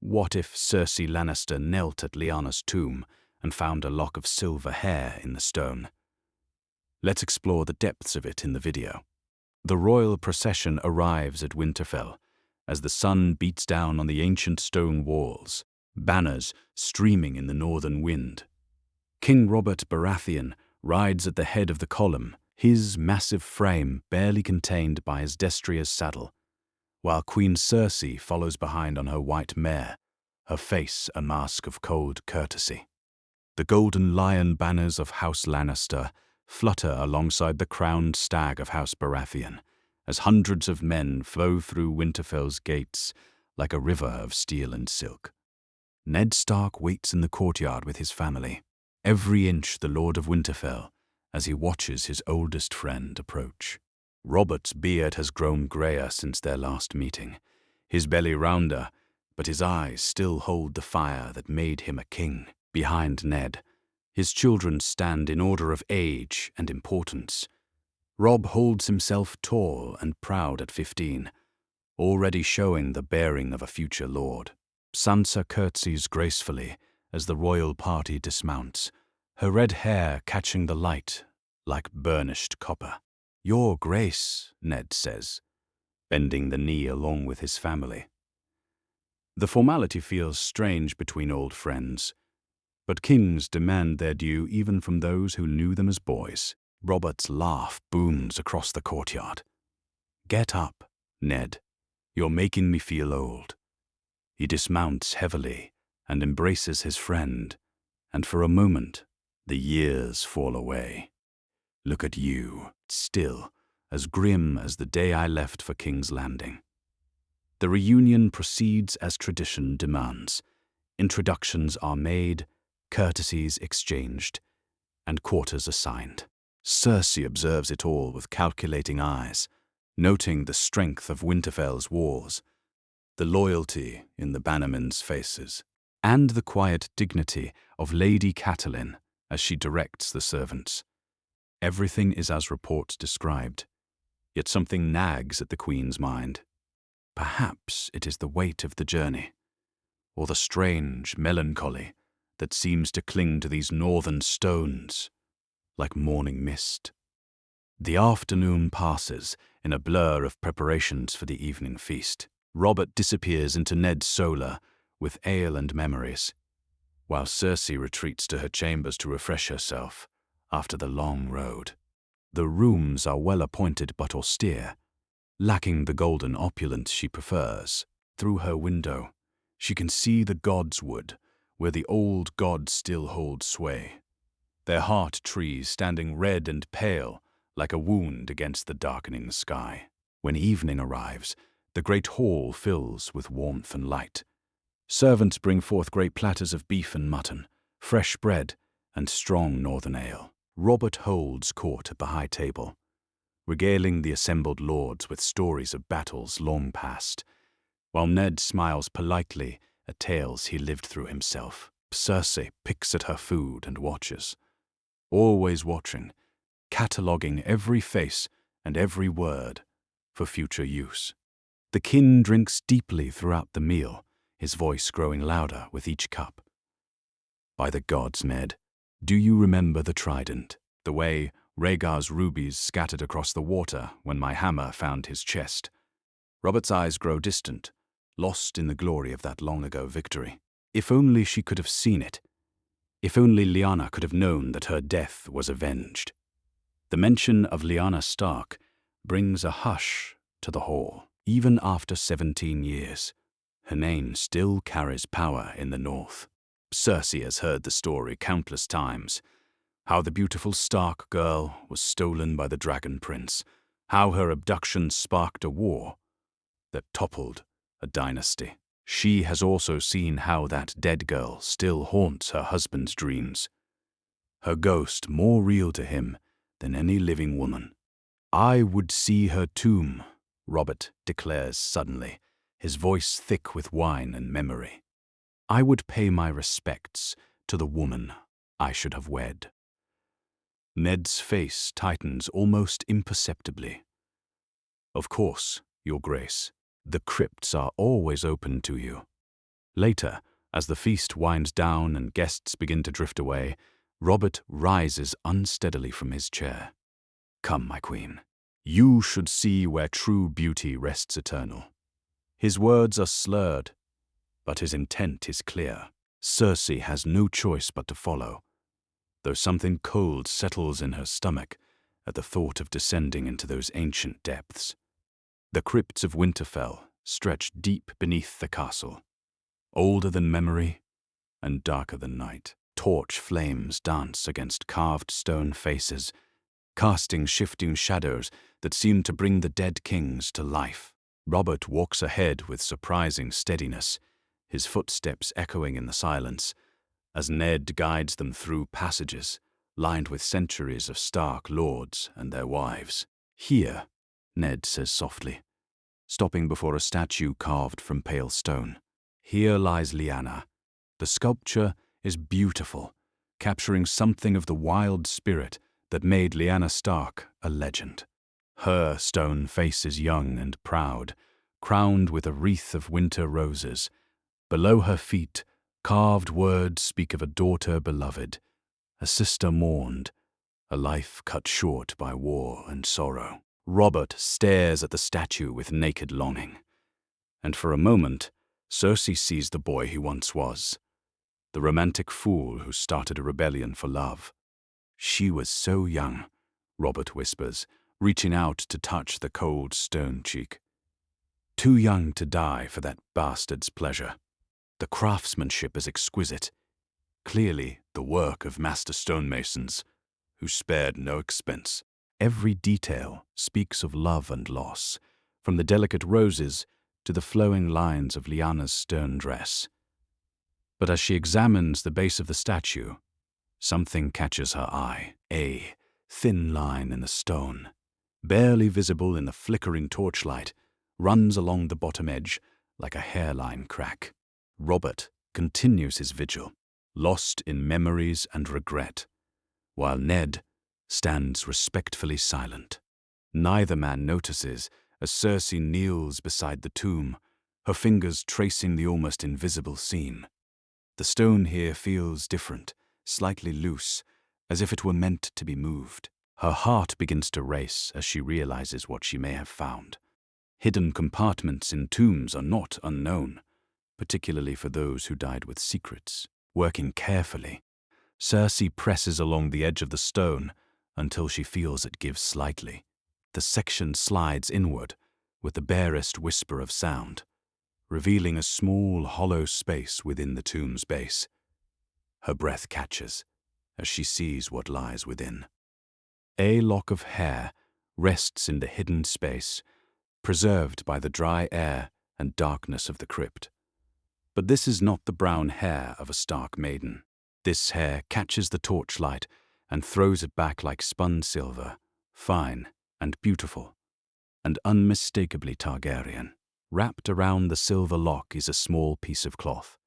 What if Cersei Lannister knelt at Lyanna's tomb and found a lock of silver hair in the stone? Let's explore the depths of it in the video. The royal procession arrives at Winterfell as the sun beats down on the ancient stone walls, banners streaming in the northern wind. King Robert Baratheon rides at the head of the column, his massive frame barely contained by his destrier saddle, while Queen Cersei follows behind on her white mare, her face a mask of cold courtesy. The golden lion banners of House Lannister flutter alongside the crowned stag of House Baratheon, as hundreds of men flow through Winterfell's gates like a river of steel and silk. Ned Stark waits in the courtyard with his family, every inch the Lord of Winterfell, as he watches his oldest friend approach. Robert's beard has grown greyer since their last meeting, his belly rounder, but his eyes still hold the fire that made him a king. Behind Ned, his children stand in order of age and importance. Robb holds himself tall and proud at 15, already showing the bearing of a future lord. Sansa curtsies gracefully as the royal party dismounts, her red hair catching the light like burnished copper. "Your Grace," Ned says, bending the knee along with his family. The formality feels strange between old friends, but kings demand their due even from those who knew them as boys. Robert's laugh booms across the courtyard. "Get up, Ned. You're making me feel old." He dismounts heavily and embraces his friend, and for a moment, the years fall away. "Look at you, still as grim as the day I left for King's Landing." The reunion proceeds as tradition demands. Introductions are made, courtesies exchanged, and quarters assigned. Cersei observes it all with calculating eyes, noting the strength of Winterfell's walls, the loyalty in the bannermen's faces, and the quiet dignity of Lady Catelyn as she directs the servants. Everything is as reports described, yet something nags at the Queen's mind. Perhaps it is the weight of the journey, or the strange melancholy that seems to cling to these northern stones like morning mist. The afternoon passes in a blur of preparations for the evening feast. Robert disappears into Ned's solar with ale and memories, while Cersei retreats to her chambers to refresh herself after the long road. The rooms are well appointed but austere, lacking the golden opulence she prefers. Through her window, she can see the Godswood, where the old gods still hold sway, their heart trees standing red and pale like a wound against the darkening sky. When evening arrives, the great hall fills with warmth and light. Servants bring forth great platters of beef and mutton, fresh bread, and strong northern ale. Robert holds court at the high table, regaling the assembled lords with stories of battles long past, while Ned smiles politely at tales he lived through himself. Cersei picks at her food and watches, always watching, cataloguing every face and every word for future use. The king drinks deeply throughout the meal, his voice growing louder with each cup. "By the gods, Ned, do you remember the trident, the way Rhaegar's rubies scattered across the water when my hammer found his chest?" Robert's eyes grow distant, lost in the glory of that long-ago victory. If only she could have seen it. If only Lyanna could have known that her death was avenged. The mention of Lyanna Stark brings a hush to the hall. Even after 17 years, her name still carries power in the north. Cersei has heard the story countless times, how the beautiful Stark girl was stolen by the Dragon Prince, how her abduction sparked a war that toppled a dynasty. She has also seen how that dead girl still haunts her husband's dreams, her ghost more real to him than any living woman. "I would see her tomb," Robert declares suddenly, his voice thick with wine and memory. "I would pay my respects to the woman I should have wed." Ned's face tightens almost imperceptibly. "Of course, Your Grace, the crypts are always open to you." Later, as the feast winds down and guests begin to drift away, Robert rises unsteadily from his chair. "Come, my queen. You should see where true beauty rests eternal." His words are slurred, but his intent is clear. Cersei has no choice but to follow, though something cold settles in her stomach at the thought of descending into those ancient depths. The crypts of Winterfell stretch deep beneath the castle, older than memory and darker than night. Torch flames dance against carved stone faces, casting shifting shadows that seem to bring the dead kings to life. Robert walks ahead with surprising steadiness, his footsteps echoing in the silence, as Ned guides them through passages lined with centuries of Stark lords and their wives. "Here," Ned says softly, stopping before a statue carved from pale stone. "Here lies Lyanna. The sculpture is beautiful, capturing something of the wild spirit that made Lyanna Stark a legend. Her stone face is young and proud, crowned with a wreath of winter roses. Below her feet, carved words speak of a daughter beloved, a sister mourned, a life cut short by war and sorrow." Robert stares at the statue with naked longing, and for a moment, Cersei sees the boy he once was, the romantic fool who started a rebellion for love. "She was so young," Robert whispers, reaching out to touch the cold stone cheek. "Too young to die for that bastard's pleasure." The craftsmanship is exquisite, clearly the work of master stonemasons, who spared no expense. Every detail speaks of love and loss, from the delicate roses to the flowing lines of Lyanna's stern dress. But as she examines the base of the statue, something catches her eye. A thin line in the stone, barely visible in the flickering torchlight, runs along the bottom edge like a hairline crack. Robert continues his vigil, lost in memories and regret, while Ned stands respectfully silent. Neither man notices as Cersei kneels beside the tomb, her fingers tracing the almost invisible scene. The stone here feels different, slightly loose, as if it were meant to be moved. Her heart begins to race as she realizes what she may have found. Hidden compartments in tombs are not unknown, particularly for those who died with secrets. Working carefully, Cersei presses along the edge of the stone until she feels it give slightly. The section slides inward with the barest whisper of sound, revealing a small, hollow space within the tomb's base. Her breath catches as she sees what lies within. A lock of hair rests in the hidden space, preserved by the dry air and darkness of the crypt. But this is not the brown hair of a Stark maiden. This hair catches the torchlight and throws it back like spun silver, fine and beautiful, and unmistakably Targaryen. Wrapped around the silver lock is a small piece of cloth,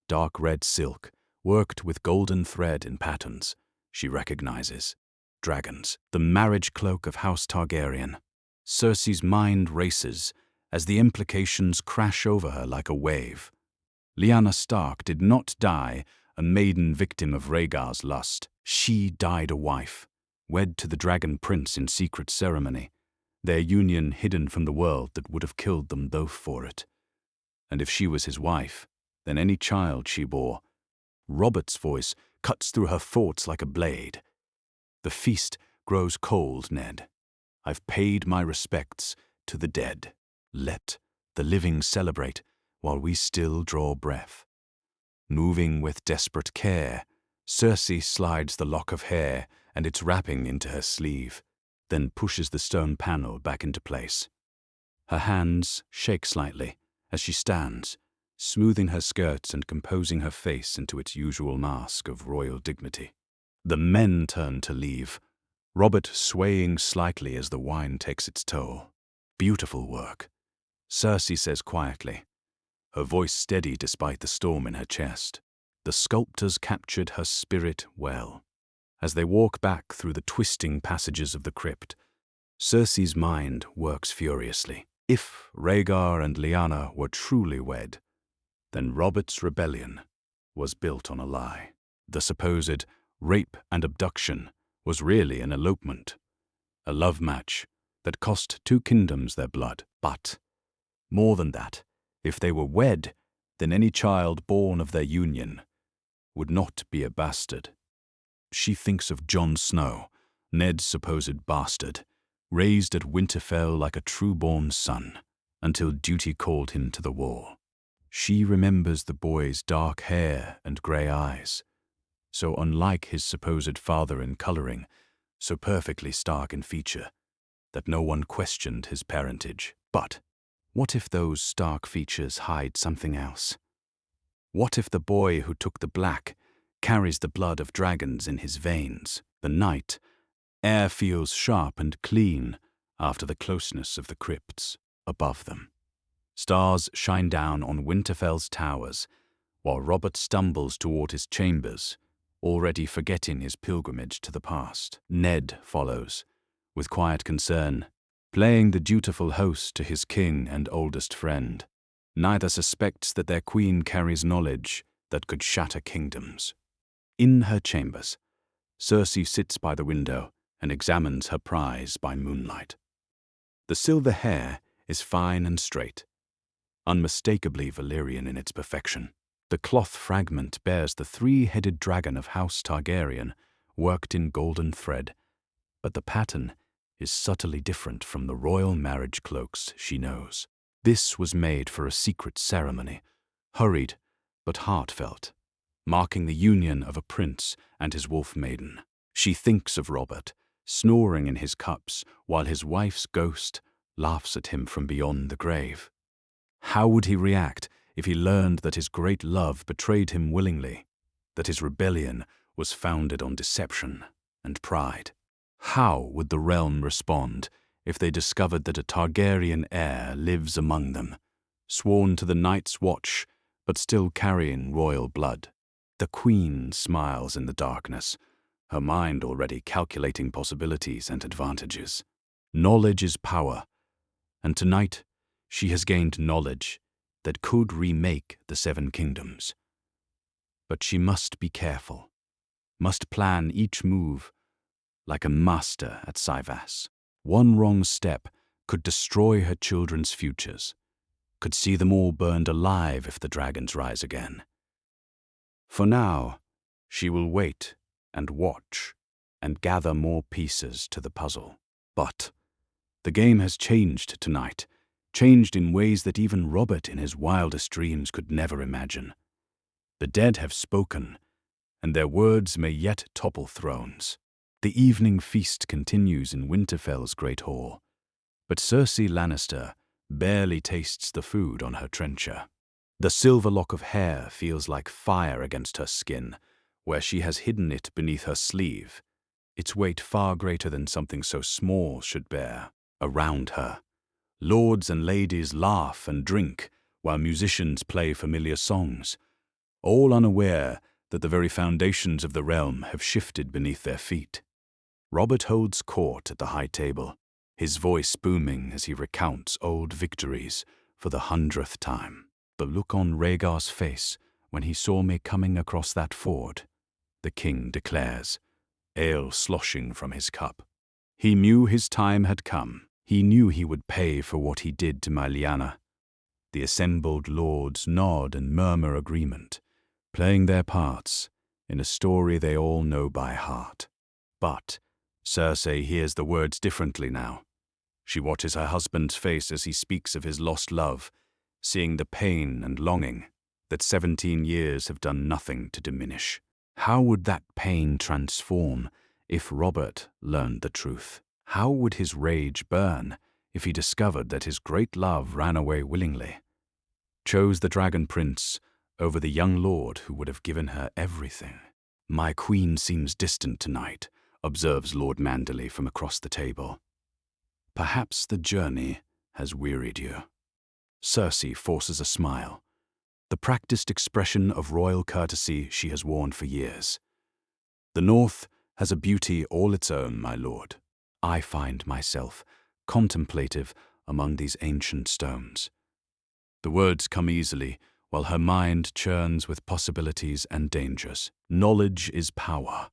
dark red silk, worked with golden thread in patterns. She recognizes dragons, the marriage cloak of House Targaryen. Cersei's mind races as the implications crash over her like a wave. Lyanna Stark did not die a maiden victim of Rhaegar's lust. She died a wife, wed to the Dragon Prince in secret ceremony, their union hidden from the world that would have killed them both for it. And if she was his wife, then any child she bore. Robert's voice cuts through her thoughts like a blade. "The feast grows cold, Ned. I've paid my respects to the dead. Let the living celebrate while we still draw breath." Moving with desperate care, Cersei slides the lock of hair and its wrapping into her sleeve, then pushes the stone panel back into place. Her hands shake slightly as she stands, smoothing her skirts and composing her face into its usual mask of royal dignity. The men turn to leave, Robert swaying slightly as the wine takes its toll. "Beautiful work," Cersei says quietly, her voice steady despite the storm in her chest. The sculptors captured her spirit well. As they walk back through the twisting passages of the crypt, Cersei's mind works furiously. If Rhaegar and Lyanna were truly wed, Then Robert's rebellion was built on a lie. The supposed rape and abduction was really an elopement, a love match that cost 2 kingdoms their blood. But more than that, if they were wed, then any child born of their union would not be a bastard. She thinks of Jon Snow, Ned's supposed bastard, raised at Winterfell like a true-born son, until duty called him to the wall. She remembers the boy's dark hair and grey eyes, so unlike his supposed father in colouring, so perfectly Stark in feature, that no one questioned his parentage. But what if those Stark features hide something else? What if the boy who took the black carries the blood of dragons in his veins? The night air feels sharp and clean after the closeness of the crypts above them. Stars shine down on Winterfell's towers, while Robert stumbles toward his chambers, already forgetting his pilgrimage to the past. Ned follows, with quiet concern, playing the dutiful host to his king and oldest friend. Neither suspects that their queen carries knowledge that could shatter kingdoms. In her chambers, Cersei sits by the window and examines her prize by moonlight. The silver hair is fine and straight, unmistakably Valyrian in its perfection. The cloth fragment bears the 3-headed dragon of House Targaryen, worked in golden thread, but the pattern is subtly different from the royal marriage cloaks she knows. This was made for a secret ceremony, hurried but heartfelt, marking the union of a prince and his wolf maiden. She thinks of Robert, snoring in his cups while his wife's ghost laughs at him from beyond the grave. How would he react if he learned that his great love betrayed him willingly, that his rebellion was founded on deception and pride? How would the realm respond if they discovered that a Targaryen heir lives among them, sworn to the Night's Watch, but still carrying royal blood? The queen smiles in the darkness, her mind already calculating possibilities and advantages. Knowledge is power, and tonight she has gained knowledge that could remake the 7 kingdoms. But she must be careful, must plan each move like a master at Cyvasse. One wrong step could destroy her children's futures, could see them all burned alive if the dragons rise again. For now, she will wait and watch and gather more pieces to the puzzle. But the game has changed tonight, changed in ways that even Robert in his wildest dreams could never imagine. The dead have spoken, and their words may yet topple thrones. The evening feast continues in Winterfell's great hall, but Cersei Lannister barely tastes the food on her trencher. The silver lock of hair feels like fire against her skin, where she has hidden it beneath her sleeve, its weight far greater than something so small should bear. Around her, lords and ladies laugh and drink while musicians play familiar songs, all unaware that the very foundations of the realm have shifted beneath their feet. Robert holds court at the high table, his voice booming as he recounts old victories for the 100th time. The look on Rhaegar's face when he saw me coming across that ford, the king declares, ale sloshing from his cup. He knew his time had come. He knew he would pay for what he did to my Lyanna. The assembled lords nod and murmur agreement, playing their parts in a story they all know by heart. But Cersei hears the words differently now. She watches her husband's face as he speaks of his lost love, seeing the pain and longing that 17 years have done nothing to diminish. How would that pain transform if Robert learned the truth? How would his rage burn if he discovered that his great love ran away willingly, chose the Dragon Prince over the young lord who would have given her everything? My queen seems distant tonight, observes Lord Manderley from across the table. Perhaps the journey has wearied you. Cersei forces a smile, the practiced expression of royal courtesy she has worn for years. The North has a beauty all its own, my lord. I find myself contemplative among these ancient stones. The words come easily, while her mind churns with possibilities and dangers. Knowledge is power,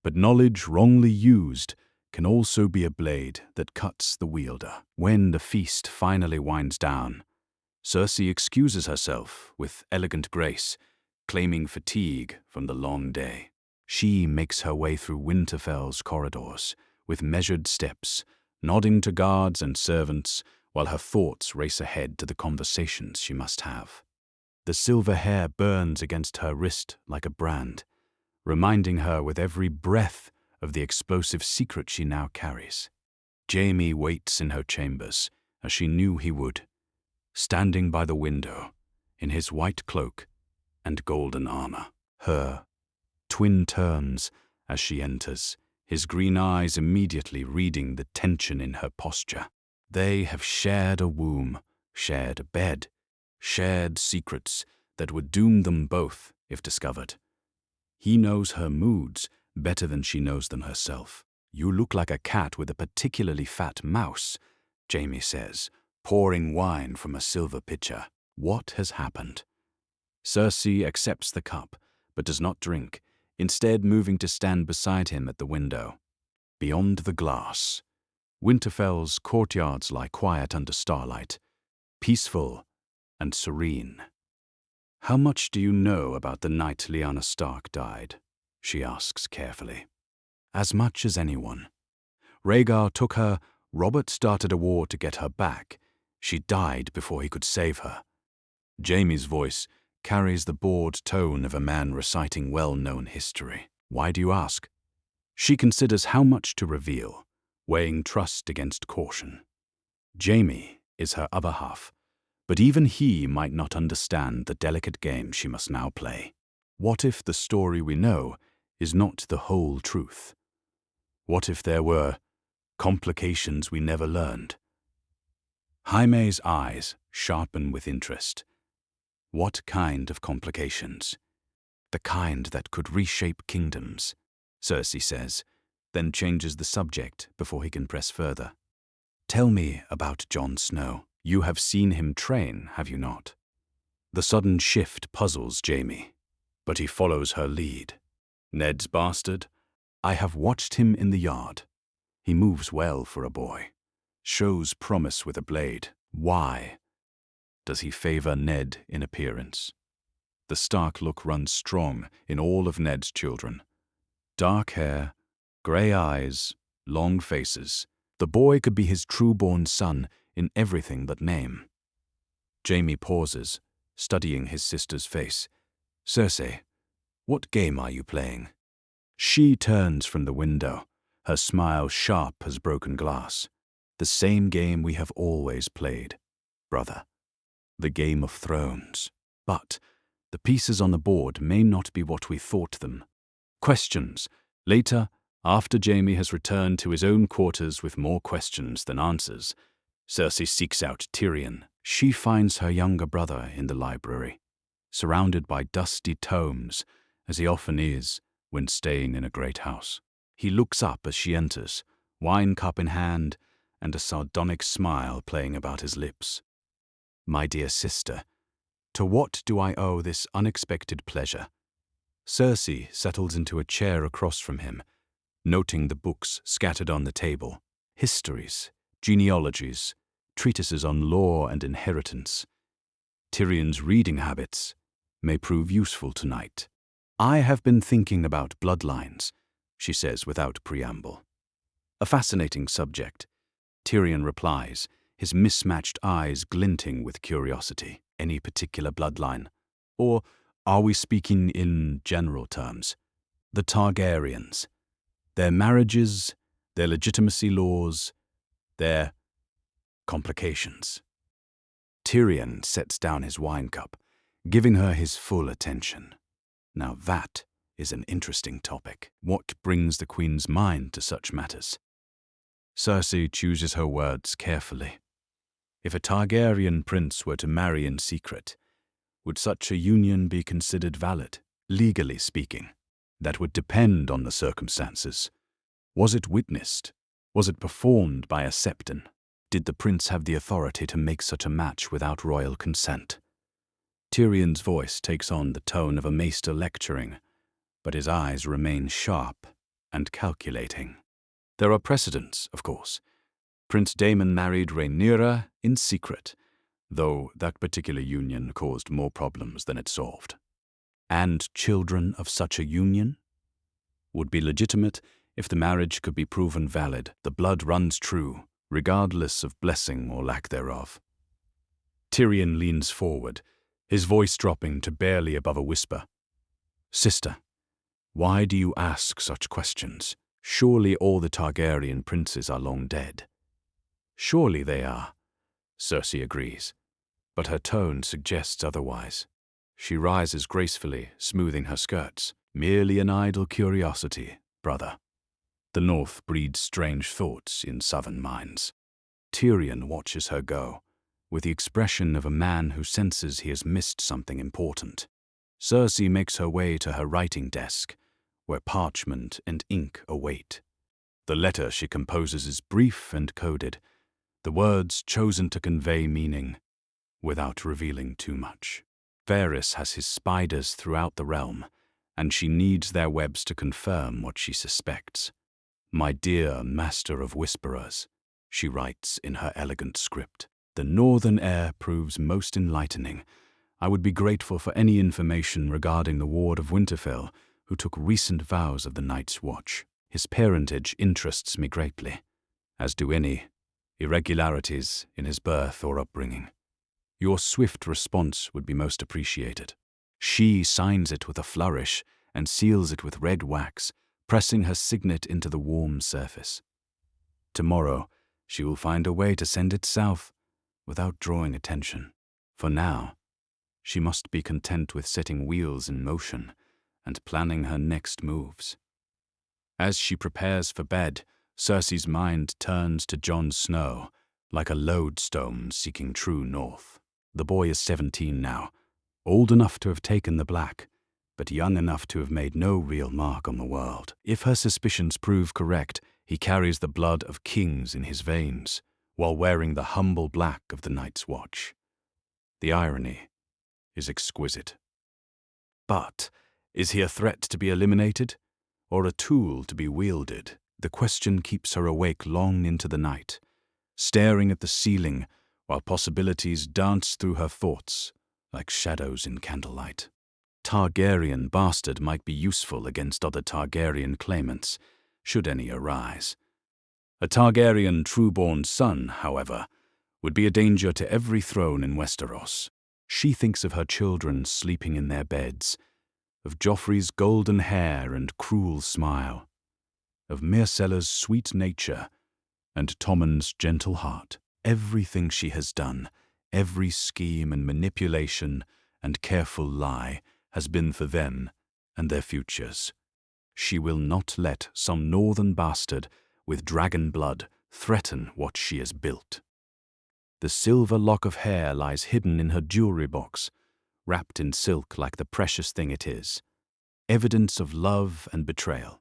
but knowledge wrongly used can also be a blade that cuts the wielder. When the feast finally winds down, Cersei excuses herself with elegant grace, claiming fatigue from the long day. She makes her way through Winterfell's corridors with measured steps, nodding to guards and servants while her thoughts race ahead to the conversations she must have. The silver hair burns against her wrist like a brand, reminding her with every breath of the explosive secret she now carries. Jaime waits in her chambers, as she knew he would, standing by the window in his white cloak and golden armor. Her twin turns as she enters, his green eyes immediately reading the tension in her posture. They have shared a womb, shared a bed, shared secrets that would doom them both if discovered. He knows her moods better than she knows them herself. "You look like a cat with a particularly fat mouse," Jaime says, pouring wine from a silver pitcher. What has happened? Cersei accepts the cup, but does not drink, instead moving to stand beside him at the window. Beyond the glass, Winterfell's courtyards lie quiet under starlight, peaceful and serene. "How much do you know about the night Lyanna Stark died?" she asks carefully. "As much as anyone. Rhaegar took her, Robert started a war to get her back. She died before he could save her." Jaime's voice carries the bored tone of a man reciting well-known history. "Why do you ask?" She considers how much to reveal, weighing trust against caution. Jaime is her other half, but even he might not understand the delicate game she must now play. What if the story we know is not the whole truth? What if there were complications we never learned? Jaime's eyes sharpen with interest. What kind of complications? "The kind that could reshape kingdoms," Cersei says, then changes the subject before he can press further. "Tell me about Jon Snow. You have seen him train, have you not?" The sudden shift puzzles Jaime, but he follows her lead. "Ned's bastard? I have watched him in the yard. He moves well for a boy. Shows promise with a blade. Why? Does he favor Ned in appearance?" The Stark look runs strong in all of Ned's children. Dark hair, grey eyes, long faces. The boy could be his true-born son in everything but name. Jaime pauses, studying his sister's face. "Cersei, what game are you playing?" She turns from the window, her smile sharp as broken glass. "The same game we have always played, brother. The Game of Thrones. But the pieces on the board may not be what we thought them." Questions. Later, after Jaime has returned to his own quarters with more questions than answers, Cersei seeks out Tyrion. She finds her younger brother in the library, surrounded by dusty tomes, as he often is when staying in a great house. He looks up as she enters, wine cup in hand, and a sardonic smile playing about his lips. "My dear sister, to what do I owe this unexpected pleasure?" Cersei settles into a chair across from him, noting the books scattered on the table. Histories, genealogies, treatises on law and inheritance. Tyrion's reading habits may prove useful tonight. "I have been thinking about bloodlines," she says without preamble. "A fascinating subject," Tyrion replies, his mismatched eyes glinting with curiosity. "Any particular bloodline? Or are we speaking in general terms? The Targaryens, their marriages, their legitimacy laws, their complications." Tyrion sets down his wine cup, giving her his full attention. Now that is an interesting topic. What brings the Queen's mind to such matters? Cersei chooses her words carefully. If a Targaryen prince were to marry in secret, would such a union be considered valid, legally speaking? That would depend on the circumstances. Was it witnessed? Was it performed by a septon? Did the prince have the authority to make such a match without royal consent? Tyrion's voice takes on the tone of a maester lecturing, but his eyes remain sharp and calculating. There are precedents, of course. Prince Daemon married Rhaenyra in secret, though that particular union caused more problems than it solved. And children of such a union would be legitimate if the marriage could be proven valid. The blood runs true, regardless of blessing or lack thereof. Tyrion leans forward, his voice dropping to barely above a whisper. "Sister, why do you ask such questions? Surely all the Targaryen princes are long dead." "Surely they are," Cersei agrees, but her tone suggests otherwise. She rises gracefully, smoothing her skirts. "Merely an idle curiosity, brother." The North breeds strange thoughts in southern minds. Tyrion watches her go, with the expression of a man who senses he has missed something important. Cersei makes her way to her writing desk, where parchment and ink await. The letter she composes is brief and coded, the words chosen to convey meaning, without revealing too much. Varys has his spiders throughout the realm, and she needs their webs to confirm what she suspects. "My dear Master of Whisperers," she writes in her elegant script, "the northern air proves most enlightening. I would be grateful for any information regarding the Ward of Winterfell, who took recent vows of the Night's Watch. His parentage interests me greatly, as do any irregularities in his birth or upbringing. Your swift response would be most appreciated." She signs it with a flourish and seals it with red wax, pressing her signet into the warm surface. Tomorrow, she will find a way to send it south without drawing attention. For now, she must be content with setting wheels in motion and planning her next moves. As she prepares for bed, Cersei's mind turns to Jon Snow, like a lodestone seeking true north. The boy is 17 now, old enough to have taken the black, but young enough to have made no real mark on the world. If her suspicions prove correct, he carries the blood of kings in his veins, while wearing the humble black of the Night's Watch. The irony is exquisite. But is he a threat to be eliminated, or a tool to be wielded? The question keeps her awake long into the night, staring at the ceiling while possibilities dance through her thoughts like shadows in candlelight. Targaryen bastard might be useful against other Targaryen claimants, should any arise. A Targaryen true-born son, however, would be a danger to every throne in Westeros. She thinks of her children sleeping in their beds, of Joffrey's golden hair and cruel smile, of Myrcella's sweet nature and Tommen's gentle heart. Everything she has done, every scheme and manipulation and careful lie has been for them and their futures. She will not let some northern bastard with dragon blood threaten what she has built. The silver lock of hair lies hidden in her jewelry box, wrapped in silk like the precious thing it is. Evidence of love and betrayal,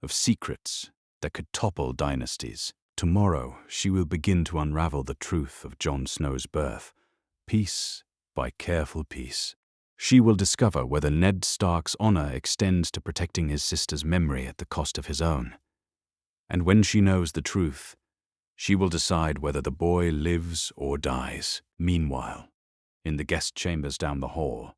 of secrets that could topple dynasties. Tomorrow she will begin to unravel the truth of Jon Snow's birth, piece by careful piece. She will discover whether Ned Stark's honor extends to protecting his sister's memory at the cost of his own. And when she knows the truth, she will decide whether the boy lives or dies. Meanwhile, in the guest chambers down the hall,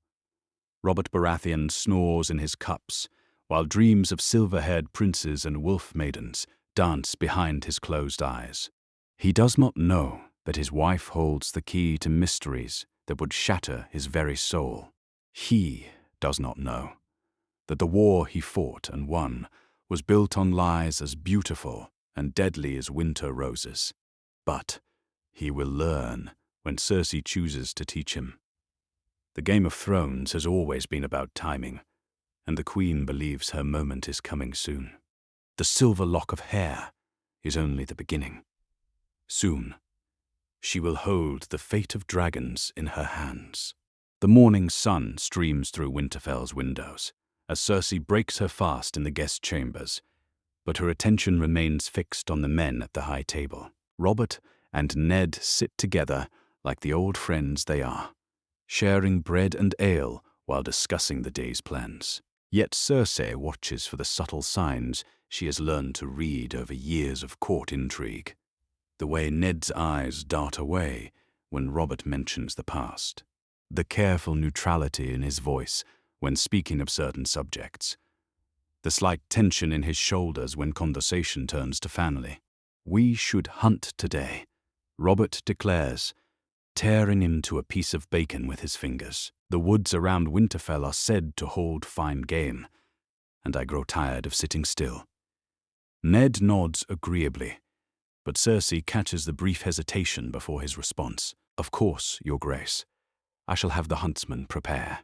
Robert Baratheon snores in his cups, while dreams of silver-haired princes and wolf maidens dance behind his closed eyes. He does not know that his wife holds the key to mysteries that would shatter his very soul. He does not know that the war he fought and won was built on lies as beautiful and deadly as winter roses. But he will learn when Cersei chooses to teach him. The Game of Thrones has always been about timing, and the Queen believes her moment is coming soon. The silver lock of hair is only the beginning. Soon, she will hold the fate of dragons in her hands. The morning sun streams through Winterfell's windows as Cersei breaks her fast in the guest chambers, but her attention remains fixed on the men at the high table. Robert and Ned sit together like the old friends they are, sharing bread and ale while discussing the day's plans. Yet Cersei watches for the subtle signs she has learned to read over years of court intrigue. The way Ned's eyes dart away when Robert mentions the past. The careful neutrality in his voice when speaking of certain subjects. The slight tension in his shoulders when conversation turns to family. "We should hunt today," Robert declares, tearing into a piece of bacon with his fingers. The woods around Winterfell are said to hold fine game, and I grow tired of sitting still. Ned nods agreeably, but Cersei catches the brief hesitation before his response. "Of course, Your Grace. I shall have the huntsman prepare."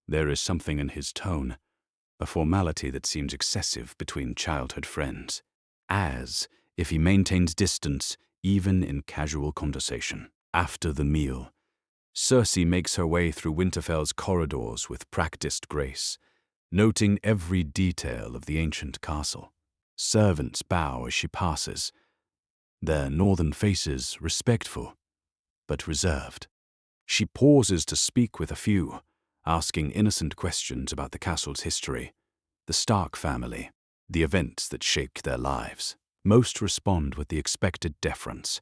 There is something in his tone, a formality that seems excessive between childhood friends, as if he maintains distance even in casual conversation. After the meal, Cersei makes her way through Winterfell's corridors with practiced grace, noting every detail of the ancient castle. Servants bow as she passes, their northern faces respectful, but reserved. She pauses to speak with a few, asking innocent questions about the castle's history, the Stark family, the events that shaped their lives. Most respond with the expected deference,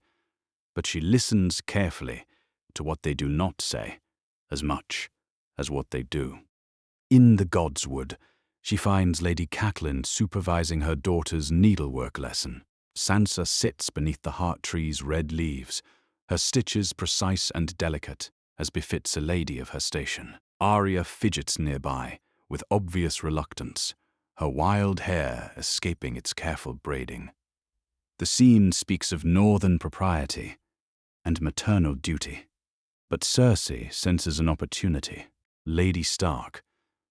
but she listens carefully to what they do not say, as much as what they do. In the Godswood, she finds Lady Catelyn supervising her daughter's needlework lesson. Sansa sits beneath the heart tree's red leaves, her stitches precise and delicate, as befits a lady of her station. Arya fidgets nearby, with obvious reluctance, her wild hair escaping its careful braiding. The scene speaks of northern propriety and maternal duty. But Cersei senses an opportunity. Lady Stark.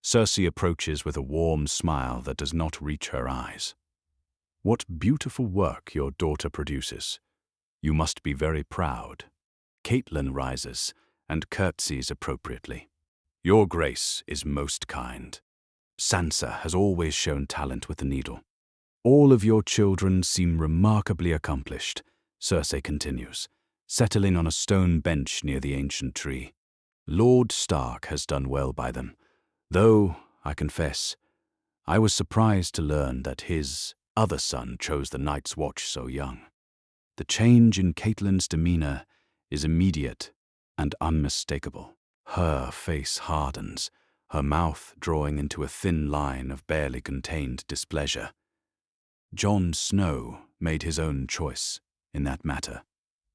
Cersei approaches with a warm smile that does not reach her eyes. "What beautiful work your daughter produces. You must be very proud." Catelyn rises and curtsies appropriately. "Your Grace is most kind. Sansa has always shown talent with the needle." "All of your children seem remarkably accomplished," Cersei continues, settling on a stone bench near the ancient tree. "Lord Stark has done well by them, though, I confess, I was surprised to learn that his other son chose the Night's Watch so young." The change in Catelyn's demeanor is immediate and unmistakable. Her face hardens, her mouth drawing into a thin line of barely contained displeasure. Jon Snow made his own choice in that matter,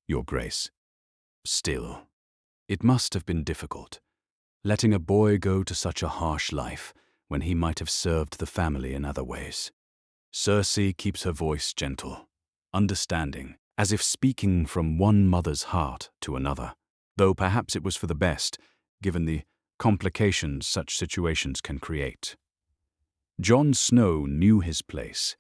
Your Grace. Still, it must have been difficult, letting a boy go to such a harsh life when he might have served the family in other ways. Cersei keeps her voice gentle, understanding, as if speaking from one mother's heart to another, though perhaps it was for the best, given the complications such situations can create. Jon Snow knew his place.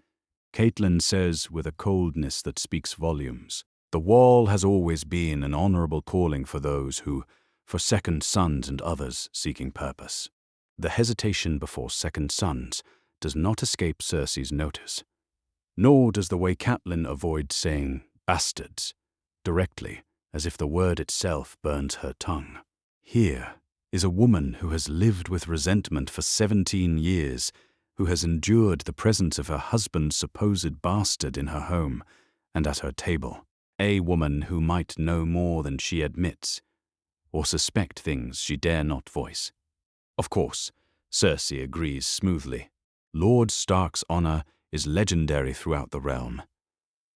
Catelyn says with a coldness that speaks volumes, "The Wall has always been an honorable calling for those who, for second sons and others seeking purpose." The hesitation before second sons does not escape Cersei's notice, nor does the way Catelyn avoids saying bastards directly, as if the word itself burns her tongue. Here is a woman who has lived with resentment for 17 years, who has endured the presence of her husband's supposed bastard in her home and at her table. A woman who might know more than she admits, or suspect things she dare not voice. Of course, Cersei agrees smoothly. Lord Stark's honor is legendary throughout the realm.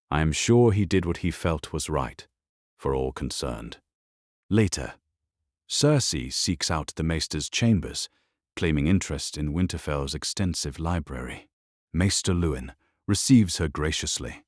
I am sure he did what he felt was right, for all concerned. Later, Cersei seeks out the Maester's chambers, claiming interest in Winterfell's extensive library. Maester Luwin receives her graciously,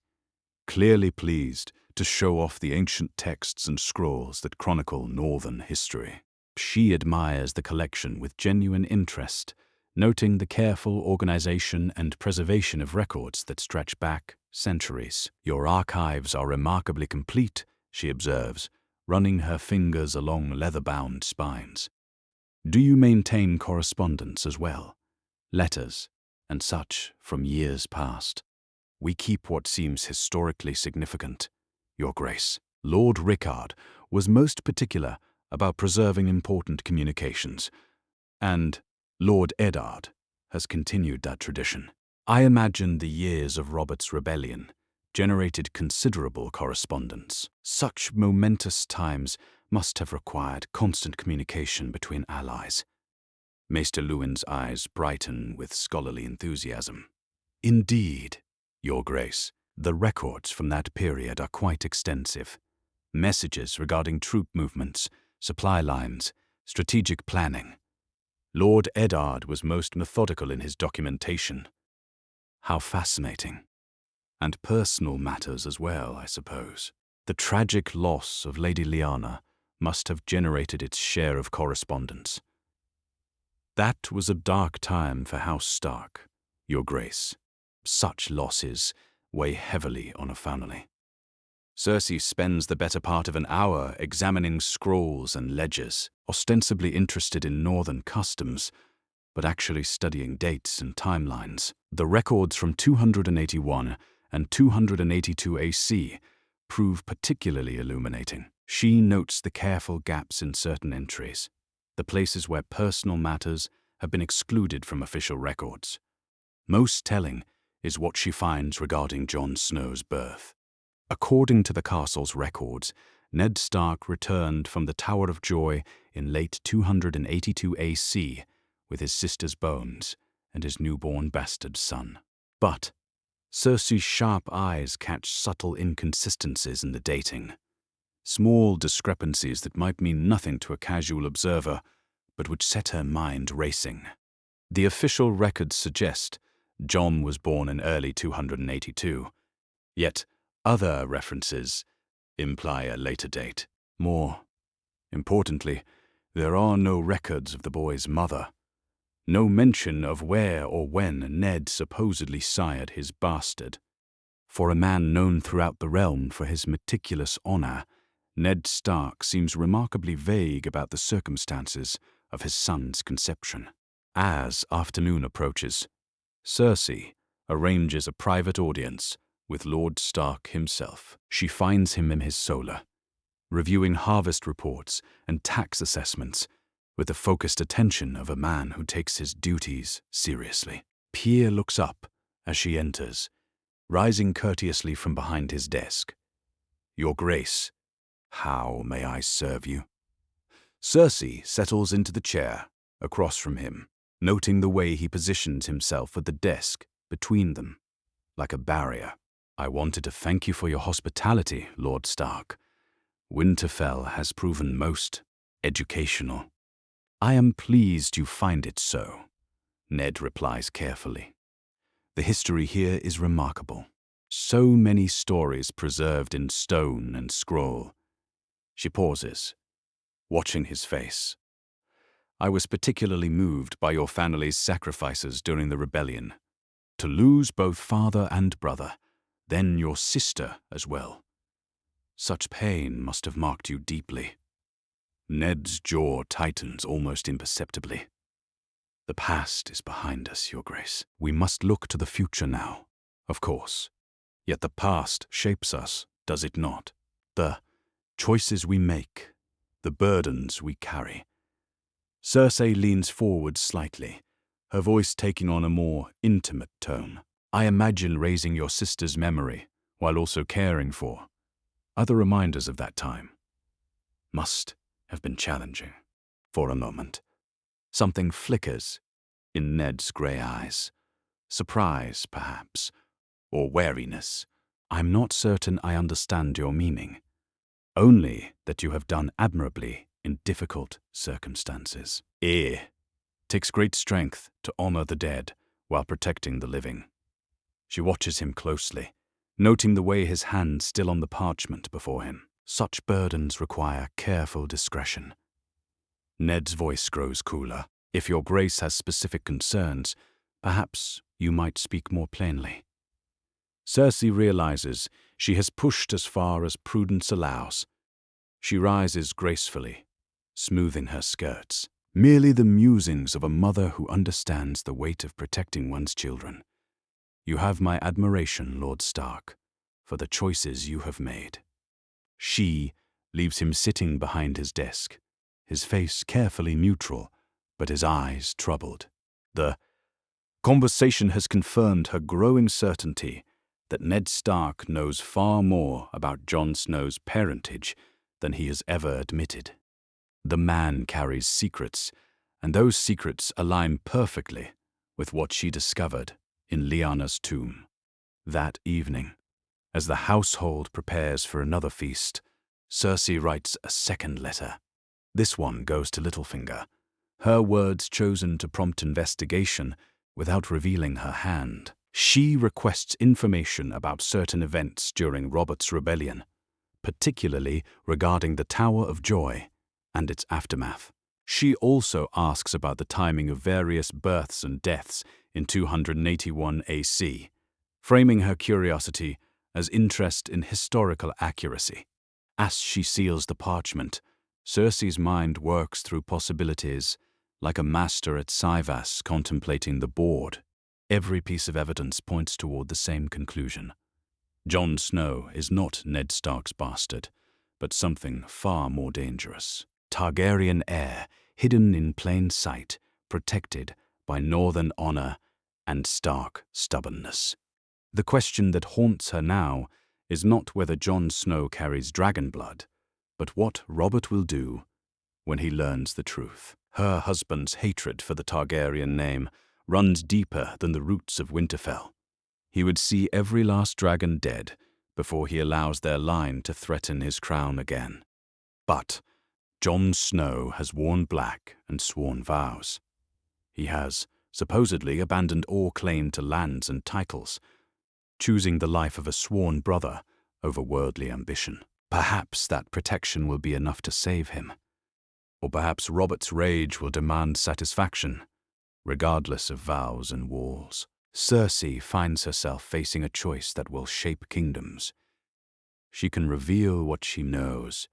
clearly pleased to show off the ancient texts and scrolls that chronicle northern history. She admires the collection with genuine interest, noting the careful organization and preservation of records that stretch back centuries. "Your archives are remarkably complete," she observes, running her fingers along leather-bound spines. "Do you maintain correspondence as well? Letters and such from years past?" "We keep what seems historically significant, Your Grace." Lord Rickard was most particular about preserving important communications, and Lord Eddard has continued that tradition. I imagine the years of Robert's rebellion generated considerable correspondence. Such momentous times must have required constant communication between allies. Maester Lewin's eyes brighten with scholarly enthusiasm. Indeed, Your Grace, the records from that period are quite extensive. Messages regarding troop movements, supply lines, strategic planning. Lord Eddard was most methodical in his documentation. How fascinating. And personal matters as well, I suppose. The tragic loss of Lady Lyanna must have generated its share of correspondence. That was a dark time for House Stark, Your Grace. Such losses weigh heavily on a family. Cersei spends the better part of an hour examining scrolls and ledgers, ostensibly interested in northern customs, but actually studying dates and timelines. The records from 281 and 282 AC prove particularly illuminating. She notes the careful gaps in certain entries, the places where personal matters have been excluded from official records. Most telling is what she finds regarding Jon Snow's birth. According to the castle's records, Ned Stark returned from the Tower of Joy in late 282 AC with his sister's bones and his newborn bastard son. But Cersei's sharp eyes catch subtle inconsistencies in the dating. Small discrepancies that might mean nothing to a casual observer, but would set her mind racing. The official records suggest Jon was born in early 282, yet other references imply a later date. More importantly, there are no records of the boy's mother. No mention of where or when Ned supposedly sired his bastard. For a man known throughout the realm for his meticulous honor, Ned Stark seems remarkably vague about the circumstances of his son's conception. As afternoon approaches, Cersei arranges a private audience with Lord Stark himself. She finds him in his solar, reviewing harvest reports and tax assessments with the focused attention of a man who takes his duties seriously. Pierre looks up as she enters, rising courteously from behind his desk. Your Grace, how may I serve you? Cersei settles into the chair across from him, noting the way he positions himself at the desk between them, like a barrier. I wanted to thank you for your hospitality, Lord Stark. Winterfell has proven most educational. I am pleased you find it so, Ned replies carefully. The history here is remarkable. So many stories preserved in stone and scroll. She pauses, watching his face. I was particularly moved by your family's sacrifices during the rebellion. To lose both father and brother, then your sister as well. Such pain must have marked you deeply. Ned's jaw tightens almost imperceptibly. The past is behind us, Your Grace. We must look to the future now, of course. Yet the past shapes us, does it not? The choices we make, the burdens we carry. Cersei leans forward slightly, her voice taking on a more intimate tone. I imagine raising your sister's memory, while also caring for other reminders of that time, must have been challenging. For a moment, something flickers in Ned's grey eyes. Surprise, perhaps, or wariness. I'm not certain I understand your meaning. Only that you have done admirably in difficult circumstances. It takes great strength to honor the dead while protecting the living. She watches him closely, noting the way his hand's still on the parchment before him. Such burdens require careful discretion. Ned's voice grows cooler. If your Grace has specific concerns, perhaps you might speak more plainly. Cersei realizes she has pushed as far as prudence allows. She rises gracefully, smoothing her skirts. Merely the musings of a mother who understands the weight of protecting one's children. You have my admiration, Lord Stark, for the choices you have made. She leaves him sitting behind his desk, his face carefully neutral, but his eyes troubled. The conversation has confirmed her growing certainty that Ned Stark knows far more about Jon Snow's parentage than he has ever admitted. The man carries secrets, and those secrets align perfectly with what she discovered in Lyanna's tomb. That evening, as the household prepares for another feast, Cersei writes a second letter. This one goes to Littlefinger, her words chosen to prompt investigation without revealing her hand. She requests information about certain events during Robert's rebellion, particularly regarding the Tower of Joy and its aftermath. She also asks about the timing of various births and deaths in 281 AC, framing her curiosity as interest in historical accuracy. As she seals the parchment, Cersei's mind works through possibilities, like a master at Sivas contemplating the board. Every piece of evidence points toward the same conclusion. Jon Snow is not Ned Stark's bastard, but something far more dangerous. Targaryen heir, hidden in plain sight, protected by northern honor and Stark stubbornness. The question that haunts her now is not whether Jon Snow carries dragon blood, but what Robert will do when he learns the truth. Her husband's hatred for the Targaryen name runs deeper than the roots of Winterfell. He would see every last dragon dead before he allows their line to threaten his crown again. But Jon Snow has worn black and sworn vows. He has, supposedly, abandoned all claim to lands and titles, choosing the life of a sworn brother over worldly ambition. Perhaps that protection will be enough to save him. Or perhaps Robert's rage will demand satisfaction, regardless of vows and walls. Cersei finds herself facing a choice that will shape kingdoms. She can reveal what she knows,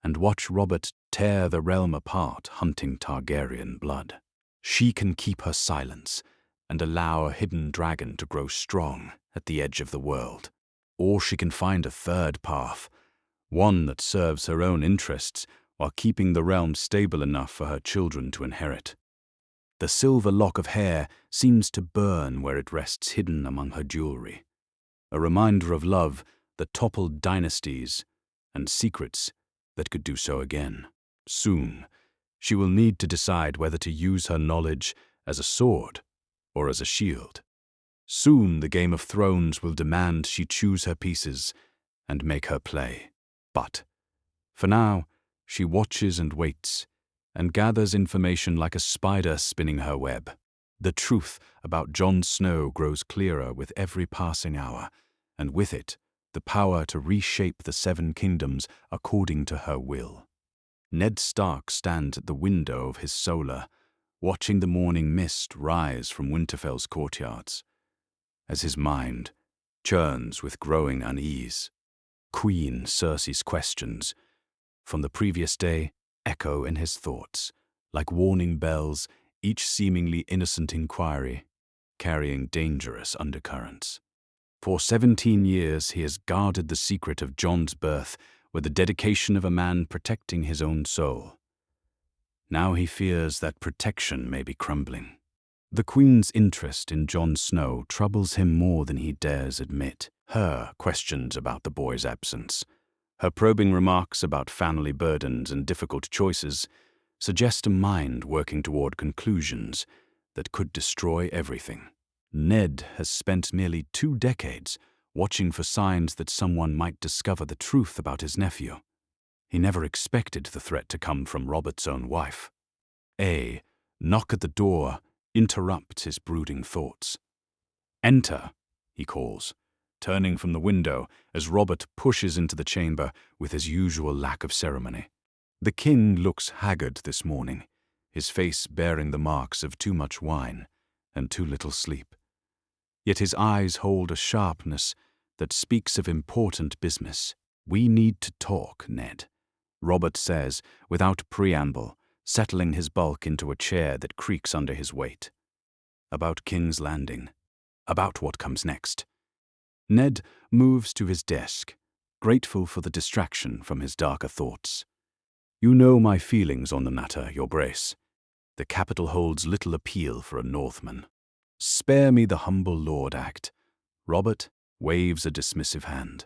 and watch Robert tear the realm apart hunting Targaryen blood. She can keep her silence and allow a hidden dragon to grow strong at the edge of the world. Or she can find a third path, one that serves her own interests while keeping the realm stable enough for her children to inherit. The silver lock of hair seems to burn where it rests hidden among her jewelry, a reminder of love that toppled dynasties and secrets that could do so again. Soon, she will need to decide whether to use her knowledge as a sword or as a shield. Soon the Game of Thrones will demand she choose her pieces and make her play. But, for now, she watches and waits, and gathers information like a spider spinning her web. The truth about Jon Snow grows clearer with every passing hour, and with it, the power to reshape the Seven Kingdoms according to her will. Ned Stark stands at the window of his solar, watching the morning mist rise from Winterfell's courtyards, as his mind churns with growing unease. Queen Cersei's questions from the previous day echo in his thoughts, like warning bells, each seemingly innocent inquiry, carrying dangerous undercurrents. For 17 years he has guarded the secret of Jon's birth with the dedication of a man protecting his own soul. Now he fears that protection may be crumbling. The Queen's interest in Jon Snow troubles him more than he dares admit. Her questions about the boy's absence, her probing remarks about family burdens and difficult choices, suggest a mind working toward conclusions that could destroy everything. Ned has spent nearly 2 decades watching for signs that someone might discover the truth about his nephew. He never expected the threat to come from Robert's own wife. A knock at the door interrupts his brooding thoughts. "Enter," he calls, turning from the window as Robert pushes into the chamber with his usual lack of ceremony. The king looks haggard this morning, his face bearing the marks of too much wine and too little sleep. Yet his eyes hold a sharpness that speaks of important business. "We need to talk, Ned," Robert says without preamble, settling his bulk into a chair that creaks under his weight. About King's Landing. About what comes next. Ned moves to his desk, grateful for the distraction from his darker thoughts. You know my feelings on the matter, your grace. The capital holds little appeal for a Northman. Spare me the humble lord act. Robert waves a dismissive hand.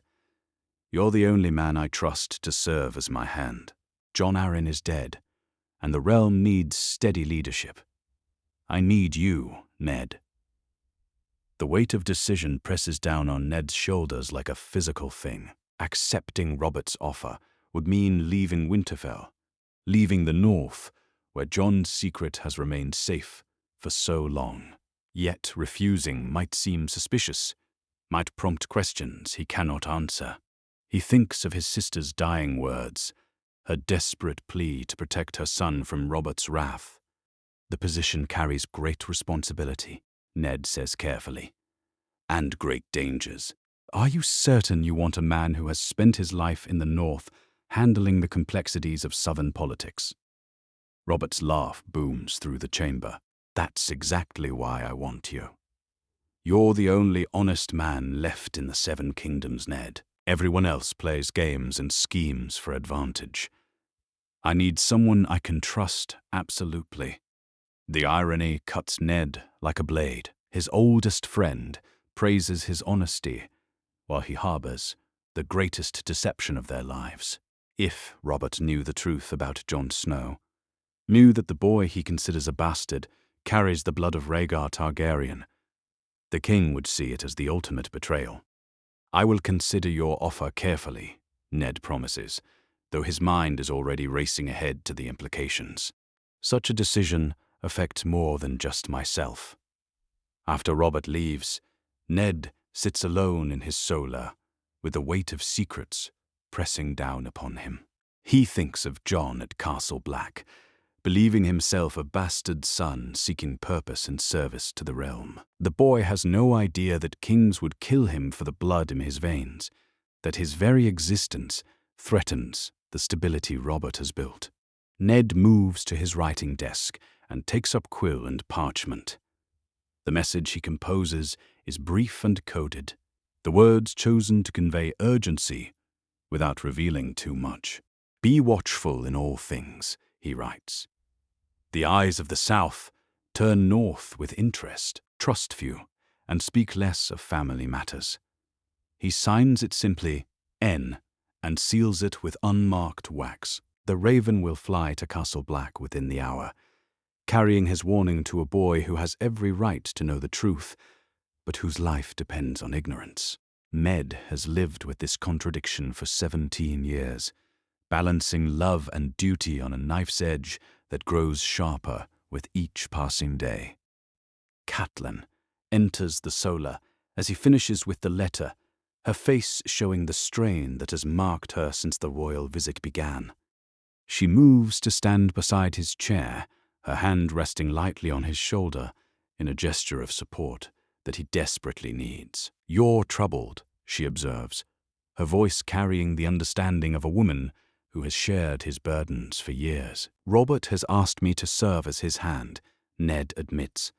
You're the only man I trust to serve as my hand. Jon Arryn is dead, and the realm needs steady leadership. I need you, Ned. The weight of decision presses down on Ned's shoulders like a physical thing. Accepting Robert's offer would mean leaving Winterfell, leaving the North, where Jon's secret has remained safe for so long. Yet refusing might seem suspicious, might prompt questions he cannot answer. He thinks of his sister's dying words, her desperate plea to protect her son from Robert's wrath. The position carries great responsibility, Ned says carefully, and great dangers. Are you certain you want a man who has spent his life in the North handling the complexities of Southern politics? Robert's laugh booms through the chamber. That's exactly why I want you. You're the only honest man left in the Seven Kingdoms, Ned. Everyone else plays games and schemes for advantage. I need someone I can trust absolutely. The irony cuts Ned like a blade. His oldest friend praises his honesty, while he harbors the greatest deception of their lives. If Robert knew the truth about Jon Snow, knew that the boy he considers a bastard carries the blood of Rhaegar Targaryen, the king would see it as the ultimate betrayal. I will consider your offer carefully, Ned promises, though his mind is already racing ahead to the implications. Such a decision affects more than just myself. After Robert leaves, Ned sits alone in his solar, with the weight of secrets pressing down upon him. He thinks of Jon at Castle Black, believing himself a bastard son seeking purpose and service to the realm. The boy has no idea that kings would kill him for the blood in his veins, that his very existence threatens the stability Robert has built. Ned moves to his writing desk and takes up quill and parchment. The message he composes is brief and coded, the words chosen to convey urgency without revealing too much. Be watchful in all things, he writes. The eyes of the South turn north with interest, trust few, and speak less of family matters. He signs it simply N and seals it with unmarked wax. The raven will fly to Castle Black within the hour, carrying his warning to a boy who has every right to know the truth, but whose life depends on ignorance. Ned has lived with this contradiction for 17 years, balancing love and duty on a knife's edge that grows sharper with each passing day. Catelyn enters the solar as he finishes with the letter, her face showing the strain that has marked her since the royal visit began. She moves to stand beside his chair, her hand resting lightly on his shoulder in a gesture of support that he desperately needs. You're troubled, she observes, her voice carrying the understanding of a woman who has shared his burdens for years. Robert has asked me to serve as his hand, Ned admits,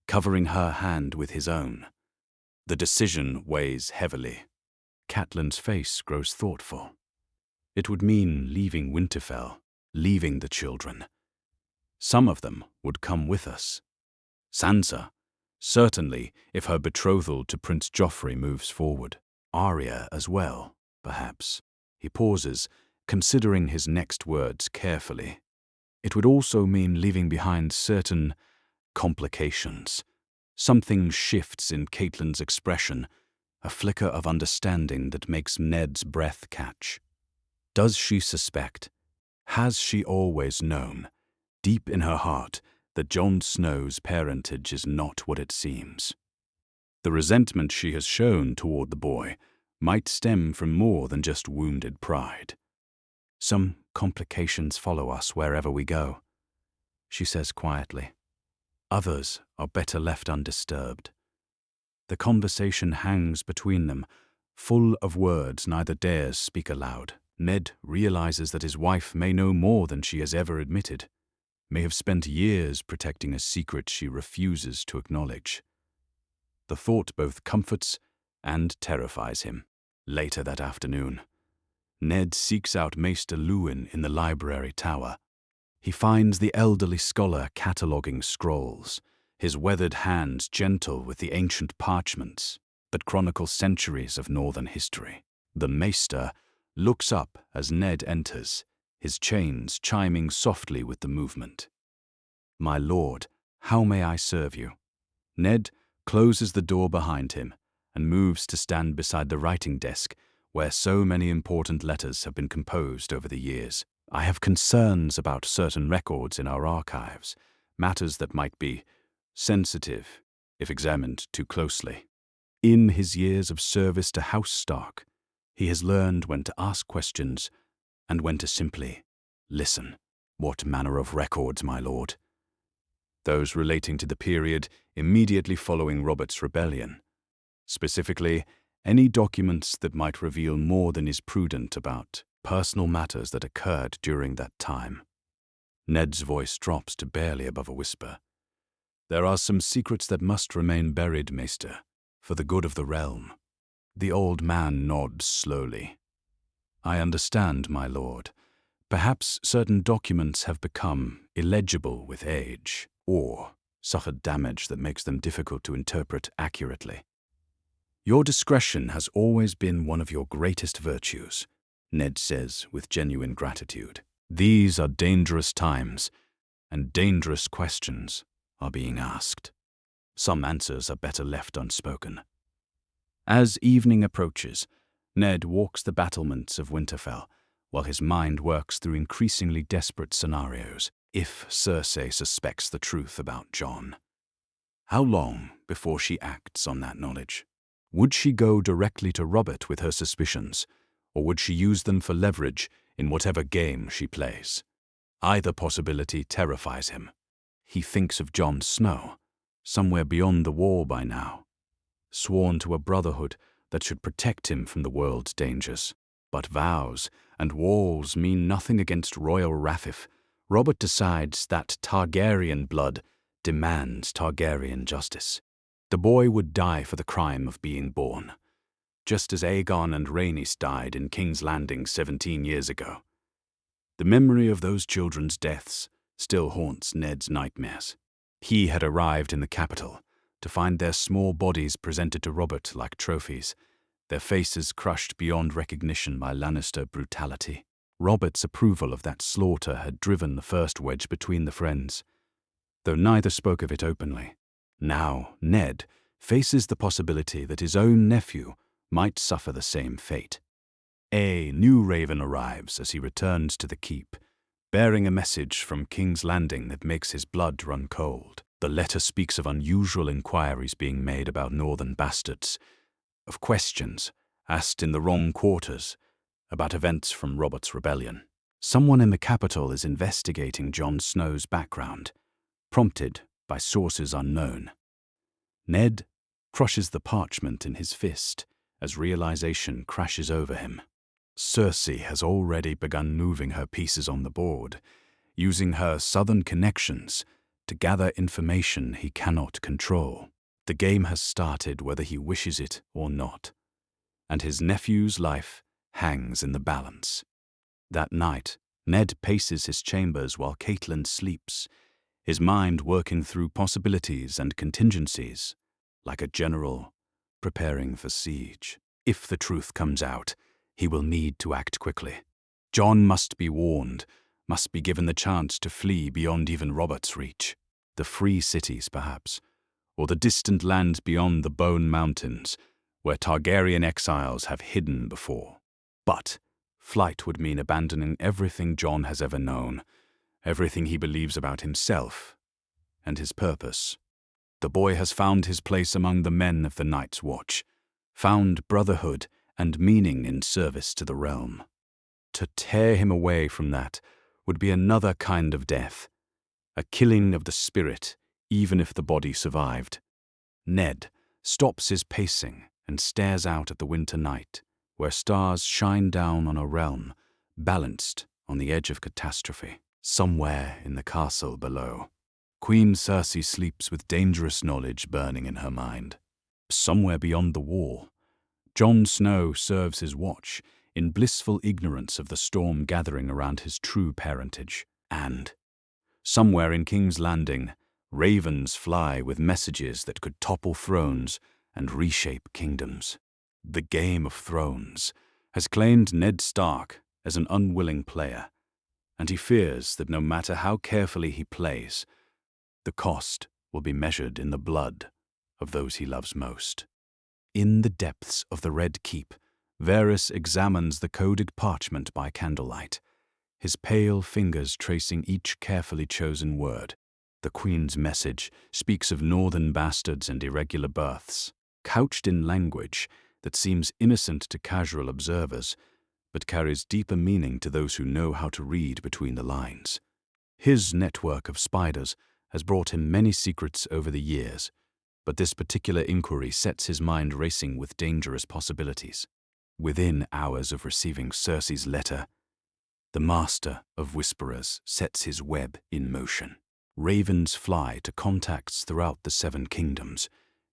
covering her hand with his own. The decision weighs heavily. Catelyn's face grows thoughtful. It would mean leaving Winterfell, leaving the children. Some of them would come with us. Sansa, certainly if her betrothal to Prince Joffrey moves forward. Arya as well, perhaps. He pauses, considering his next words carefully. It would also mean leaving behind certain complications. Something shifts in Catelyn's expression, a flicker of understanding that makes Ned's breath catch. Does she suspect? Has she always known, deep in her heart, that Jon Snow's parentage is not what it seems? The resentment she has shown toward the boy might stem from more than just wounded pride. Some complications follow us wherever we go, she says quietly. Others are better left undisturbed. The conversation hangs between them, full of words neither dares speak aloud. Ned realizes that his wife may know more than she has ever admitted, may have spent years protecting a secret she refuses to acknowledge. The thought both comforts and terrifies him. Later that afternoon, Ned seeks out Maester Lewin in the library tower. He finds the elderly scholar cataloguing scrolls, his weathered hands gentle with the ancient parchments that chronicle centuries of northern history. The Maester looks up as Ned enters, his chains chiming softly with the movement. "My lord, how may I serve you?" Ned closes the door behind him and moves to stand beside the writing desk where so many important letters have been composed over the years. "I have concerns about certain records in our archives, matters that might be sensitive if examined too closely." In his years of service to House Stark, he has learned when to ask questions and when to simply listen. "What manner of records, my lord?" "Those relating to the period immediately following Robert's rebellion. Specifically, any documents that might reveal more than is prudent about personal matters that occurred during that time." Ned's voice drops to barely above a whisper. "There are some secrets that must remain buried, Maester, for the good of the realm." The old man nods slowly. "I understand, my lord. Perhaps certain documents have become illegible with age, or suffered damage that makes them difficult to interpret accurately." "Your discretion has always been one of your greatest virtues," Ned says with genuine gratitude. "These are dangerous times, and dangerous questions are being asked. Some answers are better left unspoken." As evening approaches, Ned walks the battlements of Winterfell, while his mind works through increasingly desperate scenarios. If Cersei suspects the truth about Jon, how long before she acts on that knowledge? Would she go directly to Robert with her suspicions, or would she use them for leverage in whatever game she plays? Either possibility terrifies him. He thinks of Jon Snow, somewhere beyond the wall by now, sworn to a brotherhood that should protect him from the world's dangers. But vows and walls mean nothing against royal Raffif. Robert decides that Targaryen blood demands Targaryen justice. The boy would die for the crime of being born, just as Aegon and Rhaenys died in King's Landing 17 years ago. The memory of those children's deaths still haunts Ned's nightmares. He had arrived in the capital to find their small bodies presented to Robert like trophies, their faces crushed beyond recognition by Lannister brutality. Robert's approval of that slaughter had driven the first wedge between the friends, though neither spoke of it openly. Now Ned faces the possibility that his own nephew might suffer the same fate. A new raven arrives as he returns to the keep, bearing a message from King's Landing that makes his blood run cold. The letter speaks of unusual inquiries being made about northern bastards, of questions asked in the wrong quarters about events from Robert's rebellion. Someone in the capital is investigating Jon Snow's background, prompted by sources unknown. Ned crushes the parchment in his fist as realization crashes over him. Cersei has already begun moving her pieces on the board, using her southern connections to gather information he cannot control. The game has started whether he wishes it or not, and his nephew's life hangs in the balance. That night, Ned paces his chambers while Catelyn sleeps, his mind working through possibilities and contingencies, like a general preparing for siege. If the truth comes out, he will need to act quickly. Jon must be warned, must be given the chance to flee beyond even Robert's reach. The free cities, perhaps, or the distant lands beyond the Bone Mountains, where Targaryen exiles have hidden before. But flight would mean abandoning everything Jon has ever known, everything he believes about himself and his purpose. The boy has found his place among the men of the Night's Watch, found brotherhood and meaning in service to the realm. To tear him away from that would be another kind of death, a killing of the spirit, even if the body survived. Ned stops his pacing and stares out at the winter night, where stars shine down on a realm balanced on the edge of catastrophe. Somewhere in the castle below, Queen Cersei sleeps with dangerous knowledge burning in her mind. Somewhere beyond the wall, Jon Snow serves his watch in blissful ignorance of the storm gathering around his true parentage. And, somewhere in King's Landing, ravens fly with messages that could topple thrones and reshape kingdoms. The Game of Thrones has claimed Ned Stark as an unwilling player, and he fears that no matter how carefully he plays, the cost will be measured in the blood of those he loves most. In the depths of the Red Keep, Varys examines the coded parchment by candlelight, his pale fingers tracing each carefully chosen word. The Queen's message speaks of northern bastards and irregular births, couched in language that seems innocent to casual observers, but carries deeper meaning to those who know how to read between the lines. His network of spiders has brought him many secrets over the years, but this particular inquiry sets his mind racing with dangerous possibilities. Within hours of receiving Cersei's letter, the Master of Whisperers sets his web in motion. Ravens fly to contacts throughout the Seven Kingdoms,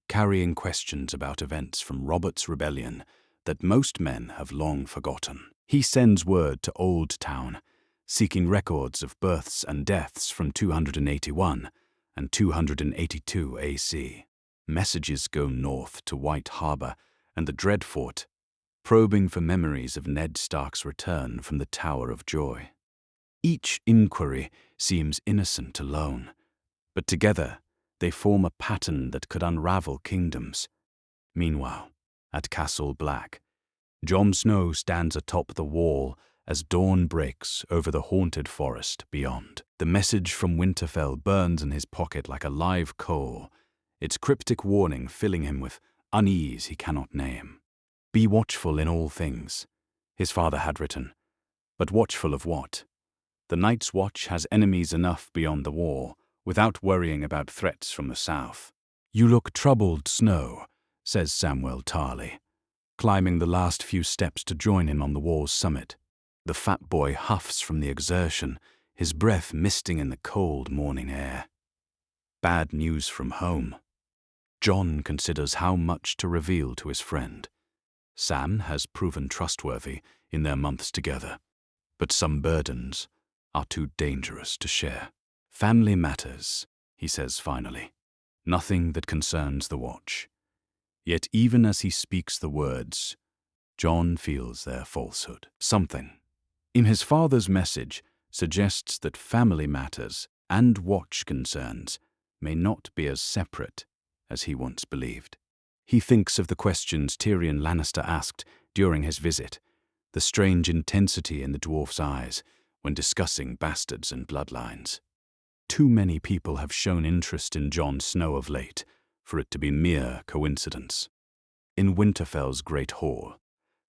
carrying questions about events from Robert's rebellion that most men have long forgotten. He sends word to Old Town, seeking records of births and deaths from 281 and 282 AC. Messages go north to White Harbor and the Dreadfort, probing for memories of Ned Stark's return from the Tower of Joy. Each inquiry seems innocent alone, but together they form a pattern that could unravel kingdoms. Meanwhile, at Castle Black, Jon Snow stands atop the wall as dawn breaks over the haunted forest beyond. The message from Winterfell burns in his pocket like a live coal, its cryptic warning filling him with unease he cannot name. "Be watchful in all things," his father had written. But watchful of what? The Night's Watch has enemies enough beyond the wall, without worrying about threats from the south. "You look troubled, Snow," says Samwell Tarly, climbing the last few steps to join him on the wall's summit. The fat boy huffs from the exertion, his breath misting in the cold morning air. Bad news from home. Jon considers how much to reveal to his friend. Sam has proven trustworthy in their months together, but some burdens are too dangerous to share. "Family matters," he says finally. Nothing that concerns the Watch. Yet even as he speaks the words, Jon feels their falsehood. Something in his father's message suggests that family matters and Watch concerns may not be as separate as he once believed. He thinks of the questions Tyrion Lannister asked during his visit, the strange intensity in the dwarf's eyes when discussing bastards and bloodlines. Too many people have shown interest in Jon Snow of late for it to be mere coincidence. In Winterfell's great hall,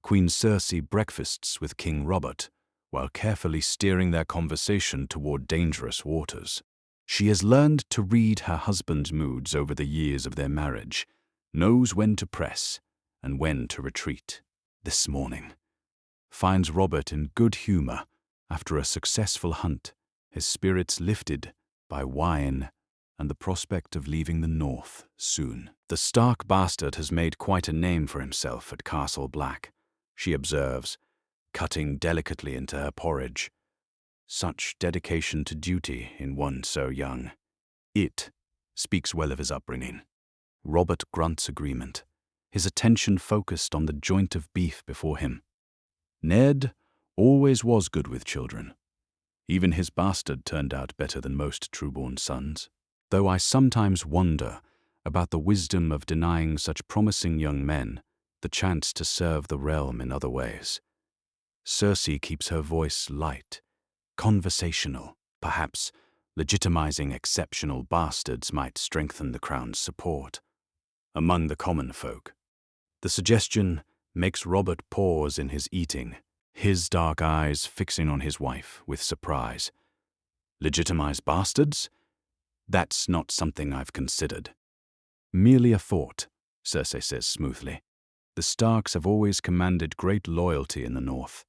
Queen Cersei breakfasts with King Robert while carefully steering their conversation toward dangerous waters. She has learned to read her husband's moods over the years of their marriage, knows when to press and when to retreat. This morning, finds Robert in good humor after a successful hunt, his spirits lifted by wine and the prospect of leaving the north soon. "The Stark bastard has made quite a name for himself at Castle Black," she observes, cutting delicately into her porridge. Such dedication to duty in one so young. It speaks well of his upbringing. Robert grunts agreement, his attention focused on the joint of beef before him. Ned always was good with children. Even his bastard turned out better than most true-born sons. Though I sometimes wonder about the wisdom of denying such promising young men the chance to serve the realm in other ways. Cersei keeps her voice light, conversational. Perhaps legitimizing exceptional bastards might strengthen the crown's support among the common folk. The suggestion makes Robert pause in his eating, his dark eyes fixing on his wife with surprise. Legitimize bastards? That's not something I've considered. Merely a thought, Cersei says smoothly. The Starks have always commanded great loyalty in the north.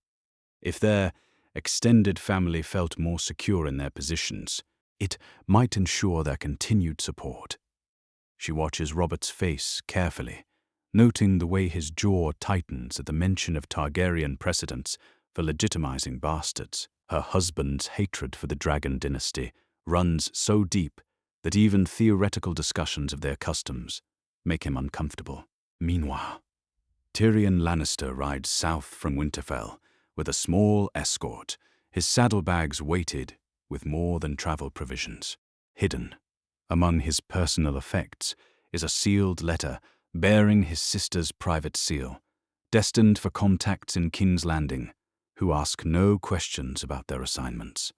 If their extended family felt more secure in their positions, it might ensure their continued support. She watches Robert's face carefully, noting the way his jaw tightens at the mention of Targaryen precedents for legitimizing bastards. Her husband's hatred for the Dragon dynasty runs so deep that even theoretical discussions of their customs make him uncomfortable. Meanwhile, Tyrion Lannister rides south from Winterfell with a small escort, his saddlebags weighted with more than travel provisions. Hidden among his personal effects is a sealed letter bearing his sister's private seal, destined for contacts in King's Landing who ask no questions about their assignments.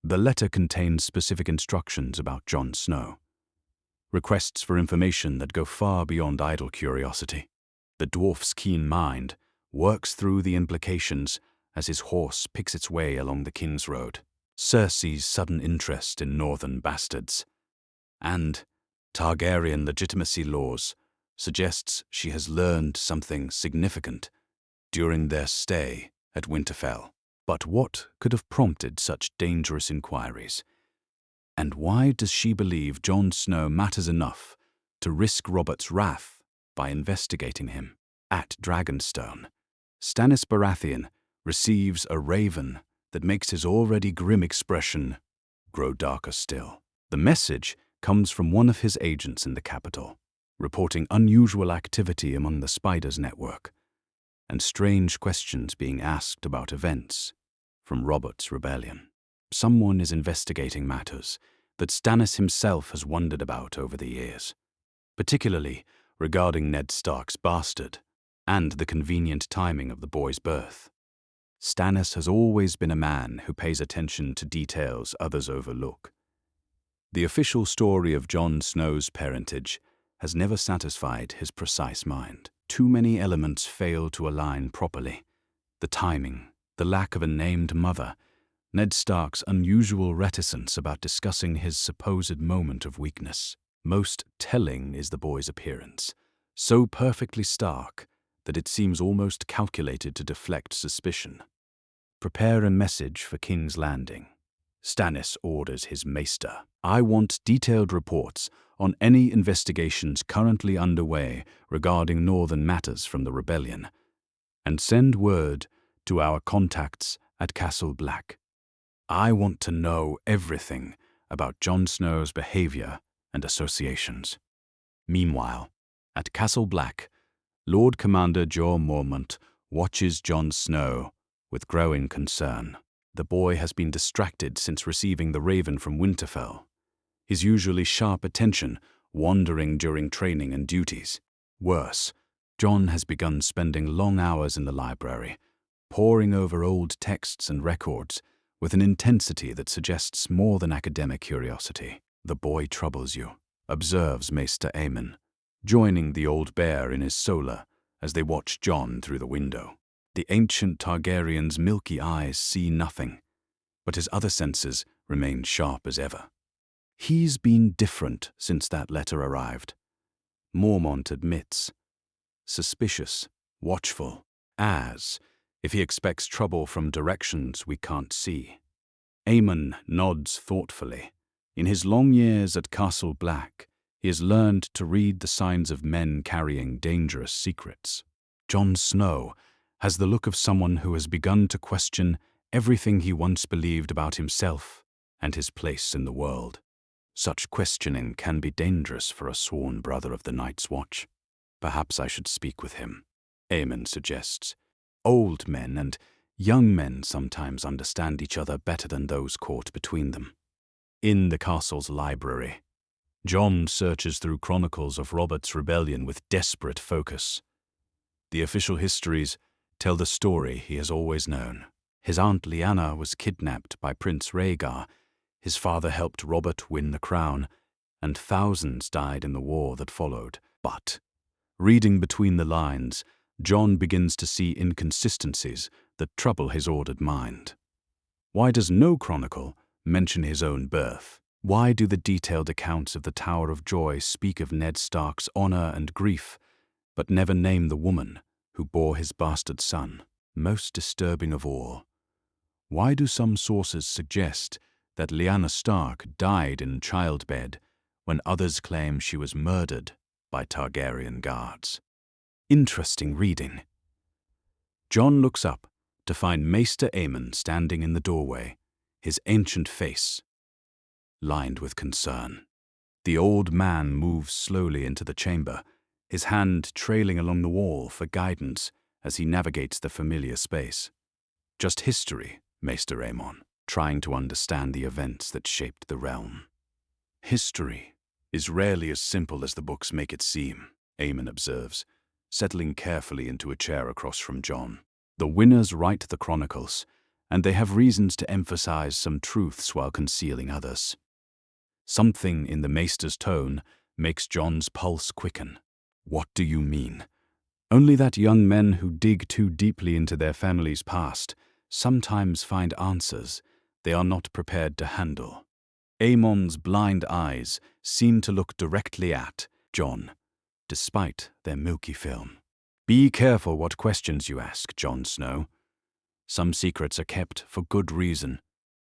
The letter contains specific instructions about Jon Snow, requests for information that go far beyond idle curiosity. The dwarf's keen mind works through the implications as his horse picks its way along the King's Road. Cersei's sudden interest in northern bastards and Targaryen legitimacy laws suggests she has learned something significant during their stay at Winterfell. But what could have prompted such dangerous inquiries? And why does she believe Jon Snow matters enough to risk Robert's wrath by investigating him? At Dragonstone, Stannis Baratheon receives a raven that makes his already grim expression grow darker still. The message comes from one of his agents in the capital, reporting unusual activity among the Spiders network and strange questions being asked about events from Robert's rebellion. Someone is investigating matters that Stannis himself has wondered about over the years, particularly regarding Ned Stark's bastard and the convenient timing of the boy's birth. Stannis has always been a man who pays attention to details others overlook. The official story of Jon Snow's parentage has never satisfied his precise mind. Too many elements fail to align properly. The timing, the lack of a named mother, Ned Stark's unusual reticence about discussing his supposed moment of weakness. Most telling is the boy's appearance, so perfectly Stark that it seems almost calculated to deflect suspicion. Prepare a message for King's Landing. Stannis orders his Maester. I want detailed reports on any investigations currently underway regarding northern matters from the rebellion, and send word to our contacts at Castle Black. I want to know everything about Jon Snow's behavior and associations. Meanwhile, at Castle Black, Lord Commander Jorah Mormont watches Jon Snow with growing concern. The boy has been distracted since receiving the raven from Winterfell, his usually sharp attention wandering during training and duties. Worse, Jon has begun spending long hours in the library, poring over old texts and records with an intensity that suggests more than academic curiosity. The boy troubles you, observes Maester Aemon, joining the old bear in his solar as they watch Jon through the window. The ancient Targaryen's milky eyes see nothing, but his other senses remain sharp as ever. He's been different since that letter arrived, Mormont admits. Suspicious, watchful, as if he expects trouble from directions we can't see. Aemon nods thoughtfully. In his long years at Castle Black, he has learned to read the signs of men carrying dangerous secrets. Jon Snow has the look of someone who has begun to question everything he once believed about himself and his place in the world. Such questioning can be dangerous for a sworn brother of the Night's Watch. Perhaps I should speak with him, Aemon suggests. Old men and young men sometimes understand each other better than those caught between them. In the castle's library, Jon searches through chronicles of Robert's rebellion with desperate focus. The official histories tell the story he has always known. His aunt Lyanna was kidnapped by Prince Rhaegar, his father helped Robert win the crown, and thousands died in the war that followed. But, reading between the lines, Jon begins to see inconsistencies that trouble his ordered mind. Why does no chronicle mention his own birth? Why do the detailed accounts of the Tower of Joy speak of Ned Stark's honor and grief, but never name the woman who bore his bastard son? Most disturbing of all, why do some sources suggest that Lyanna Stark died in childbed when others claim she was murdered by Targaryen guards? Interesting reading. Jon looks up to find Maester Aemon standing in the doorway, his ancient face lined with concern. The old man moves slowly into the chamber, his hand trailing along the wall for guidance as he navigates the familiar space. Just history, Maester Aemon, trying to understand the events that shaped the realm. History is rarely as simple as the books make it seem, Aemon observes, settling carefully into a chair across from Jon. The winners write the chronicles, and they have reasons to emphasize some truths while concealing others. Something in the maester's tone makes Jon's pulse quicken. What do you mean? Only that young men who dig too deeply into their family's past sometimes find answers they are not prepared to handle. Aemon's blind eyes seem to look directly at Jon, despite their milky film. Be careful what questions you ask, Jon Snow. Some secrets are kept for good reason.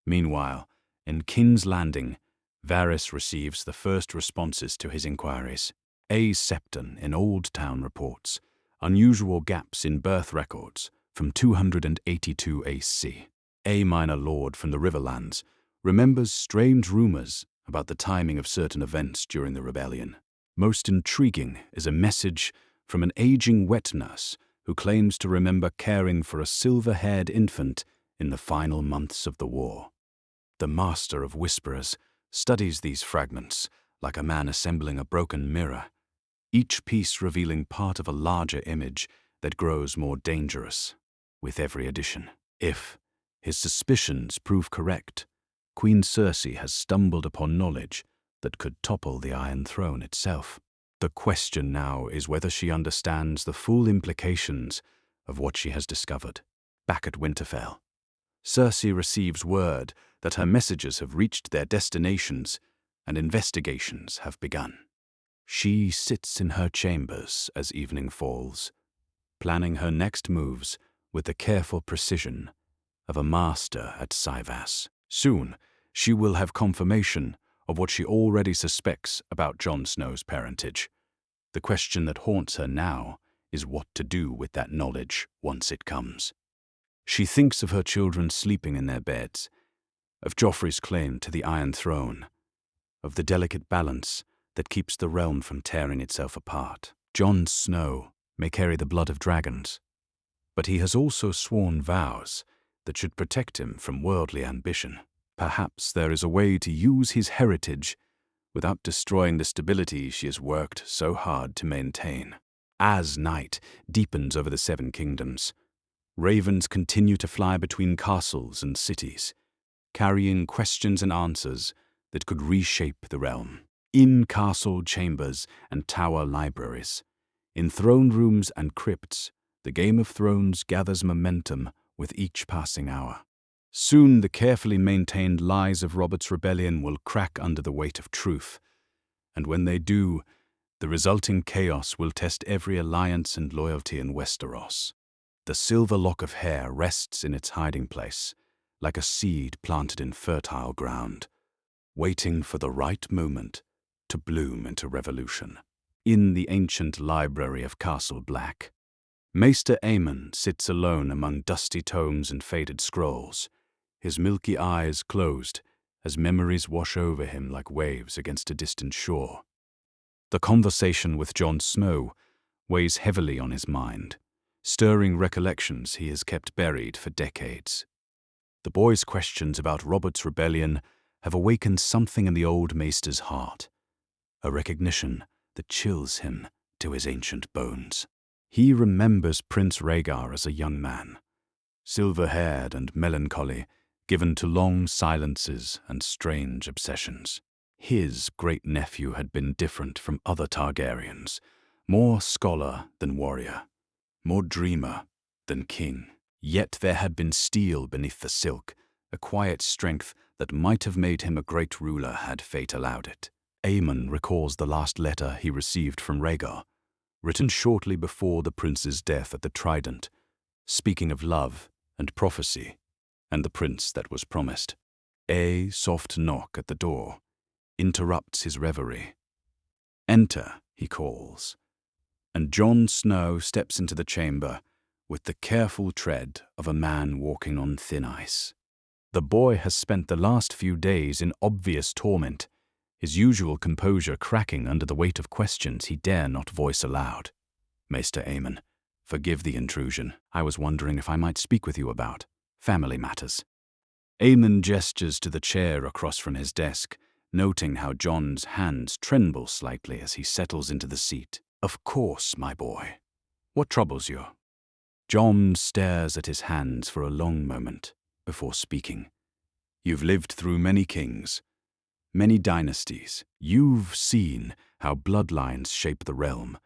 Meanwhile, in King's Landing, Varys receives the first responses to his inquiries. A. Septon in Old Town reports unusual gaps in birth records from 282 AC. A minor lord from the Riverlands remembers strange rumors about the timing of certain events during the rebellion. Most intriguing is a message from an aging wet nurse who claims to remember caring for a silver-haired infant in the final months of the war. The Master of Whisperers studies these fragments like a man assembling a broken mirror, each piece revealing part of a larger image that grows more dangerous with every addition. If his suspicions prove correct, Queen Cersei has stumbled upon knowledge that could topple the Iron Throne itself. The question now is whether she understands the full implications of what she has discovered. Back at Winterfell, Cersei receives word that her messengers have reached their destinations and investigations have begun. She sits in her chambers as evening falls, planning her next moves with the careful precision of a master at Cyvasse. Soon, she will have confirmation of what she already suspects about Jon Snow's parentage. The question that haunts her now is what to do with that knowledge once it comes. She thinks of her children sleeping in their beds, of Joffrey's claim to the Iron Throne, of the delicate balance that keeps the realm from tearing itself apart. Jon Snow may carry the blood of dragons, but he has also sworn vows that should protect him from worldly ambition. Perhaps there is a way to use his heritage without destroying the stability she has worked so hard to maintain. As night deepens over the Seven Kingdoms, ravens continue to fly between castles and cities, carrying questions and answers that could reshape the realm. In castle chambers and tower libraries, in throne rooms and crypts, the Game of Thrones gathers momentum with each passing hour. Soon the carefully maintained lies of Robert's rebellion will crack under the weight of truth, and when they do, the resulting chaos will test every alliance and loyalty in Westeros. The silver lock of hair rests in its hiding place, like a seed planted in fertile ground, waiting for the right moment to bloom into revolution. In the ancient library of Castle Black, Maester Aemon sits alone among dusty tomes and faded scrolls, his milky eyes closed as memories wash over him like waves against a distant shore. The conversation with Jon Snow weighs heavily on his mind, stirring recollections he has kept buried for decades. The boy's questions about Robert's rebellion have awakened something in the old maester's heart, a recognition that chills him to his ancient bones. He remembers Prince Rhaegar as a young man, silver-haired and melancholy, given to long silences and strange obsessions. His great-nephew had been different from other Targaryens, more scholar than warrior, more dreamer than king. Yet there had been steel beneath the silk, a quiet strength that might have made him a great ruler had fate allowed it. Aemon recalls the last letter he received from Rhaegar, written shortly before the prince's death at the Trident, speaking of love and prophecy and the prince that was promised. A soft knock at the door interrupts his reverie. "Enter," he calls, And Jon Snow steps into the chamber with the careful tread of a man walking on thin ice. The boy has spent the last few days in obvious torment, his usual composure cracking under the weight of questions he dare not voice aloud. "Maester Aemon, forgive the intrusion. I was wondering if I might speak with you about family matters." Aemon gestures to the chair across from his desk, noting how Jon's hands tremble slightly as he settles into the seat. "Of course, my boy. What troubles you?" Jon stares at his hands for a long moment before speaking. "You've lived through many kings, many dynasties. You've seen how bloodlines shape the realm,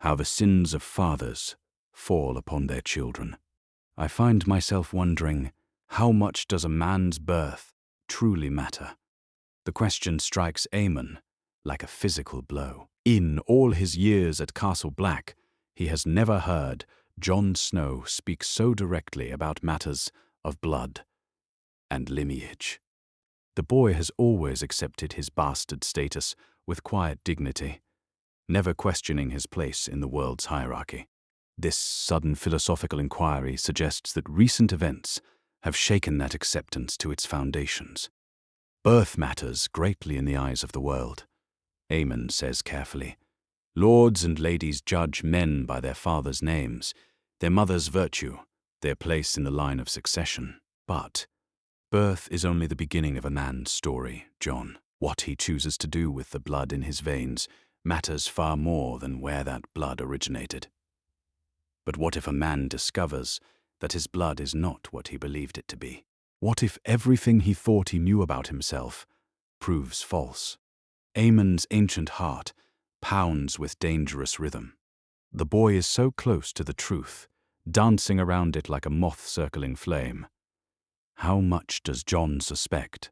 how the sins of fathers fall upon their children. I find myself wondering, how much does a man's birth truly matter?" The question strikes Aemon like a physical blow. In all his years at Castle Black, he has never heard Jon Snow speak so directly about matters of blood and lineage. The boy has always accepted his bastard status with quiet dignity, never questioning his place in the world's hierarchy. This sudden philosophical inquiry suggests that recent events have shaken that acceptance to its foundations. "Birth matters greatly in the eyes of the world," Aemon says carefully. "Lords and ladies judge men by their fathers' names, their mother's virtue, their place in the line of succession. But birth is only the beginning of a man's story, Jon. What he chooses to do with the blood in his veins matters far more than where that blood originated. But what if a man discovers that his blood is not what he believed it to be? What if everything he thought he knew about himself proves false?" Aemon's ancient heart pounds with dangerous rhythm. The boy is so close to the truth, dancing around it like a moth circling flame. How much does Jon suspect?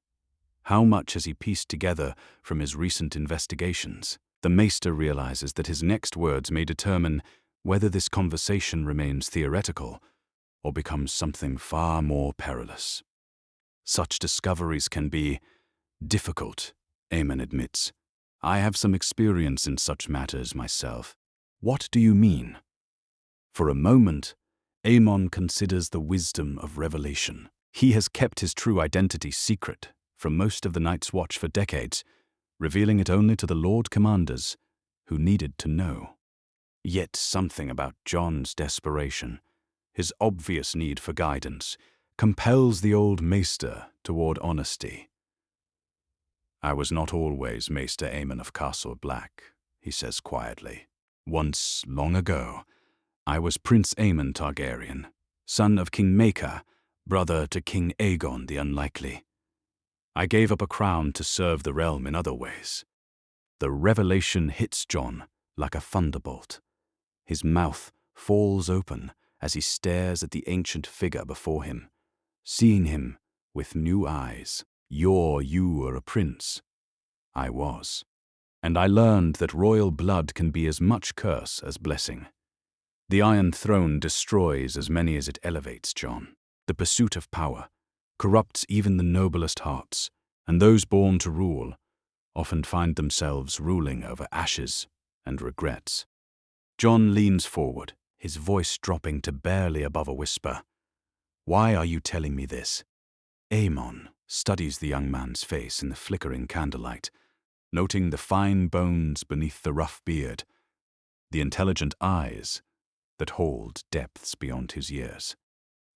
How much has he pieced together from his recent investigations? The Maester realizes that his next words may determine whether this conversation remains theoretical or becomes something far more perilous. Such discoveries can be difficult, Aemon admits. "I have some experience in such matters myself." "What do you mean?" For a moment, Aemon considers the wisdom of revelation. He has kept his true identity secret from most of the Night's Watch for decades, revealing it only to the Lord Commanders who needed to know. Yet something about Jon's desperation, his obvious need for guidance, compels the old Maester toward honesty. "I was not always Maester Aemon of Castle Black," he says quietly. "Once, long ago, I was Prince Aemon Targaryen, son of King Maekar, brother to King Aegon the Unlikely. I gave up a crown to serve the realm in other ways." The revelation hits Jon like a thunderbolt. His mouth falls open as he stares at the ancient figure before him, seeing him with new eyes. You were a prince." "I was. And I learned that royal blood can be as much curse as blessing. The Iron Throne destroys as many as it elevates, Jon. The pursuit of power corrupts even the noblest hearts, and those born to rule often find themselves ruling over ashes and regrets." Jon leans forward, his voice dropping to barely above a whisper. "Why are you telling me this?" Aemon studies the young man's face in the flickering candlelight, noting the fine bones beneath the rough beard, the intelligent eyes that hold depths beyond his years.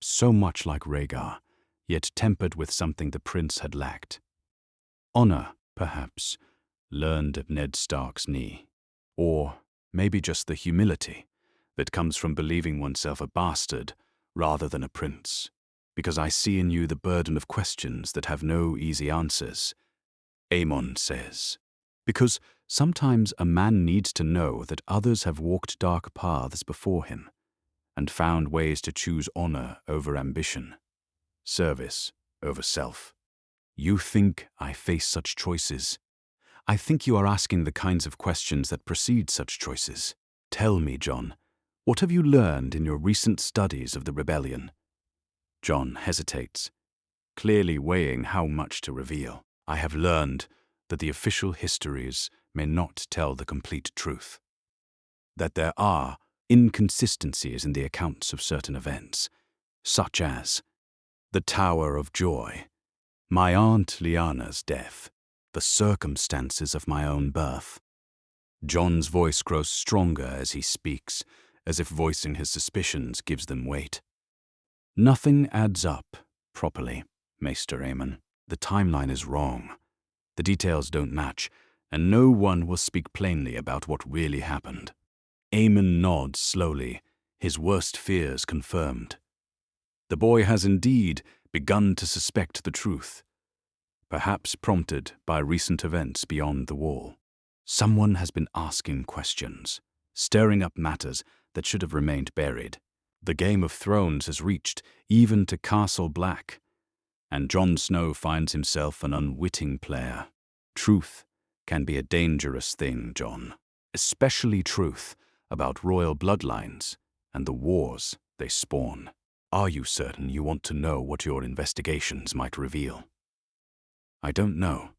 So much like Rhaegar, yet tempered with something the prince had lacked. Honor, perhaps, learned at Ned Stark's knee. Or maybe just the humility that comes from believing oneself a bastard rather than a prince. "Because I see in you the burden of questions that have no easy answers," Aemon says. "Because sometimes a man needs to know that others have walked dark paths before him and found ways to choose honor over ambition, service over self. You think I face such choices? I think you are asking the kinds of questions that precede such choices. Tell me, Jon, what have you learned in your recent studies of the rebellion?" Jon hesitates, clearly weighing how much to reveal. "I have learned that the official histories may not tell the complete truth. that there are inconsistencies in the accounts of certain events, such as the Tower of Joy, my aunt Lyanna's death, the circumstances of my own birth. Jon's voice grows stronger as he speaks, as if voicing his suspicions gives them weight. Nothing adds up properly, Maester Aemon. The timeline is wrong. The details don't match, and no one will speak plainly about what really happened. Aemon nods slowly, his worst fears confirmed. The boy has indeed begun to suspect the truth, perhaps prompted by recent events beyond the wall. Someone has been asking questions, stirring up matters that should have remained buried. The Game of Thrones has reached even to Castle Black, and Jon Snow finds himself an unwitting player. Truth can be a dangerous thing, Jon, especially truth about royal bloodlines and the wars they spawn. Are you certain you want to know what your investigations might reveal? I don't know,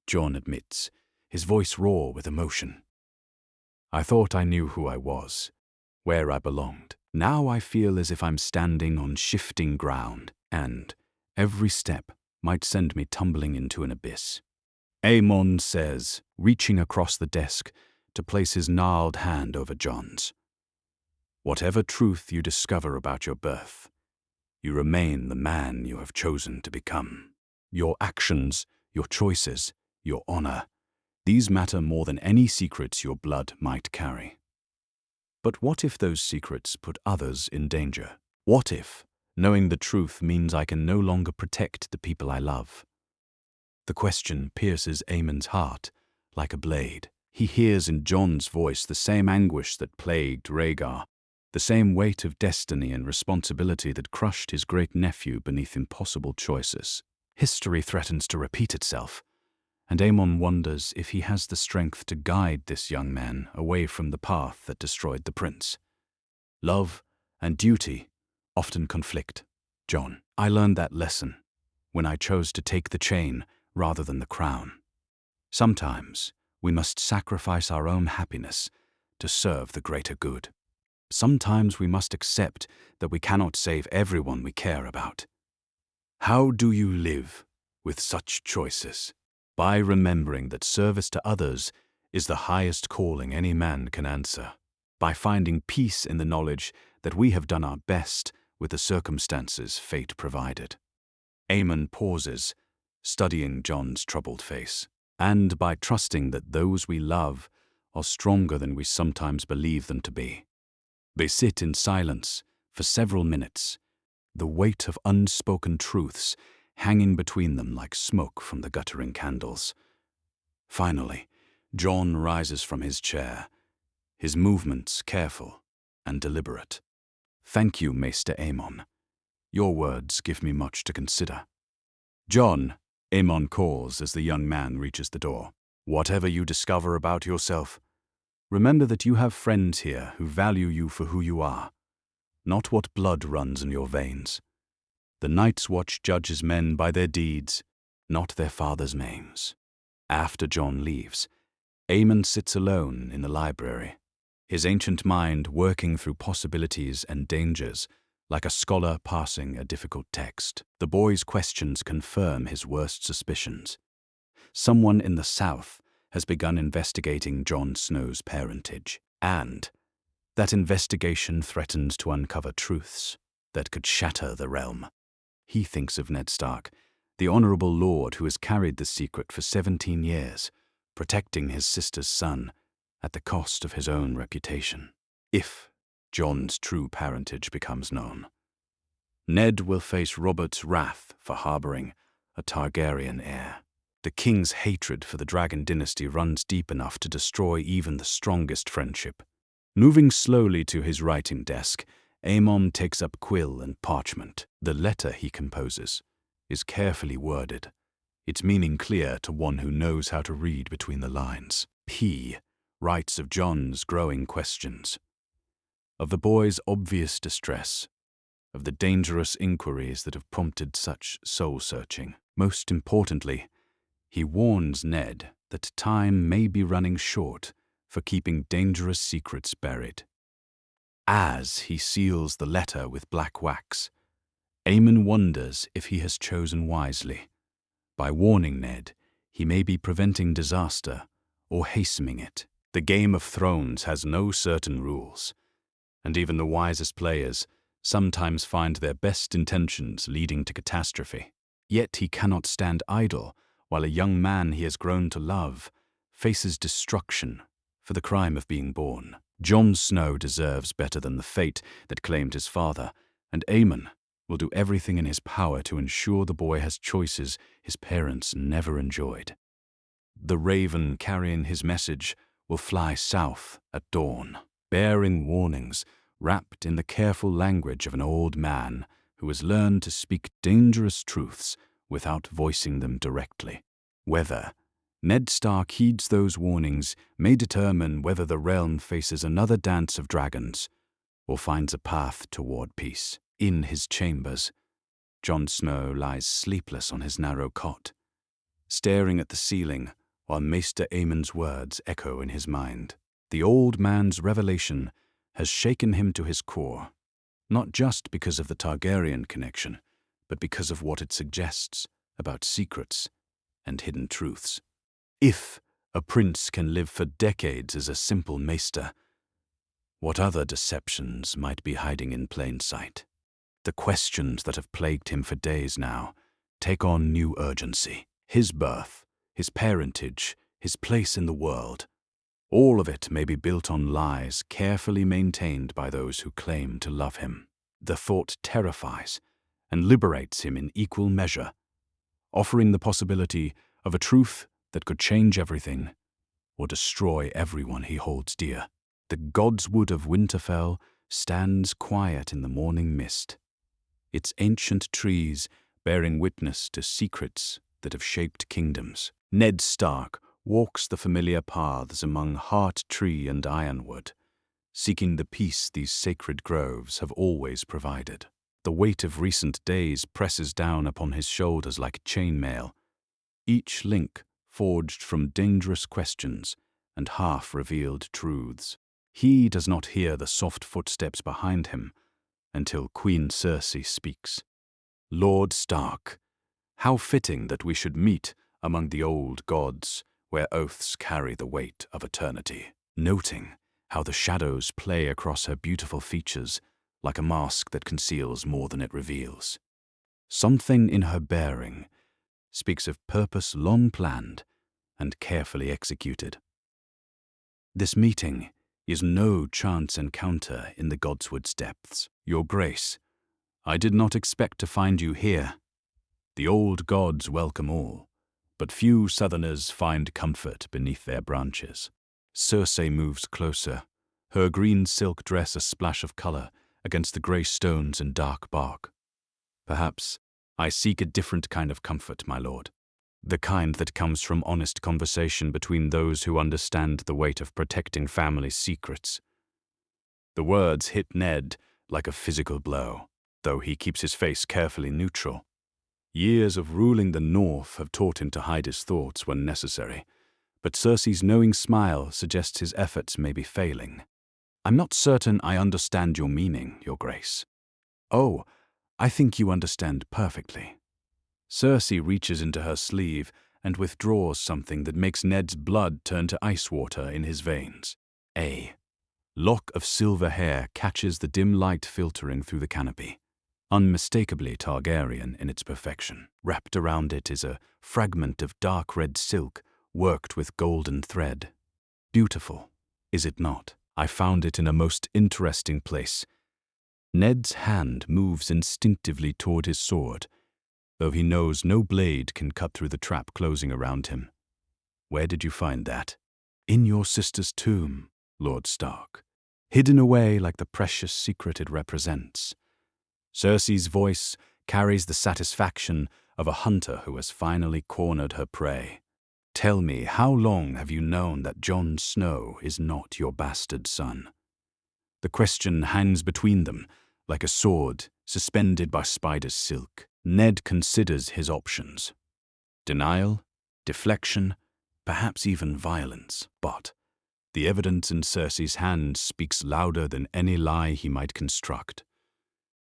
Jon admits, his voice raw with emotion. I thought I knew who I was, where I belonged. Now I feel as if I'm standing on shifting ground, and every step might send me tumbling into an abyss. Aemon says, reaching across the desk to place his gnarled hand over Jon's. Whatever truth you discover about your birth, you remain the man you have chosen to become. Your actions, your choices, your honor, these matter more than any secrets your blood might carry. But what if those secrets put others in danger? What if knowing the truth means I can no longer protect the people I love? The question pierces Aemon's heart like a blade. He hears in Jon's voice the same anguish that plagued Rhaegar, the same weight of destiny and responsibility that crushed his great-nephew beneath impossible choices. History threatens to repeat itself, and Aemon wonders if he has the strength to guide this young man away from the path that destroyed the prince. Love and duty often conflict, Jon. I learned that lesson when I chose to take the chain rather than the crown. Sometimes we must sacrifice our own happiness to serve the greater good. Sometimes we must accept that we cannot save everyone we care about. How do you live with such choices? By remembering that service to others is the highest calling any man can answer. By finding peace in the knowledge that we have done our best with the circumstances fate provided. Aemon pauses, studying Jon's troubled face. And by trusting that those we love are stronger than we sometimes believe them to be. They sit in silence for several minutes, the weight of unspoken truths hanging between them like smoke from the guttering candles. Finally, Jon rises from his chair, his movements careful and deliberate. Thank you, Maester Aemon. Your words give me much to consider. Jon, Aemon calls as the young man reaches the door. Whatever you discover about yourself, remember that you have friends here who value you for who you are, not what blood runs in your veins. The Night's Watch judges men by their deeds, not their fathers' names. After Jon leaves, Aemon sits alone in the library, his ancient mind working through possibilities and dangers like a scholar passing a difficult text. The boy's questions confirm his worst suspicions. Someone in the south has begun investigating Jon Snow's parentage, and that investigation threatens to uncover truths that could shatter the realm. He thinks of Ned Stark, the honorable lord who has carried the secret for 17 years, protecting his sister's son at the cost of his own reputation. If Jon's true parentage becomes known, Ned will face Robert's wrath for harboring a Targaryen heir. The king's hatred for the Dragon dynasty runs deep enough to destroy even the strongest friendship. Moving slowly to his writing desk, Aemon takes up quill and parchment. The letter he composes is carefully worded, its meaning clear to one who knows how to read between the lines. He writes of Jon's growing questions, of the boy's obvious distress, of the dangerous inquiries that have prompted such soul-searching. Most importantly, he warns Ned that time may be running short for keeping dangerous secrets buried. As he seals the letter with black wax, Aemon wonders if he has chosen wisely. By warning Ned, he may be preventing disaster or hastening it. The Game of Thrones has no certain rules, and even the wisest players sometimes find their best intentions leading to catastrophe. Yet he cannot stand idle while a young man he has grown to love faces destruction for the crime of being born. Jon Snow deserves better than the fate that claimed his father, and Aemon will do everything in his power to ensure the boy has choices his parents never enjoyed. The raven carrying his message will fly south at dawn, bearing warnings wrapped in the careful language of an old man who has learned to speak dangerous truths without voicing them directly. Whether Ned Stark heeds those warnings may determine whether the realm faces another dance of dragons or finds a path toward peace. In his chambers, Jon Snow lies sleepless on his narrow cot, staring at the ceiling while Maester Aemon's words echo in his mind. The old man's revelation has shaken him to his core, not just because of the Targaryen connection, but because of what it suggests about secrets and hidden truths. If a prince can live for decades as a simple maester, what other deceptions might be hiding in plain sight? The questions that have plagued him for days now take on new urgency. His birth, his parentage, his place in the world, all of it may be built on lies carefully maintained by those who claim to love him. The thought terrifies and liberates him in equal measure, offering the possibility of a truth that could change everything or destroy everyone he holds dear. The Godswood of Winterfell stands quiet in the morning mist, its ancient trees bearing witness to secrets that have shaped kingdoms. Ned Stark walks the familiar paths among heart tree and ironwood, seeking the peace these sacred groves have always provided. The weight of recent days presses down upon his shoulders like chainmail, each link forged from dangerous questions and half-revealed truths. He does not hear the soft footsteps behind him until Queen Cersei speaks. "Lord Stark, how fitting that we should meet among the old gods, where oaths carry the weight of eternity." Noting how the shadows play across her beautiful features like a mask that conceals more than it reveals. Something in her bearing speaks of purpose long planned and carefully executed. This meeting is no chance encounter in the Godswood's depths. "Your Grace, I did not expect to find you here. The old gods welcome all, but few southerners find comfort beneath their branches." Cersei moves closer, her green silk dress a splash of color against the gray stones and dark bark. "Perhaps I seek a different kind of comfort, my lord. The kind that comes from honest conversation between those who understand the weight of protecting family secrets." The words hit Ned like a physical blow, though he keeps his face carefully neutral. Years of ruling the North have taught him to hide his thoughts when necessary, but Cersei's knowing smile suggests his efforts may be failing. "I'm not certain I understand your meaning, Your Grace." "Oh, I think you understand perfectly." Cersei reaches into her sleeve and withdraws something that makes Ned's blood turn to ice water in his veins. A lock of silver hair catches the dim light filtering through the canopy, unmistakably Targaryen in its perfection. Wrapped around it is a fragment of dark red silk worked with golden thread. Beautiful, is it not? I found it in a most interesting place. Ned's hand moves instinctively toward his sword, though he knows no blade can cut through the trap closing around him. "Where did you find that?" "In your sister's tomb, Lord Stark, hidden away like the precious secret it represents." Cersei's voice carries the satisfaction of a hunter who has finally cornered her prey. "Tell me, how long have you known that Jon Snow is not your bastard son?" The question hangs between them like a sword suspended by spider's silk. Ned considers his options. Denial, deflection, perhaps even violence. But The evidence in Cersei's hand speaks louder than any lie he might construct,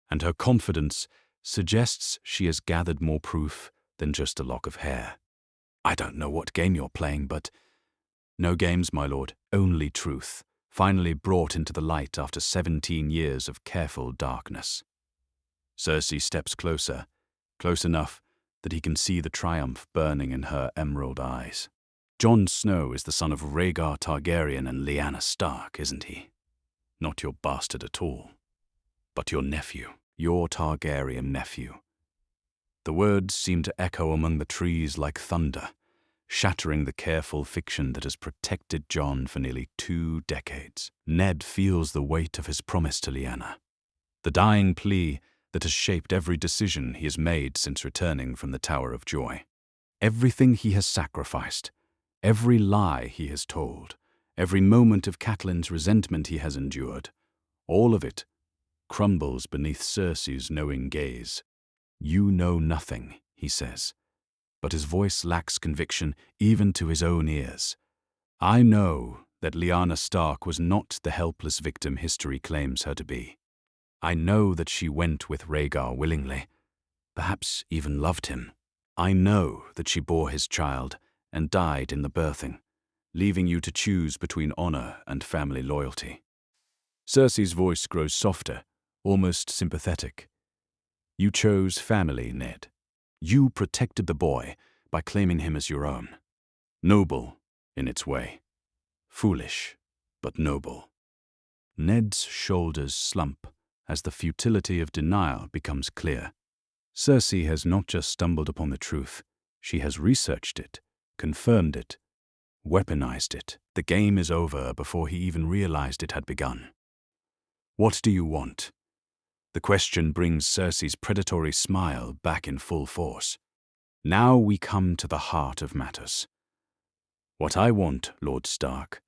and her confidence suggests she has gathered more proof than just a lock of hair. I don't know what game you're playing, but no games, my lord, only truth, finally brought into the light after 17 years of careful darkness. Cersei steps closer, close enough that he can see the triumph burning in her emerald eyes. Jon Snow is the son of Rhaegar Targaryen and Lyanna Stark, isn't he? Not your bastard at all, but your nephew, your Targaryen nephew. The words seem to echo among the trees like thunder, shattering the careful fiction that has protected Jon for nearly 2 decades. Ned feels the weight of his promise to Lyanna, the dying plea that has shaped every decision he has made since returning from the Tower of Joy. Everything he has sacrificed, every lie he has told, every moment of Catelyn's resentment he has endured, all of it crumbles beneath Cersei's knowing gaze. "You know nothing," he says, but his voice lacks conviction even to his own ears. "I know that Lyanna Stark was not the helpless victim history claims her to be. I know that she went with Rhaegar willingly, perhaps even loved him. I know that she bore his child and died in the birthing, leaving you to choose between honor and family loyalty." Cersei's voice grows softer, almost sympathetic. "You chose family, Ned. You protected the boy by claiming him as your own. Noble in its way. Foolish, but noble." Ned's shoulders slump as the futility of denial becomes clear. Cersei has not just stumbled upon the truth, she has researched it, confirmed it, weaponized it. The game is over before he even realized it had begun. "What do you want?" The question brings Cersei's predatory smile back in full force. "Now we come to the heart of matters. What I want, Lord Stark,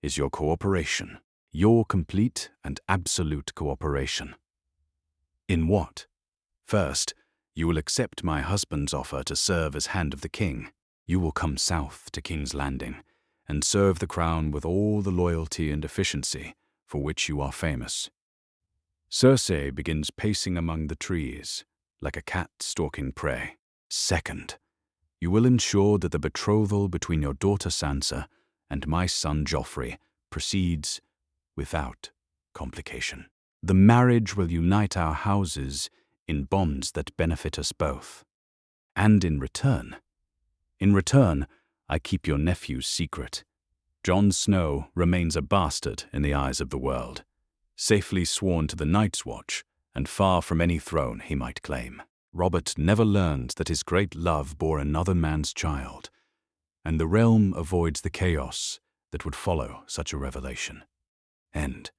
is your cooperation, your complete and absolute cooperation." "In what?" "First, you will accept my husband's offer to serve as Hand of the King. You will come south to King's Landing and serve the crown with all the loyalty and efficiency for which you are famous." Cersei begins pacing among the trees, like a cat stalking prey. "Second, you will ensure that the betrothal between your daughter Sansa and my son Joffrey proceeds without complication. The marriage will unite our houses in bonds that benefit us both. And in return, I keep your nephew's secret. Jon Snow remains a bastard in the eyes of the world, safely sworn to the Night's Watch and far from any throne he might claim. Robert never learned that his great love bore another man's child, and the realm avoids the chaos that would follow such a revelation." End.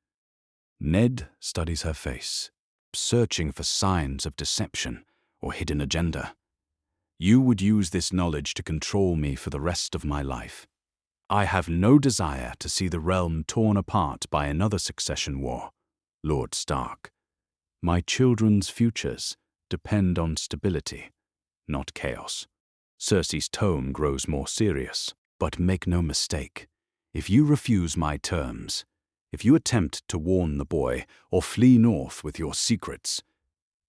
Ned studies her face, searching for signs of deception or hidden agenda. "You would use this knowledge to control me for the rest of my life. I have no desire to see the realm torn apart by another succession war, Lord Stark. My children's futures depend on stability, not chaos." Cersei's tone grows more serious. "But make no mistake, if you refuse my terms, if you attempt to warn the boy or flee north with your secrets,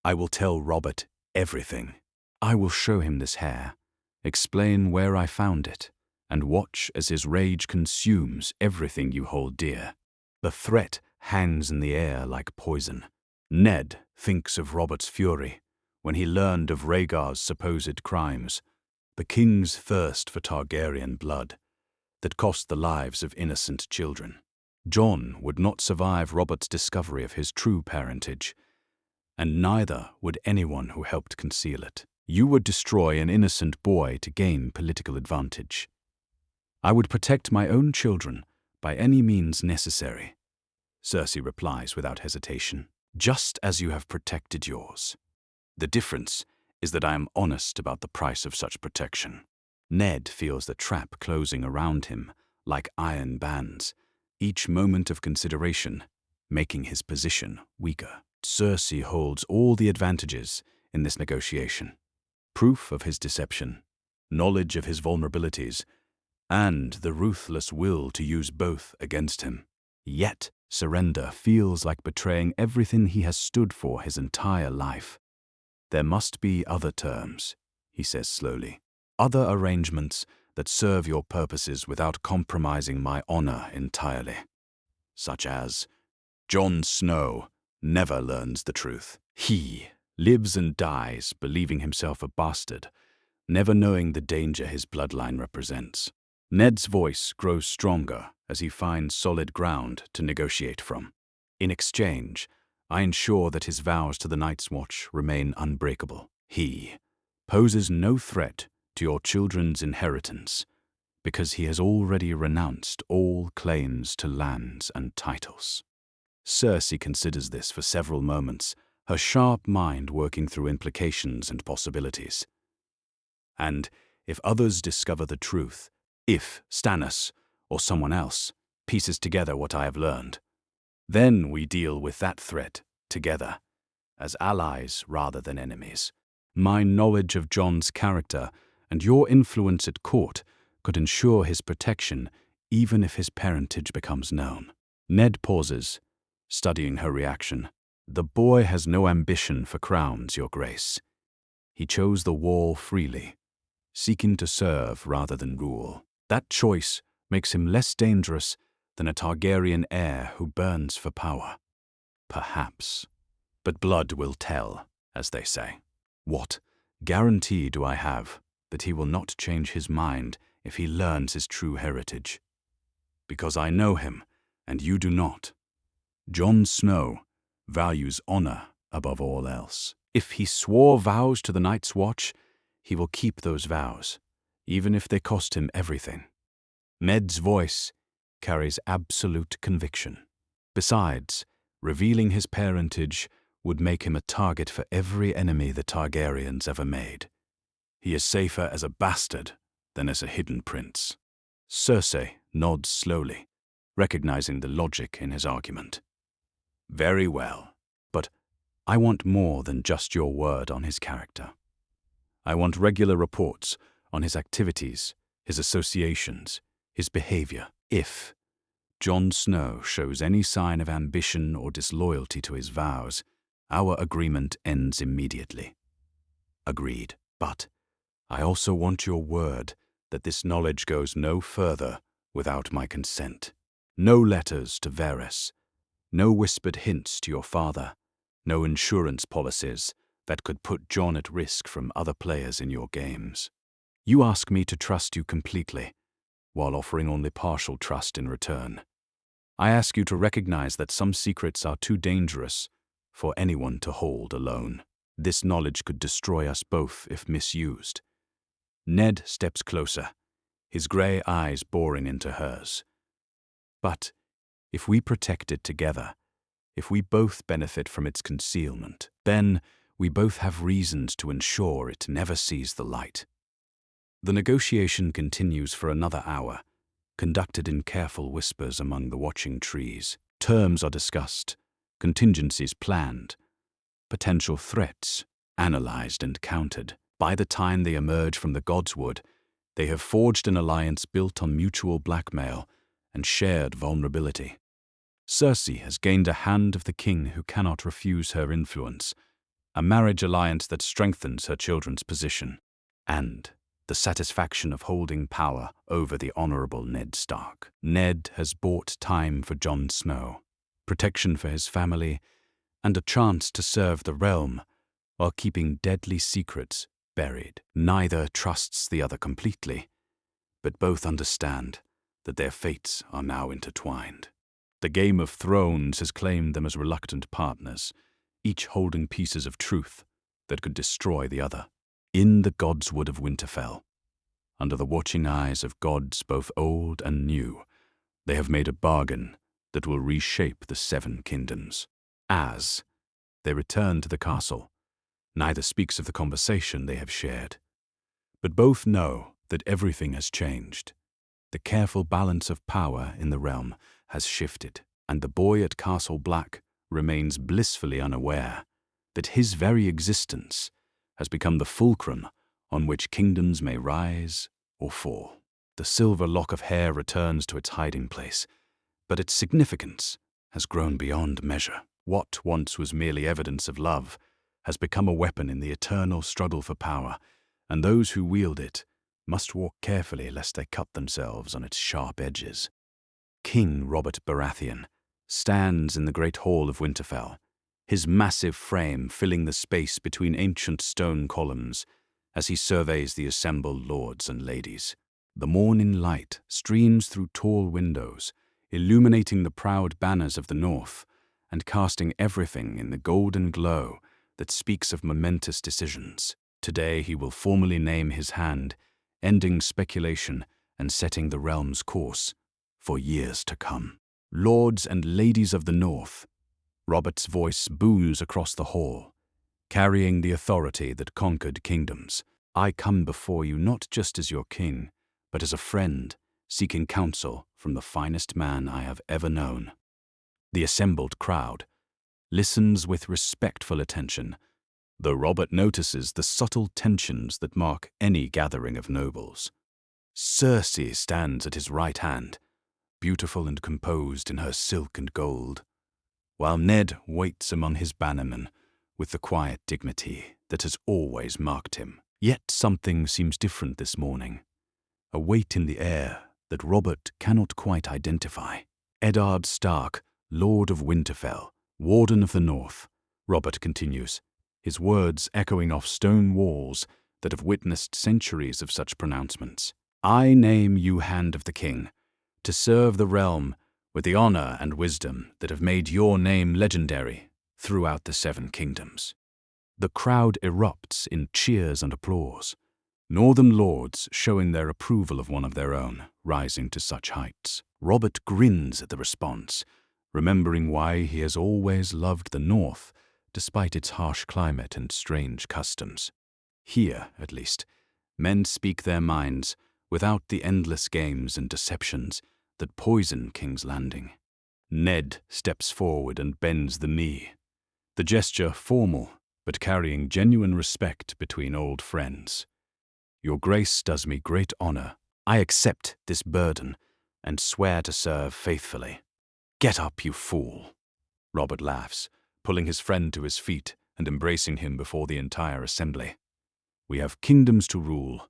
I will tell Robert everything. I will show him this hair, explain where I found it, and watch as his rage consumes everything you hold dear." The threat hangs in the air like poison. Ned thinks of Robert's fury when he learned of Rhaegar's supposed crimes, the king's thirst for Targaryen blood that cost the lives of innocent children. Jon would not survive Robert's discovery of his true parentage, and neither would anyone who helped conceal it. "You would destroy an innocent boy to gain political advantage. I would protect my own children by any means necessary," Cersei replies without hesitation, "just as you have protected yours. The difference is that I am honest about the price of such protection." Ned feels the trap closing around him like iron bands, each moment of consideration making his position weaker. Cersei holds all the advantages in this negotiation: proof of his deception, knowledge of his vulnerabilities, and the ruthless will to use both against him. Yet, surrender feels like betraying everything he has stood for his entire life. There must be other terms, he says slowly. Other arrangements that serve your purposes without compromising my honor entirely. Such as, Jon Snow never learns the truth. He lives and dies believing himself a bastard, never knowing the danger his bloodline represents. Ned's voice grows stronger as he finds solid ground to negotiate from. In exchange, I ensure that his vows to the Night's Watch remain unbreakable. He poses no threat to your children's inheritance because he has already renounced all claims to lands and titles. Cersei considers this for several moments, her sharp mind working through implications and possibilities. And if others discover the truth, if Stannis or someone else pieces together what I have learned, then we deal with that threat together, as allies rather than enemies. My knowledge of Jon's character and your influence at court could ensure his protection even if his parentage becomes known. Ned pauses, studying her reaction. The boy has no ambition for crowns, Your Grace. He chose the wall freely, seeking to serve rather than rule. That choice makes him less dangerous than a Targaryen heir who burns for power. Perhaps. But blood will tell, as they say. What guarantee do I have that he will not change his mind if he learns his true heritage? Because I know him, and you do not. Jon Snow values honor above all else. If he swore vows to the Night's Watch, he will keep those vows, even if they cost him everything. Ned's voice carries absolute conviction. Besides, revealing his parentage would make him a target for every enemy the Targaryens ever made. He is safer as a bastard than as a hidden prince. Cersei nods slowly, recognizing the logic in his argument. Very well, but I want more than just your word on his character. I want regular reports on his activities, his associations, his behavior. If Jon Snow shows any sign of ambition or disloyalty to his vows, our agreement ends immediately. Agreed. But I also want your word that this knowledge goes no further without my consent. No letters to Varys, no whispered hints to your father, no insurance policies that could put Jon at risk from other players in your games. You ask me to trust you completely, while offering only partial trust in return. I ask you to recognize that some secrets are too dangerous for anyone to hold alone. This knowledge could destroy us both if misused. Ned steps closer, his gray eyes boring into hers. But if we protect it together, if we both benefit from its concealment, then we both have reasons to ensure it never sees the light. The negotiation continues for another hour, conducted in careful whispers among the watching trees. Terms are discussed, contingencies planned, potential threats analyzed and countered. By the time they emerge from the Godswood, they have forged an alliance built on mutual blackmail and shared vulnerability. Cersei has gained a hand of the king who cannot refuse her influence, a marriage alliance that strengthens her children's position, and the satisfaction of holding power over the honorable Ned Stark. Ned has bought time for Jon Snow, protection for his family, and a chance to serve the realm while keeping deadly secrets buried. Neither trusts the other completely, but both understand that their fates are now intertwined. The Game of Thrones has claimed them as reluctant partners, each holding pieces of truth that could destroy the other. In the Godswood of Winterfell, under the watching eyes of gods both old and new, they have made a bargain that will reshape the Seven Kingdoms. As they return to the castle, neither speaks of the conversation they have shared, but both know that everything has changed. The careful balance of power in the realm has shifted, and the boy at Castle Black remains blissfully unaware that his very existence has become the fulcrum on which kingdoms may rise or fall. The silver lock of hair returns to its hiding place, but its significance has grown beyond measure. What once was merely evidence of love has become a weapon in the eternal struggle for power, and those who wield it must walk carefully lest they cut themselves on its sharp edges. King Robert Baratheon stands in the great hall of Winterfell, his massive frame filling the space between ancient stone columns as he surveys the assembled lords and ladies. The morning light streams through tall windows, illuminating the proud banners of the north and casting everything in the golden glow that speaks of momentous decisions. Today he will formally name his hand, ending speculation and setting the realm's course for years to come. Lords and ladies of the north, Robert's voice booms across the hall, carrying the authority that conquered kingdoms. I come before you not just as your king, but as a friend, seeking counsel from the finest man I have ever known. The assembled crowd listens with respectful attention, though Robert notices the subtle tensions that mark any gathering of nobles. Cersei stands at his right hand, beautiful and composed in her silk and gold, while Ned waits among his bannermen with the quiet dignity that has always marked him. Yet something seems different this morning, a weight in the air that Robert cannot quite identify. Eddard Stark, Lord of Winterfell, Warden of the North, Robert continues, his words echoing off stone walls that have witnessed centuries of such pronouncements. I name you Hand of the King, to serve the realm with the honor and wisdom that have made your name legendary throughout the Seven Kingdoms. The crowd erupts in cheers and applause, northern lords showing their approval of one of their own, rising to such heights. Robert grins at the response, remembering why he has always loved the north despite its harsh climate and strange customs. Here, at least, men speak their minds without the endless games and deceptions that poison King's Landing. Ned steps forward and bends the knee, the gesture formal but carrying genuine respect between old friends. Your grace does me great honor. I accept this burden and swear to serve faithfully. Get up, you fool. Robert laughs, pulling his friend to his feet and embracing him before the entire assembly. We have kingdoms to rule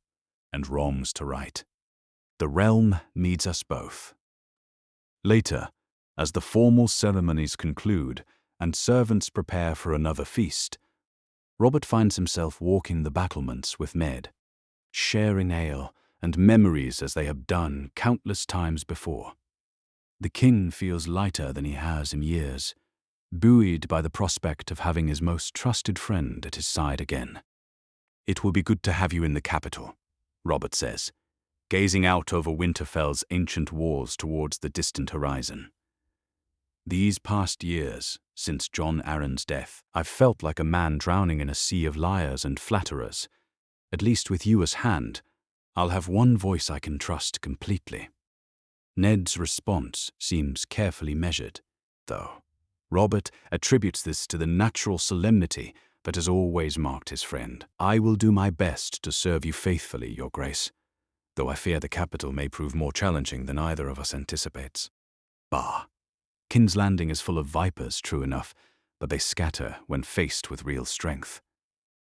and wrongs to right. The realm needs us both. Later, as the formal ceremonies conclude and servants prepare for another feast, Robert finds himself walking the battlements with Ned, sharing ale and memories as they have done countless times before. The king feels lighter than he has in years, buoyed by the prospect of having his most trusted friend at his side again. It will be good to have you in the capital, Robert says, gazing out over Winterfell's ancient walls towards the distant horizon. These past years, since Jon Arryn's death, I've felt like a man drowning in a sea of liars and flatterers. At least with you as Hand, I'll have one voice I can trust completely. Ned's response seems carefully measured, though. Robert attributes this to the natural solemnity that has always marked his friend. I will do my best to serve you faithfully, Your Grace, though I fear the capital may prove more challenging than either of us anticipates. Bah! King's Landing is full of vipers, true enough, but they scatter when faced with real strength.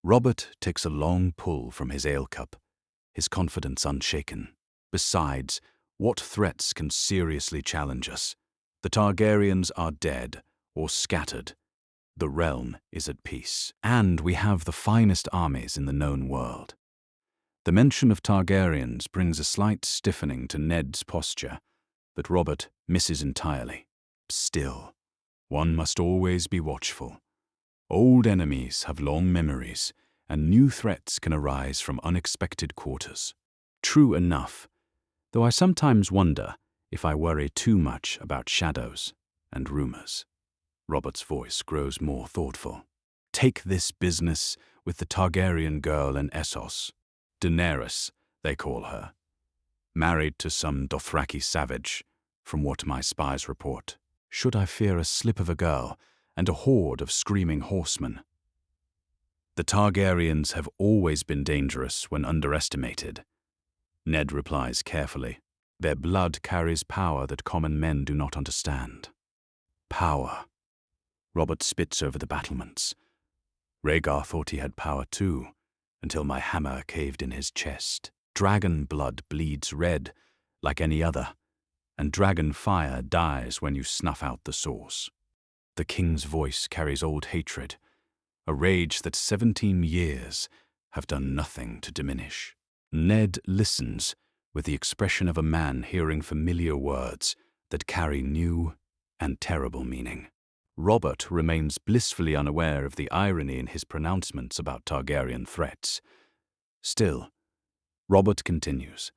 Robert takes a long pull from his ale cup, his confidence unshaken. Besides, what threats can seriously challenge us? The Targaryens are dead or scattered. The realm is at peace, and we have the finest armies in the known world. The mention of Targaryens brings a slight stiffening to Ned's posture, but Robert misses entirely. Still, one must always be watchful. Old enemies have long memories, and new threats can arise from unexpected quarters. True enough, though I sometimes wonder if I worry too much about shadows and rumors. Robert's voice grows more thoughtful. Take this business with the Targaryen girl in Essos. Daenerys, they call her. Married to some Dothraki savage, from what my spies report. Should I fear a slip of a girl and a horde of screaming horsemen? The Targaryens have always been dangerous when underestimated. Ned replies carefully. Their blood carries power that common men do not understand. Power. Robert spits over the battlements. Rhaegar thought he had power too, until my hammer caved in his chest. Dragon blood bleeds red, like any other, and dragon fire dies when you snuff out the source. The king's voice carries old hatred, a rage that 17 years have done nothing to diminish. Ned listens with the expression of a man hearing familiar words that carry new and terrible meaning. Robert remains blissfully unaware of the irony in his pronouncements about Targaryen threats. Still, Robert continues,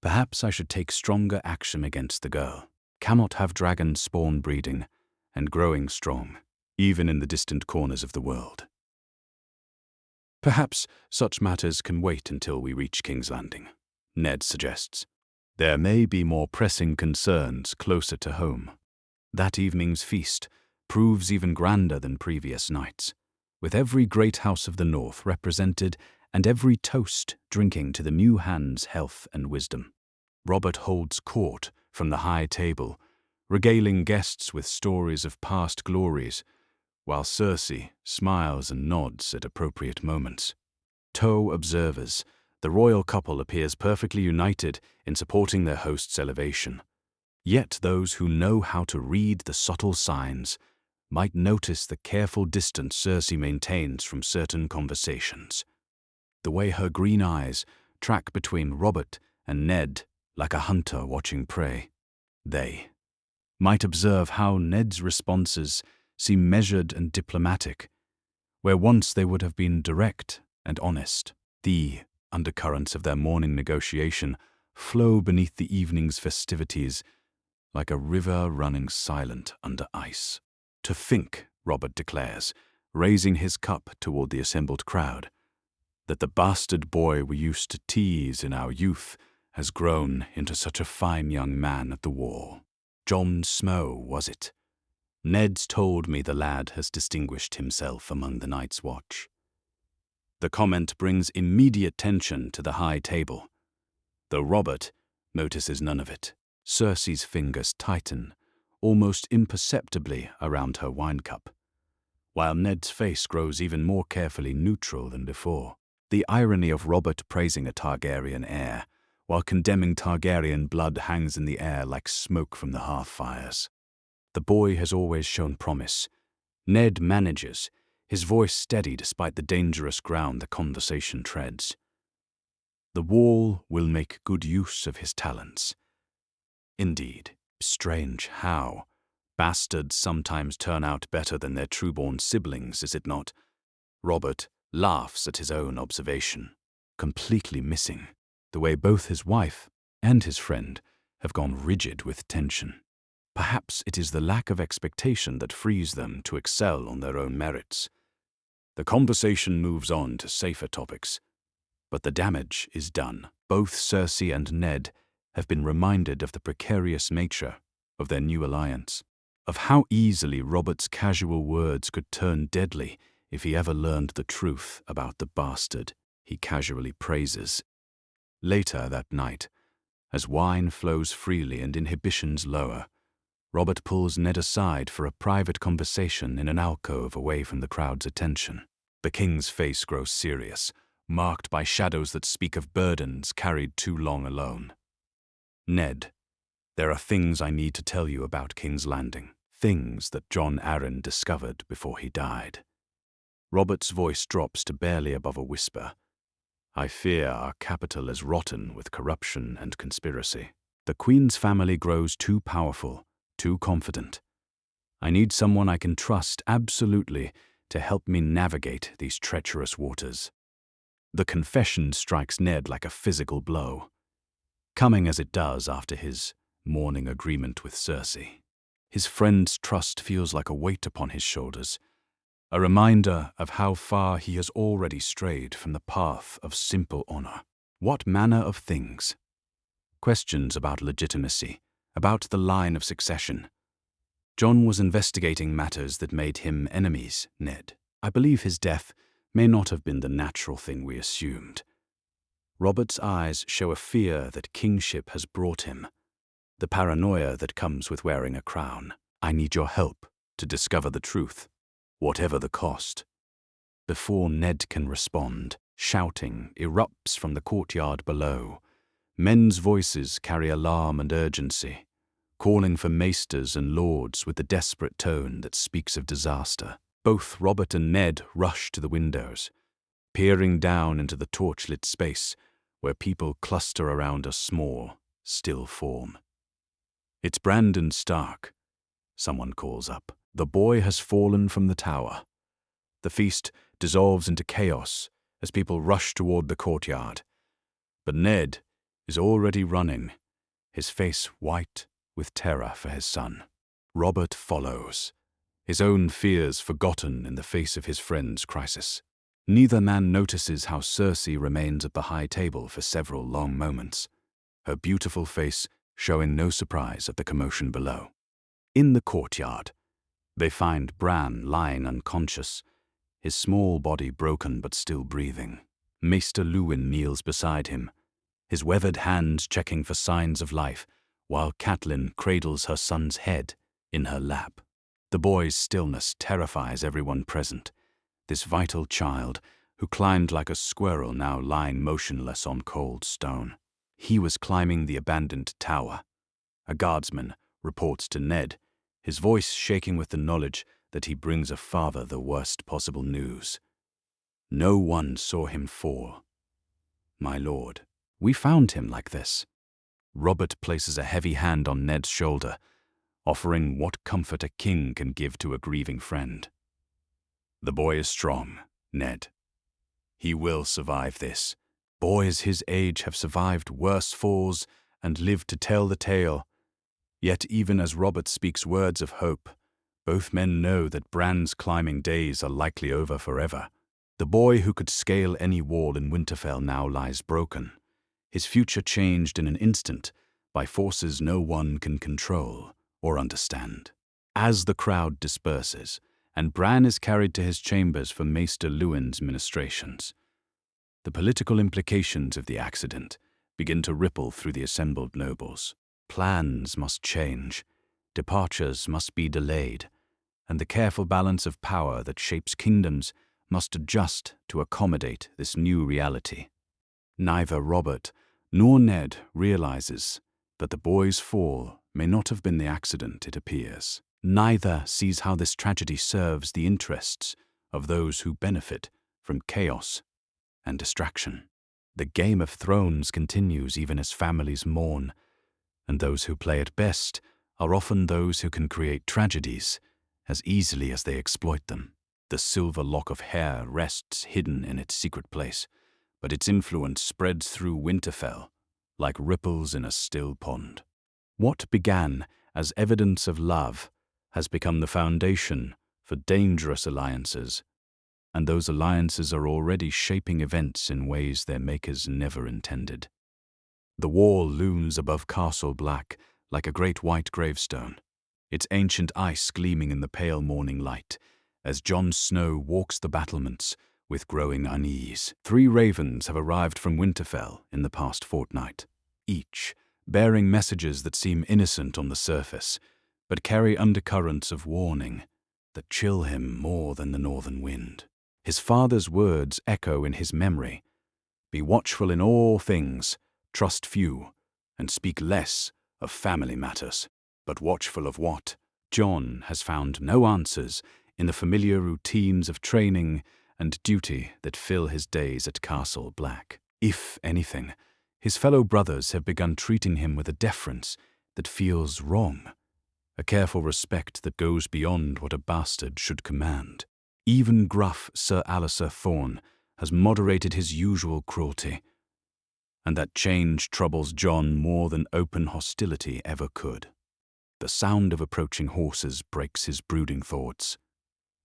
"Perhaps I should take stronger action against the girl. Cannot have dragons spawn breeding and growing strong, even in the distant corners of the world. Perhaps such matters can wait until we reach King's Landing," Ned suggests. "There may be more pressing concerns closer to home." That evening's feast proves even grander than previous nights, with every great house of the North represented and every toast drinking to the new hand's health and wisdom. Robert holds court from the high table, regaling guests with stories of past glories, while Cersei smiles and nods at appropriate moments. To observers, the royal couple appears perfectly united in supporting their host's elevation. Yet those who know how to read the subtle signs might notice the careful distance Cersei maintains from certain conversations. The way her green eyes track between Robert and Ned like a hunter watching prey. They might observe how Ned's responses seem measured and diplomatic, where once they would have been direct and honest. The undercurrents of their morning negotiation flow beneath the evening's festivities like a river running silent under ice. "To think," Robert declares, raising his cup toward the assembled crowd, "that the bastard boy we used to tease in our youth has grown into such a fine young man at the wall. Jon Snow, was it? Ned's told me the lad has distinguished himself among the Night's Watch." The comment brings immediate tension to the high table, though Robert notices none of it. Cersei's fingers tighten, almost imperceptibly, around her wine cup, while Ned's face grows even more carefully neutral than before. The irony of Robert praising a Targaryen heir, while condemning Targaryen blood, hangs in the air like smoke from the hearth fires. The boy has always shown promise. Ned manages, his voice steady despite the dangerous ground the conversation treads. The wall will make good use of his talents. Indeed, strange how bastards sometimes turn out better than their true-born siblings, is it not? Robert laughs at his own observation, completely missing the way both his wife and his friend have gone rigid with tension. Perhaps it is the lack of expectation that frees them to excel on their own merits. The conversation moves on to safer topics, but the damage is done. Both Cersei and Ned have been reminded of the precarious nature of their new alliance, of how easily Robert's casual words could turn deadly if he ever learned the truth about the bastard he casually praises. Later that night, as wine flows freely and inhibitions lower, Robert pulls Ned aside for a private conversation in an alcove away from the crowd's attention. The king's face grows serious, marked by shadows that speak of burdens carried too long alone. "Ned, there are things I need to tell you about King's Landing, things that Jon Arryn discovered before he died." Robert's voice drops to barely above a whisper. "I fear our capital is rotten with corruption and conspiracy. The Queen's family grows too powerful, too confident. I need someone I can trust absolutely to help me navigate these treacherous waters." The confession strikes Ned like a physical blow, coming as it does after his morning agreement with Cersei. His friend's trust feels like a weight upon his shoulders, a reminder of how far he has already strayed from the path of simple honor. What manner of things? Questions about legitimacy, about the line of succession. Jon was investigating matters that made him enemies, Ned. I believe his death may not have been the natural thing we assumed. Robert's eyes show a fear that kingship has brought him, the paranoia that comes with wearing a crown. I need your help to discover the truth, whatever the cost. Before Ned can respond, shouting erupts from the courtyard below. Men's voices carry alarm and urgency, calling for maesters and lords with the desperate tone that speaks of disaster. Both Robert and Ned rush to the windows, peering down into the torchlit space where people cluster around a small, still form. It's Brandon Stark, someone calls up. The boy has fallen from the tower. The feast dissolves into chaos as people rush toward the courtyard. But Ned is already running, his face white with terror for his son. Robert follows, his own fears forgotten in the face of his friend's crisis. Neither man notices how Cersei remains at the high table for several long moments, her beautiful face showing no surprise at the commotion below. In the courtyard, they find Bran lying unconscious, his small body broken but still breathing. Maester Luwin kneels beside him, his weathered hands checking for signs of life, while Catelyn cradles her son's head in her lap. The boy's stillness terrifies everyone present. This vital child, who climbed like a squirrel, now lying motionless on cold stone. He was climbing the abandoned tower. A guardsman reports to Ned, his voice shaking with the knowledge that he brings a father the worst possible news. No one saw him fall. My lord, we found him like this. Robert places a heavy hand on Ned's shoulder, offering what comfort a king can give to a grieving friend. The boy is strong, Ned. He will survive this. Boys his age have survived worse falls and lived to tell the tale. Yet even as Robert speaks words of hope, both men know that Bran's climbing days are likely over forever. The boy who could scale any wall in Winterfell now lies broken, his future changed in an instant by forces no one can control or understand. As the crowd disperses, and Bran is carried to his chambers for Maester Luwin's ministrations, the political implications of the accident begin to ripple through the assembled nobles. Plans must change, departures must be delayed, and the careful balance of power that shapes kingdoms must adjust to accommodate this new reality. Neither Robert nor Ned realizes that the boy's fall may not have been the accident it appears. Neither sees how this tragedy serves the interests of those who benefit from chaos and distraction. The Game of Thrones continues even as families mourn, and those who play it best are often those who can create tragedies as easily as they exploit them. The silver lock of hair rests hidden in its secret place, but its influence spreads through Winterfell like ripples in a still pond. What began as evidence of love has become the foundation for dangerous alliances, and those alliances are already shaping events in ways their makers never intended. The wall looms above Castle Black like a great white gravestone, its ancient ice gleaming in the pale morning light as Jon Snow walks the battlements with growing unease. 3 ravens have arrived from Winterfell in the past fortnight, each bearing messages that seem innocent on the surface, but carry undercurrents of warning that chill him more than the northern wind. His father's words echo in his memory. Be watchful in all things, trust few, and speak less of family matters. But watchful of what? Jon has found no answers in the familiar routines of training and duty that fill his days at Castle Black. If anything, his fellow brothers have begun treating him with a deference that feels wrong, a careful respect that goes beyond what a bastard should command. Even gruff Sir Alliser Thorne has moderated his usual cruelty, and that change troubles Jon more than open hostility ever could. The sound of approaching horses breaks his brooding thoughts.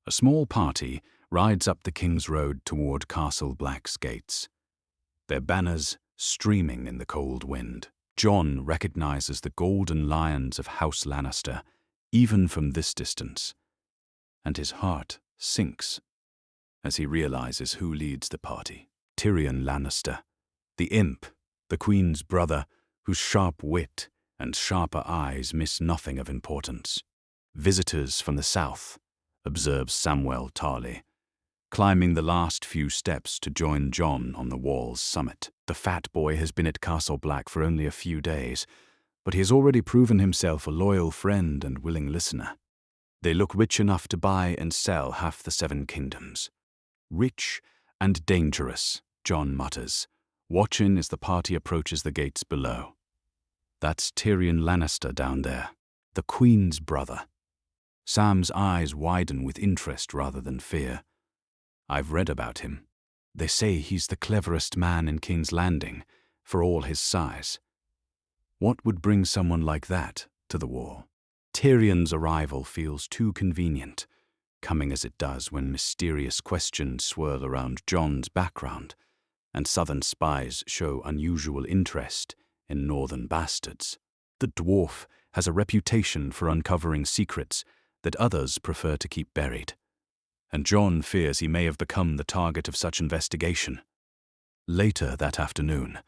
A small party rides up the King's Road toward Castle Black's gates, their banners streaming in the cold wind. Jon recognizes the golden lions of House Lannister, even from this distance, and his heart sinks as he realizes who leads the party. Tyrion Lannister, The imp, the queen's brother, whose sharp wit and sharper eyes miss nothing of importance. Visitors from the south, observes Samwell Tarly, climbing the last few steps to join Jon on the wall's summit. The fat boy has been at Castle Black for only a few days, but he has already proven himself a loyal friend and willing listener. They look rich enough to buy and sell half the Seven Kingdoms. Rich and dangerous, Jon mutters, watching as the party approaches the gates below. That's Tyrion Lannister down there, the Queen's brother. Sam's eyes widen with interest rather than fear. I've read about him. They say he's the cleverest man in King's Landing, for all his size. What would bring someone like that to the wall? Tyrion's arrival feels too convenient, coming as it does when mysterious questions swirl around Jon's background, and southern spies show unusual interest in northern bastards. The dwarf has a reputation for uncovering secrets that others prefer to keep buried, and Jon fears he may have become the target of such investigation. Later that afternoon,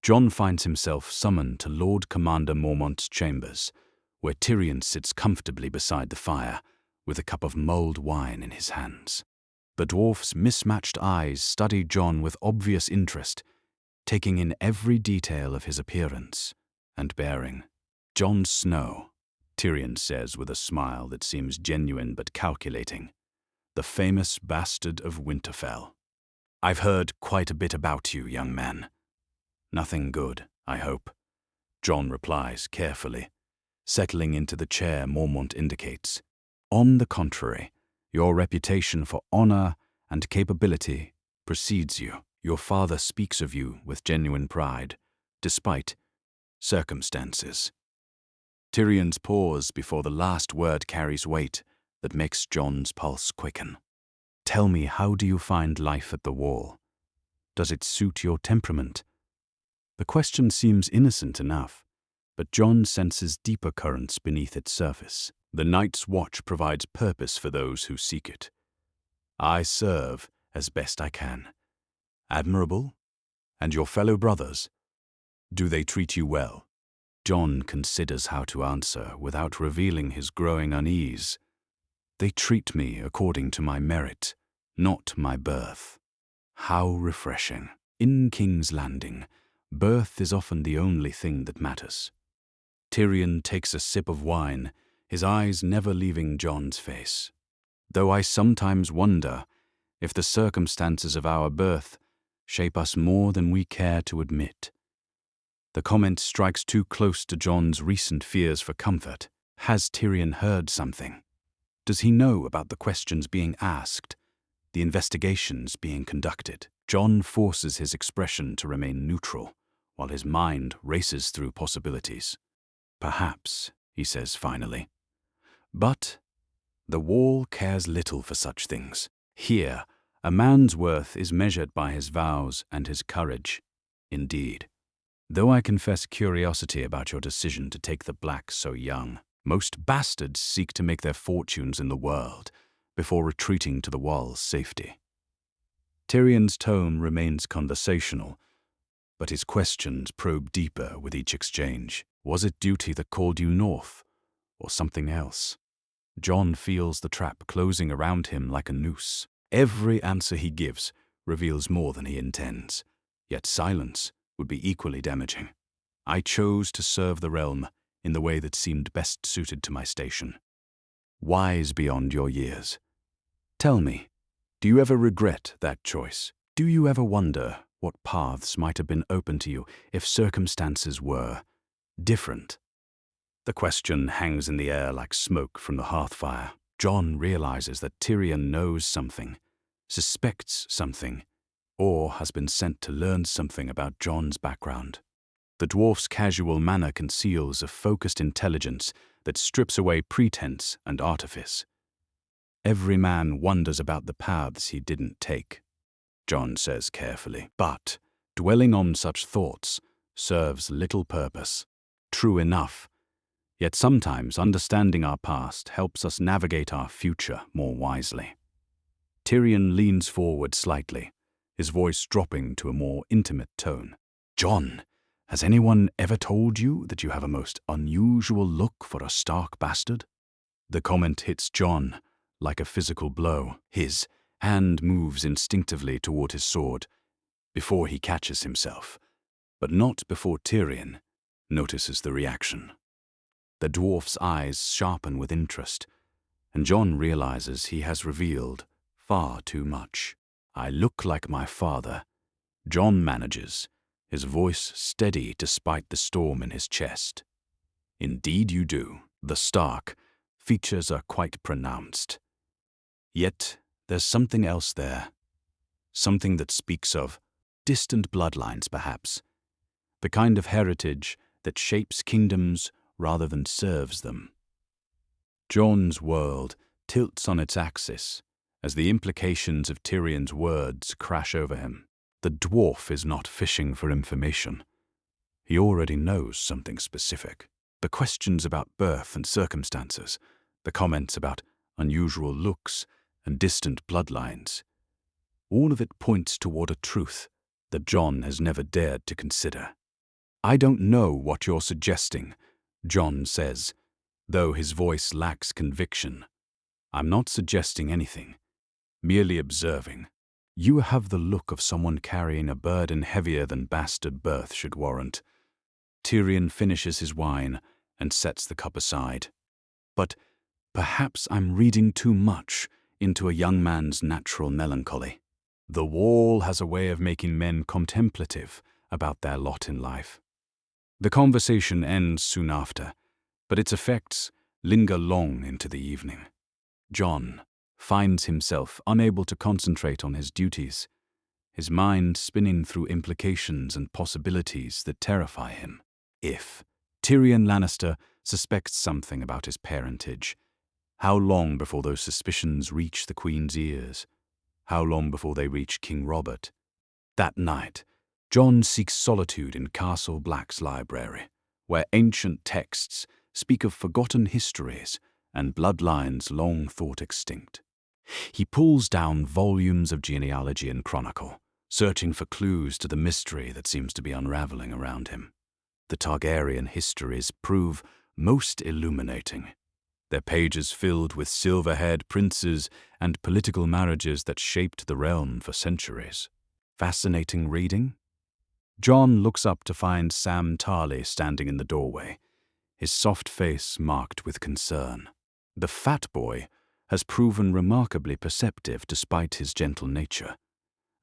Jon finds himself summoned to Lord Commander Mormont's chambers, where Tyrion sits comfortably beside the fire, with a cup of mulled wine in his hands. The dwarf's mismatched eyes study Jon with obvious interest, taking in every detail of his appearance and bearing. "Jon Snow," Tyrion says with a smile that seems genuine but calculating, "the famous bastard of Winterfell. I've heard quite a bit about you, young man." "Nothing good, I hope," Jon replies carefully, settling into the chair Mormont indicates. "On the contrary, your reputation for honor and capability precedes you. Your father speaks of you with genuine pride, despite circumstances." Tyrion's pause before the last word carries weight that makes Jon's pulse quicken. "Tell me, how do you find life at the wall? Does it suit your temperament?" The question seems innocent enough, but Jon senses deeper currents beneath its surface. "The Night's Watch provides purpose for those who seek it. I serve as best I can. Admirable? And your fellow brothers? Do they treat you well?" Jon considers how to answer without revealing his growing unease. "They treat me according to my merit, not my birth." How refreshing. In King's Landing, birth is often the only thing that matters. Tyrion takes a sip of wine, his eyes never leaving Jon's face. "Though I sometimes wonder if the circumstances of our birth shape us more than we care to admit." The comment strikes too close to Jon's recent fears for comfort. Has Tyrion heard something? Does he know about the questions being asked, the investigations being conducted? Jon forces his expression to remain neutral, while his mind races through possibilities. "Perhaps," he says finally. "But the wall cares little for such things. Here, a man's worth is measured by his vows and his courage. Indeed. Though I confess curiosity about your decision to take the Black so young. Most bastards seek to make their fortunes in the world before retreating to the wall's safety." Tyrion's tone remains conversational, but his questions probe deeper with each exchange. Was it duty that called you north, or something else? Jon feels the trap closing around him like a noose. Every answer he gives reveals more than he intends, yet silence would be equally damaging. "I chose to serve the realm in the way that seemed best suited to my station. Wise beyond your years. Tell me, do you ever regret that choice? Do you ever wonder what paths might have been open to you if circumstances were different?" The question hangs in the air like smoke from the hearthfire. Jon realizes that Tyrion knows something, suspects something, or has been sent to learn something about Jon's background. The dwarf's casual manner conceals a focused intelligence that strips away pretense and artifice. "Every man wonders about the paths he didn't take," Jon says carefully. "But dwelling on such thoughts serves little purpose. True enough, yet sometimes understanding our past helps us navigate our future more wisely." Tyrion leans forward slightly, his voice dropping to a more intimate tone. Jon, has anyone ever told you that you have a most unusual look for a Stark bastard? The comment hits Jon like a physical blow. His hand moves instinctively toward his sword before he catches himself, but not before Tyrion notices the reaction. The dwarf's eyes sharpen with interest, and Jon realizes he has revealed far too much. I look like my father, Jon manages, his voice steady despite the storm in his chest. Indeed you do. The Stark features are quite pronounced. Yet there's something else there. Something that speaks of distant bloodlines, perhaps. The kind of heritage that shapes kingdoms rather than serves them. Jon's world tilts on its axis as the implications of Tyrion's words crash over him. The dwarf is not fishing for information. He already knows something specific. The questions about birth and circumstances, the comments about unusual looks and distant bloodlines, all of it points toward a truth that Jon has never dared to consider. I don't know what you're suggesting, Jon says, though his voice lacks conviction. I'm not suggesting anything, merely observing. You have the look of someone carrying a burden heavier than bastard birth should warrant. Tyrion finishes his wine and sets the cup aside. But perhaps I'm reading too much into a young man's natural melancholy. The wall has a way of making men contemplative about their lot in life. The conversation ends soon after, but its effects linger long into the evening. Jon finds himself unable to concentrate on his duties, his mind spinning through implications and possibilities that terrify him. If Tyrion Lannister suspects something about his parentage, how long before those suspicions reach the Queen's ears? How long before they reach King Robert? That night, Jon seeks solitude in Castle Black's library, where ancient texts speak of forgotten histories and bloodlines long thought extinct. He pulls down volumes of genealogy and chronicle, searching for clues to the mystery that seems to be unraveling around him. The Targaryen histories prove most illuminating, their pages filled with silver-haired princes and political marriages that shaped the realm for centuries. Fascinating reading? Jon looks up to find Sam Tarly standing in the doorway, his soft face marked with concern. The fat boy has proven remarkably perceptive despite his gentle nature,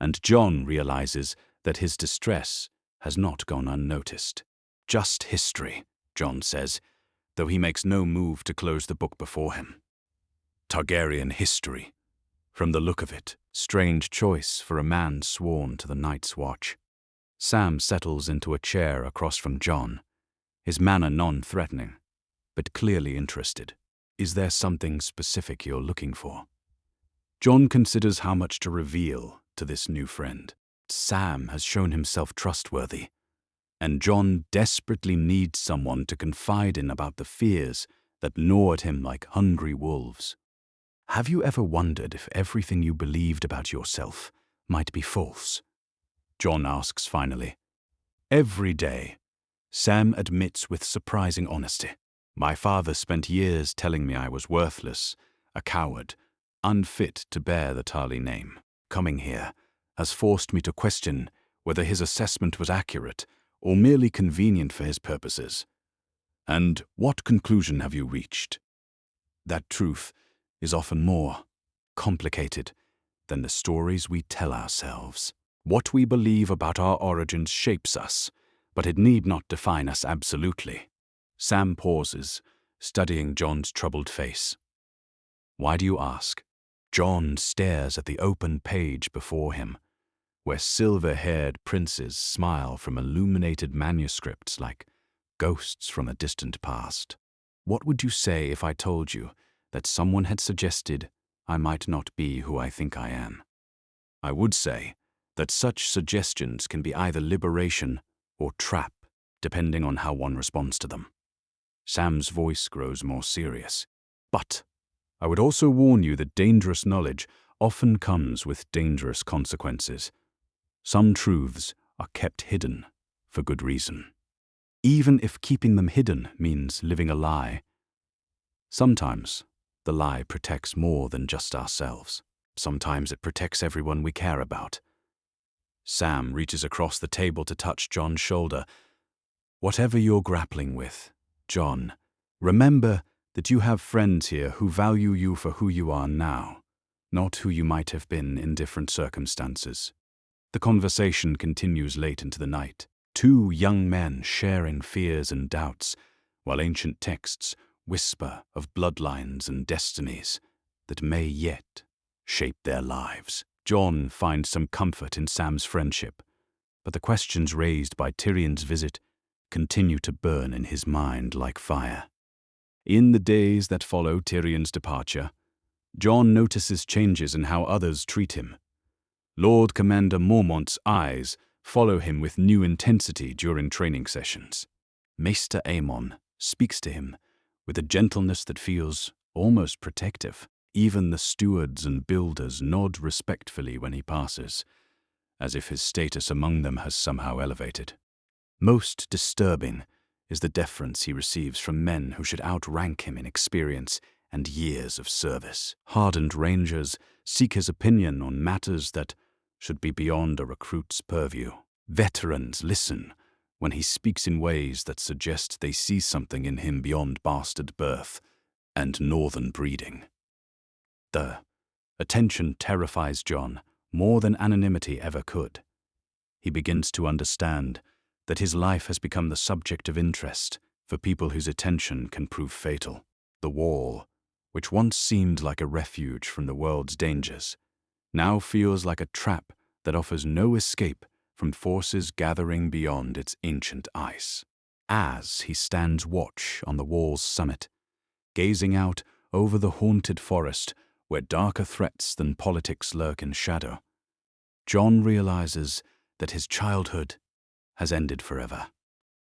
and Jon realizes that his distress has not gone unnoticed. Just history, Jon says, though he makes no move to close the book before him. Targaryen history. From the look of it, strange choice for a man sworn to the Night's Watch. Sam settles into a chair across from Jon, his manner non-threatening, but clearly interested. Is there something specific you're looking for? Jon considers how much to reveal to this new friend. Sam has shown himself trustworthy, and Jon desperately needs someone to confide in about the fears that gnaw at him like hungry wolves. Have you ever wondered if everything you believed about yourself might be false? Jon asks finally. Every day, Sam admits with surprising honesty. My father spent years telling me I was worthless, a coward, unfit to bear the Tarly name. Coming here has forced me to question whether his assessment was accurate or merely convenient for his purposes. And what conclusion have you reached? That truth is often more complicated than the stories we tell ourselves. What we believe about our origins shapes us, but it need not define us absolutely. Sam pauses, studying Jon's troubled face. Why do you ask? Jon stares at the open page before him, where silver-haired princes smile from illuminated manuscripts like ghosts from a distant past. What would you say if I told you that someone had suggested I might not be who I think I am? I would say that such suggestions can be either liberation or trap, depending on how one responds to them. Sam's voice grows more serious. But I would also warn you that dangerous knowledge often comes with dangerous consequences. Some truths are kept hidden for good reason. Even if keeping them hidden means living a lie, sometimes the lie protects more than just ourselves. Sometimes it protects everyone we care about. Sam reaches across the table to touch Jon's shoulder. Whatever you're grappling with, Jon, remember that you have friends here who value you for who you are now, not who you might have been in different circumstances. The conversation continues late into the night. Two young men share in fears and doubts, while ancient texts whisper of bloodlines and destinies that may yet shape their lives. Jon finds some comfort in Sam's friendship, but the questions raised by Tyrion's visit continue to burn in his mind like fire. In the days that follow Tyrion's departure, Jon notices changes in how others treat him. Lord Commander Mormont's eyes follow him with new intensity during training sessions. Maester Aemon speaks to him with a gentleness that feels almost protective. Even the stewards and builders nod respectfully when he passes, as if his status among them has somehow elevated. Most disturbing is the deference he receives from men who should outrank him in experience and years of service. Hardened rangers seek his opinion on matters that should be beyond a recruit's purview. Veterans listen when he speaks in ways that suggest they see something in him beyond bastard birth and northern breeding. The attention terrifies Jon more than anonymity ever could. He begins to understand that his life has become the subject of interest for people whose attention can prove fatal. The wall, which once seemed like a refuge from the world's dangers, now feels like a trap that offers no escape from forces gathering beyond its ancient ice. As he stands watch on the wall's summit, gazing out over the haunted forest where darker threats than politics lurk in shadow, Jon realizes that his childhood has ended forever.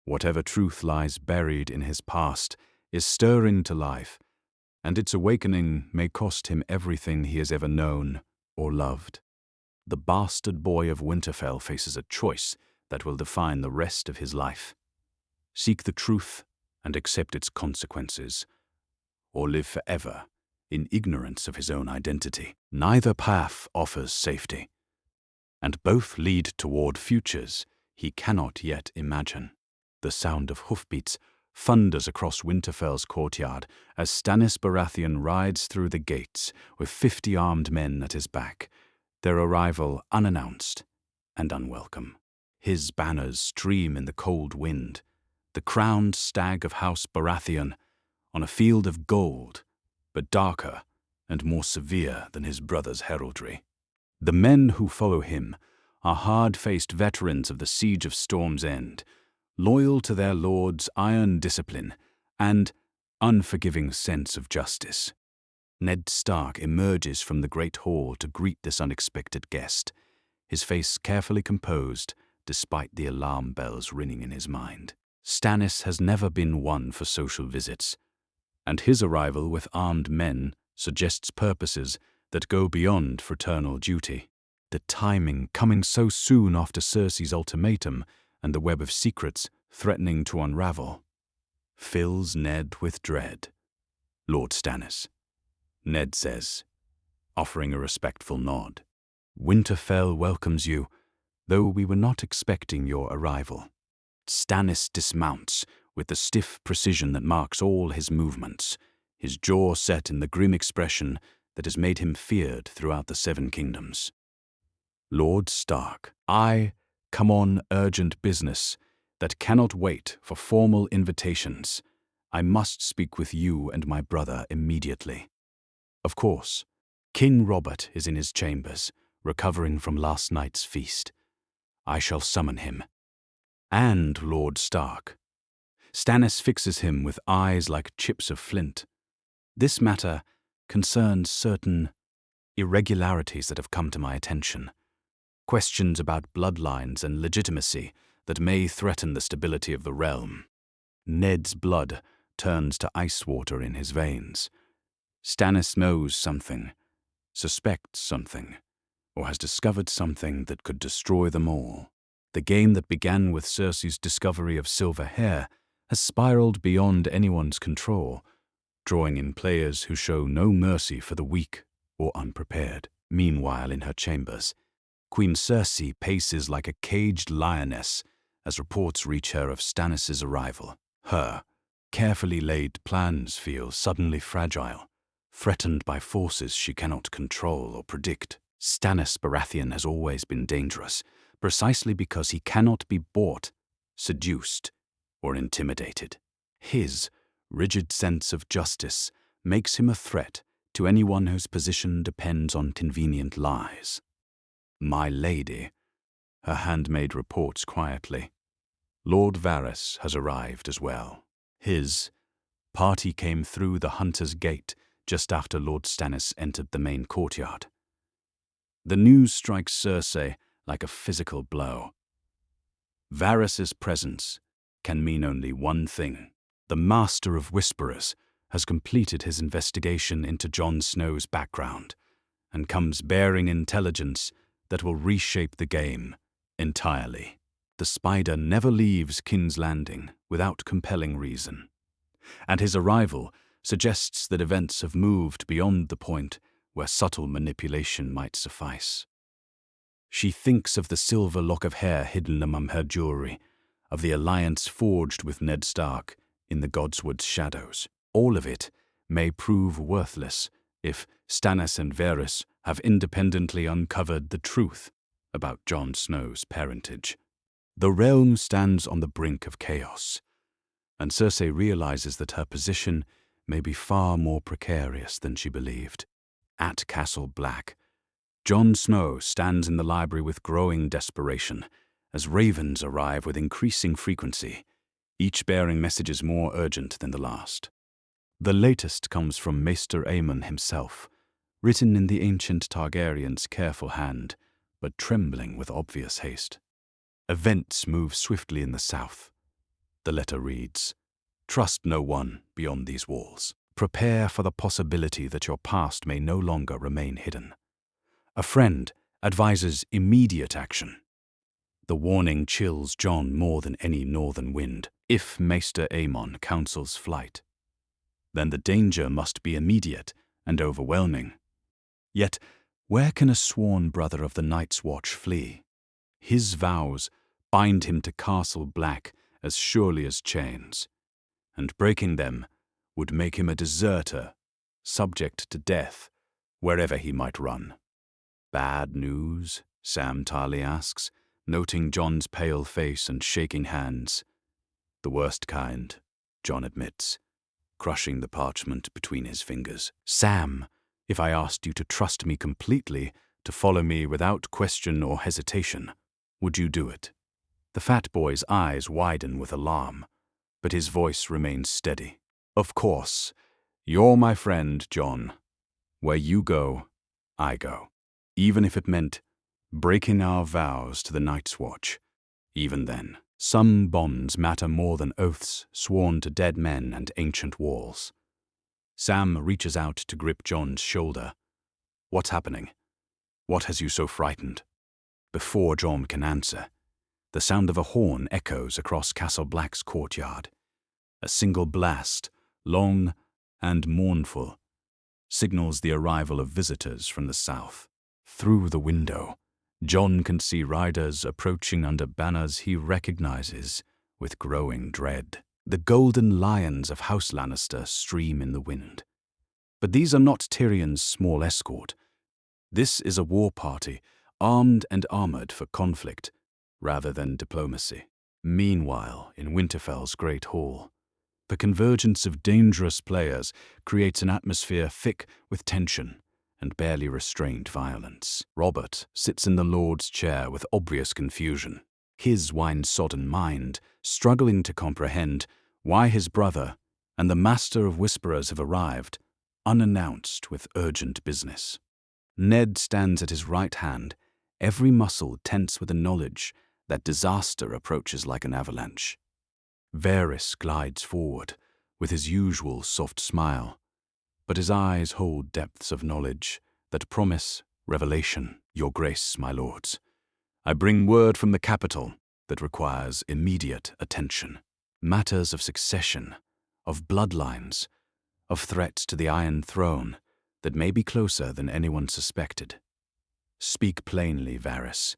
Whatever truth lies buried in his past is stirring to life, and its awakening may cost him everything he has ever known or loved. The bastard boy of Winterfell faces a choice that will define the rest of his life. Seek the truth and accept its consequences, or live forever in ignorance of his own identity. Neither path offers safety, and both lead toward futures he cannot yet imagine. The sound of hoofbeats thunders across Winterfell's courtyard as Stannis Baratheon rides through the gates with 50 armed men at his back, their arrival unannounced and unwelcome. His banners stream in the cold wind, the crowned stag of House Baratheon on a field of gold, but darker and more severe than his brother's heraldry. The men who follow him are hard-faced veterans of the Siege of Storm's End, loyal to their lord's iron discipline and unforgiving sense of justice. Ned Stark emerges from the great hall to greet this unexpected guest, his face carefully composed despite the alarm bells ringing in his mind. Stannis has never been one for social visits, and his arrival with armed men suggests purposes that go beyond fraternal duty. The timing, coming so soon after Cersei's ultimatum and the web of secrets threatening to unravel, fills Ned with dread. "Lord Stannis," Ned says, offering a respectful nod. "Winterfell welcomes you, though we were not expecting your arrival." Stannis dismounts with the stiff precision that marks all his movements, his jaw set in the grim expression that has made him feared throughout the Seven Kingdoms. "Lord Stark, I come on urgent business that cannot wait for formal invitations. I must speak with you and my brother immediately." Of course, King Robert is in his chambers, recovering from last night's feast. I shall summon him. And Lord Stark. Stannis fixes him with eyes like chips of flint. "This matter concerns certain irregularities that have come to my attention. Questions about bloodlines and legitimacy that may threaten the stability of the realm." Ned's blood turns to ice water in his veins. Stannis knows something, suspects something, or has discovered something that could destroy them all. The game that began with Cersei's discovery of silver hair has spiraled beyond anyone's control, drawing in players who show no mercy for the weak or unprepared. Meanwhile, in her chambers, Queen Cersei paces like a caged lioness as reports reach her of Stannis' arrival. Her carefully laid plans feel suddenly fragile, threatened by forces she cannot control or predict. Stannis Baratheon has always been dangerous, precisely because he cannot be bought, seduced, or intimidated. His rigid sense of justice makes him a threat to anyone whose position depends on convenient lies. "My lady," her handmaid reports quietly, "Lord Varys has arrived as well. His party came through the Hunter's Gate just after Lord Stannis entered the main courtyard." The news strikes Cersei like a physical blow. Varys' presence can mean only one thing. The Master of Whisperers has completed his investigation into Jon Snow's background and comes bearing intelligence that will reshape the game entirely. The Spider never leaves King's Landing without compelling reason, and his arrival suggests that events have moved beyond the point where subtle manipulation might suffice. She thinks of the silver lock of hair hidden among her jewelry, of the alliance forged with Ned Stark in the Godswood's shadows. All of it may prove worthless if Stannis and Varys have independently uncovered the truth about Jon Snow's parentage. The realm stands on the brink of chaos, and Cersei realizes that her position may be far more precarious than she believed. At Castle Black, Jon Snow stands in the library with growing desperation as ravens arrive with increasing frequency, each bearing messages more urgent than the last. The latest comes from Maester Aemon himself, written in the ancient Targaryen's careful hand, but trembling with obvious haste. Events move swiftly in the south. The letter reads, "Trust no one beyond these walls. Prepare for the possibility that your past may no longer remain hidden. A friend advises immediate action." The warning chills Jon more than any northern wind. If Maester Aemon counsels flight, then the danger must be immediate and overwhelming. Yet, where can a sworn brother of the Night's Watch flee? His vows bind him to Castle Black as surely as chains, and breaking them would make him a deserter, subject to death wherever he might run. "Bad news?" Sam Tarly asks, noting Jon's pale face and shaking hands. "The worst kind," Jon admits, crushing the parchment between his fingers. "Sam, if I asked you to trust me completely, to follow me without question or hesitation, would you do it?" The fat boy's eyes widen with alarm, but his voice remains steady. "Of course. You're my friend, Jon. Where you go, I go. Even if it meant breaking our vows to the Night's Watch. Even then, some bonds matter more than oaths sworn to dead men and ancient walls." Sam reaches out to grip Jon's shoulder. "What's happening? What has you so frightened?" Before Jon can answer, the sound of a horn echoes across Castle Black's courtyard. A single blast, long and mournful, signals the arrival of visitors from the south. Through the window, Jon can see riders approaching under banners he recognizes with growing dread. The golden lions of House Lannister stream in the wind. But these are not Tyrion's small escort. This is a war party, armed and armored for conflict, rather than diplomacy. Meanwhile, in Winterfell's Great Hall, the convergence of dangerous players creates an atmosphere thick with tension and barely restrained violence. Robert sits in the Lord's chair with obvious confusion, his wine-sodden mind struggling to comprehend why his brother and the Master of Whisperers have arrived, unannounced with urgent business. Ned stands at his right hand, every muscle tense with the knowledge that disaster approaches like an avalanche. Varys glides forward with his usual soft smile, but his eyes hold depths of knowledge that promise revelation. "Your Grace, my lords, I bring word from the capital. that requires immediate attention. Matters of succession, of bloodlines, of threats to the Iron Throne that may be closer than anyone suspected. Speak plainly, Varys.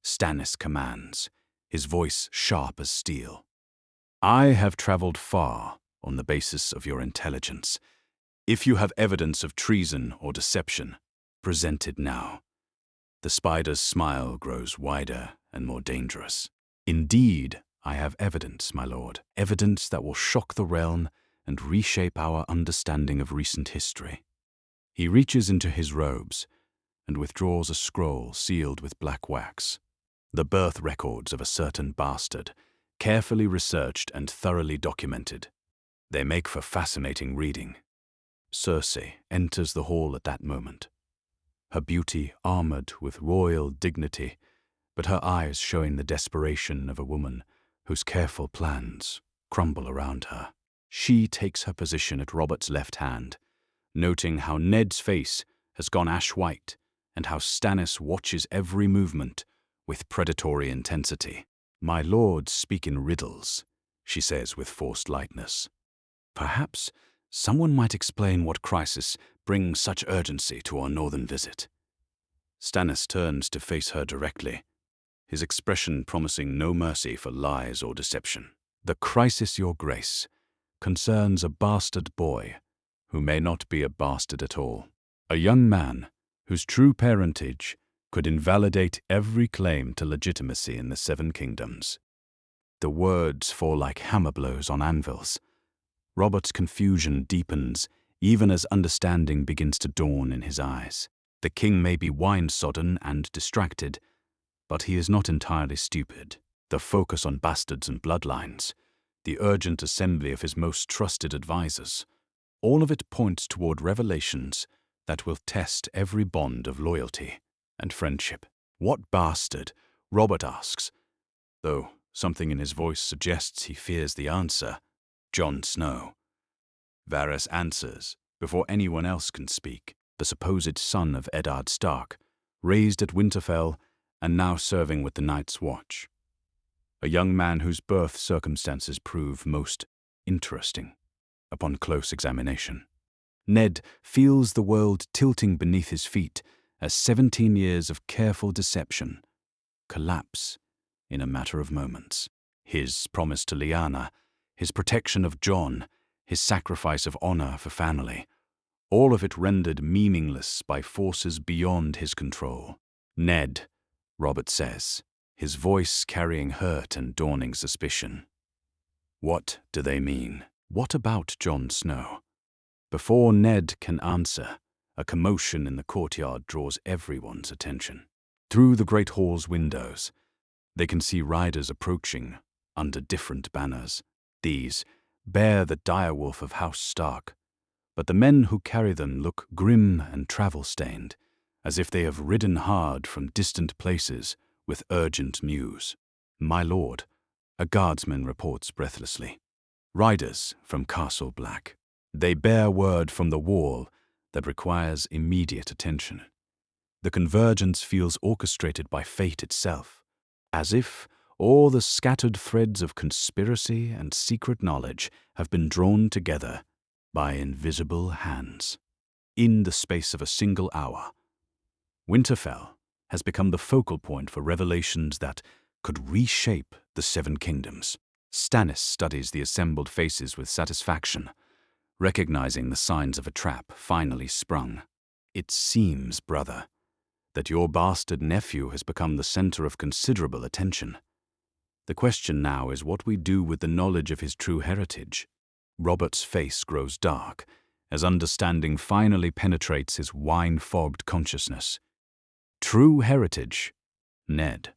Stannis commands, his voice sharp as steel. I have traveled far on the basis of your intelligence. If you have evidence of treason or deception, present it now. The spider's smile grows wider and more dangerous. Indeed, I have evidence, my lord, evidence that will shock the realm and reshape our understanding of recent history. He reaches into his robes and withdraws a scroll sealed with black wax. The birth records of a certain bastard, carefully researched and thoroughly documented. They make for fascinating reading. Cersei enters the hall at that moment, her beauty armored with royal dignity, but her eyes showing the desperation of a woman whose careful plans crumble around her. She takes her position at Robert's left hand, noting how Ned's face has gone ash-white and how Stannis watches every movement with predatory intensity. My lords speak in riddles, she says with forced lightness. Perhaps someone might explain what crisis brings such urgency to our northern visit. Stannis turns to face her directly, his expression promising no mercy for lies or deception. The crisis, your grace, concerns a bastard boy who may not be a bastard at all. A young man whose true parentage could invalidate every claim to legitimacy in the Seven Kingdoms. The words fall like hammer blows on anvils. Robert's confusion deepens even as understanding begins to dawn in his eyes. The king may be wine-sodden and distracted, but he is not entirely stupid. The focus on bastards and bloodlines, the urgent assembly of his most trusted advisors, all of it points toward revelations that will test every bond of loyalty and friendship. What bastard? Robert asks, though something in his voice suggests he fears the answer. Jon Snow. Varys answers before anyone else can speak, the supposed son of Eddard Stark, raised at Winterfell and now serving with the Night's Watch. A young man whose birth circumstances prove most interesting upon close examination. Ned feels the world tilting beneath his feet as 17 years of careful deception collapse in a matter of moments. His promise to Lyanna, his protection of Jon, his sacrifice of honor for family, all of it rendered meaningless by forces beyond his control. Ned, Robert says, his voice carrying hurt and dawning suspicion. What do they mean? What about Jon Snow? Before Ned can answer, a commotion in the courtyard draws everyone's attention. Through the great hall's windows, they can see riders approaching under different banners. These bear the direwolf of House Stark, but the men who carry them look grim and travel-stained, as if they have ridden hard from distant places with urgent news. My lord, a guardsman reports breathlessly. Riders from Castle Black. They bear word from the wall that requires immediate attention. The convergence feels orchestrated by fate itself, as if all the scattered threads of conspiracy and secret knowledge have been drawn together by invisible hands. In the space of a single hour, Winterfell has become the focal point for revelations that could reshape the Seven Kingdoms. Stannis studies the assembled faces with satisfaction, recognizing the signs of a trap finally sprung. It seems, brother, that your bastard nephew has become the center of considerable attention. The question now is what we do with the knowledge of his true heritage. Robert's face grows dark as understanding finally penetrates his wine-fogged consciousness. True heritage? Ned,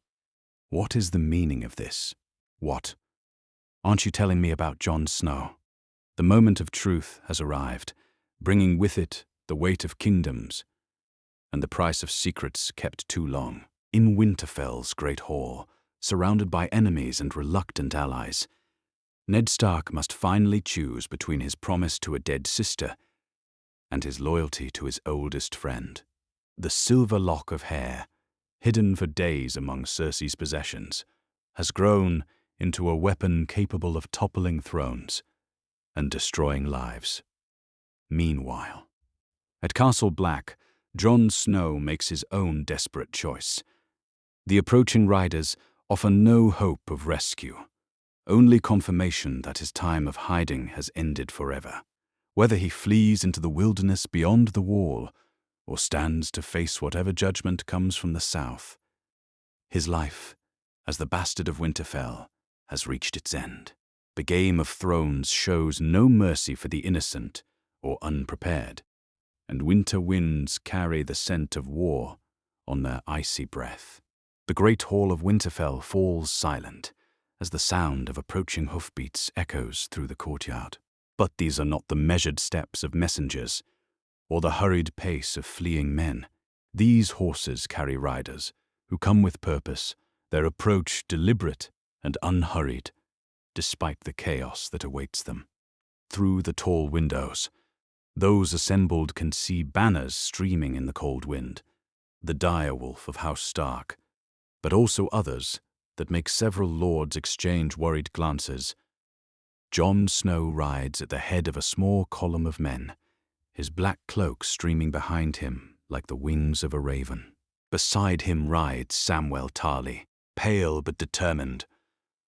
what is the meaning of this? What? Aren't you telling me about Jon Snow? The moment of truth has arrived, bringing with it the weight of kingdoms and the price of secrets kept too long. In Winterfell's great hall, surrounded by enemies and reluctant allies, Ned Stark must finally choose between his promise to a dead sister and his loyalty to his oldest friend. The silver lock of hair, hidden for days among Cersei's possessions, has grown into a weapon capable of toppling thrones and destroying lives. Meanwhile, at Castle Black, Jon Snow makes his own desperate choice. The approaching riders offer no hope of rescue, only confirmation that his time of hiding has ended forever. Whether he flees into the wilderness beyond the wall or stands to face whatever judgment comes from the south, his life, as the bastard of Winterfell, has reached its end. The Game of Thrones shows no mercy for the innocent or unprepared, and winter winds carry the scent of war on their icy breath. The great hall of Winterfell falls silent as the sound of approaching hoofbeats echoes through the courtyard. But these are not the measured steps of messengers or the hurried pace of fleeing men. These horses carry riders who come with purpose, their approach deliberate and unhurried, despite the chaos that awaits them. Through the tall windows, those assembled can see banners streaming in the cold wind, the direwolf of House Stark, but also others that make several lords exchange worried glances. Jon Snow rides at the head of a small column of men, his black cloak streaming behind him like the wings of a raven. Beside him rides Samwell Tarly, pale but determined,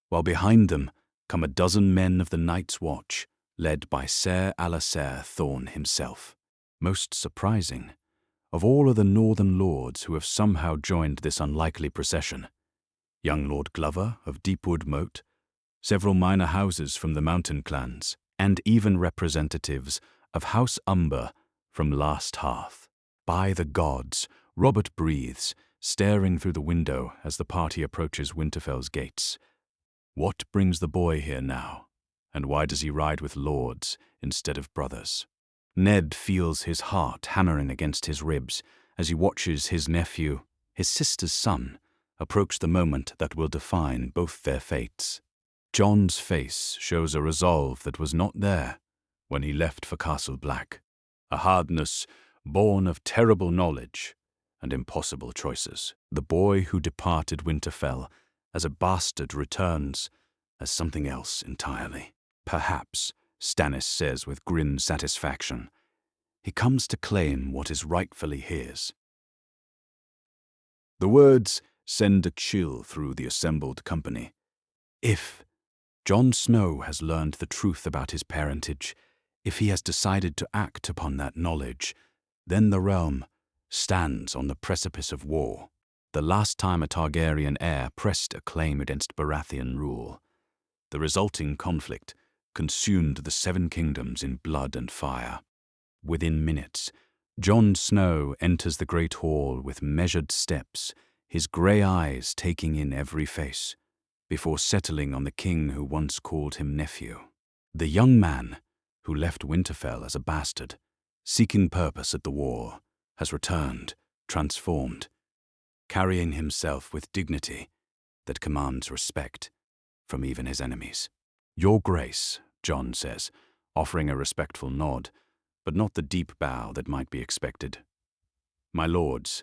while behind them come a dozen men of the Night's Watch, led by Ser Alliser Thorne himself. Most surprising, of all are the northern lords who have somehow joined this unlikely procession. Young Lord Glover of Deepwood Moat, several minor houses from the mountain clans, and even representatives of House Umber from Last Hearth. By the gods, Robert breathes, staring through the window as the party approaches Winterfell's gates. What brings the boy here now, and why does he ride with lords instead of brothers? Ned feels his heart hammering against his ribs as he watches his nephew, his sister's son, approach the moment that will define both their fates. Jon's face shows a resolve that was not there when he left for Castle Black, a hardness born of terrible knowledge and impossible choices. The boy who departed Winterfell as a bastard returns as something else entirely. Perhaps, Stannis says with grim satisfaction, he comes to claim what is rightfully his. The words send a chill through the assembled company. If Jon Snow has learned the truth about his parentage, if he has decided to act upon that knowledge, then the realm stands on the precipice of war, the last time a Targaryen heir pressed a claim against Baratheon rule. The resulting conflict consumed the Seven Kingdoms in blood and fire. Within minutes, Jon Snow enters the great hall with measured steps, his grey eyes taking in every face, before settling on the king who once called him nephew. The young man who left Winterfell as a bastard, seeking purpose at the war, has returned, transformed, carrying himself with dignity that commands respect from even his enemies. "Your Grace," Jon says, offering a respectful nod, but not the deep bow that might be expected. "My lords,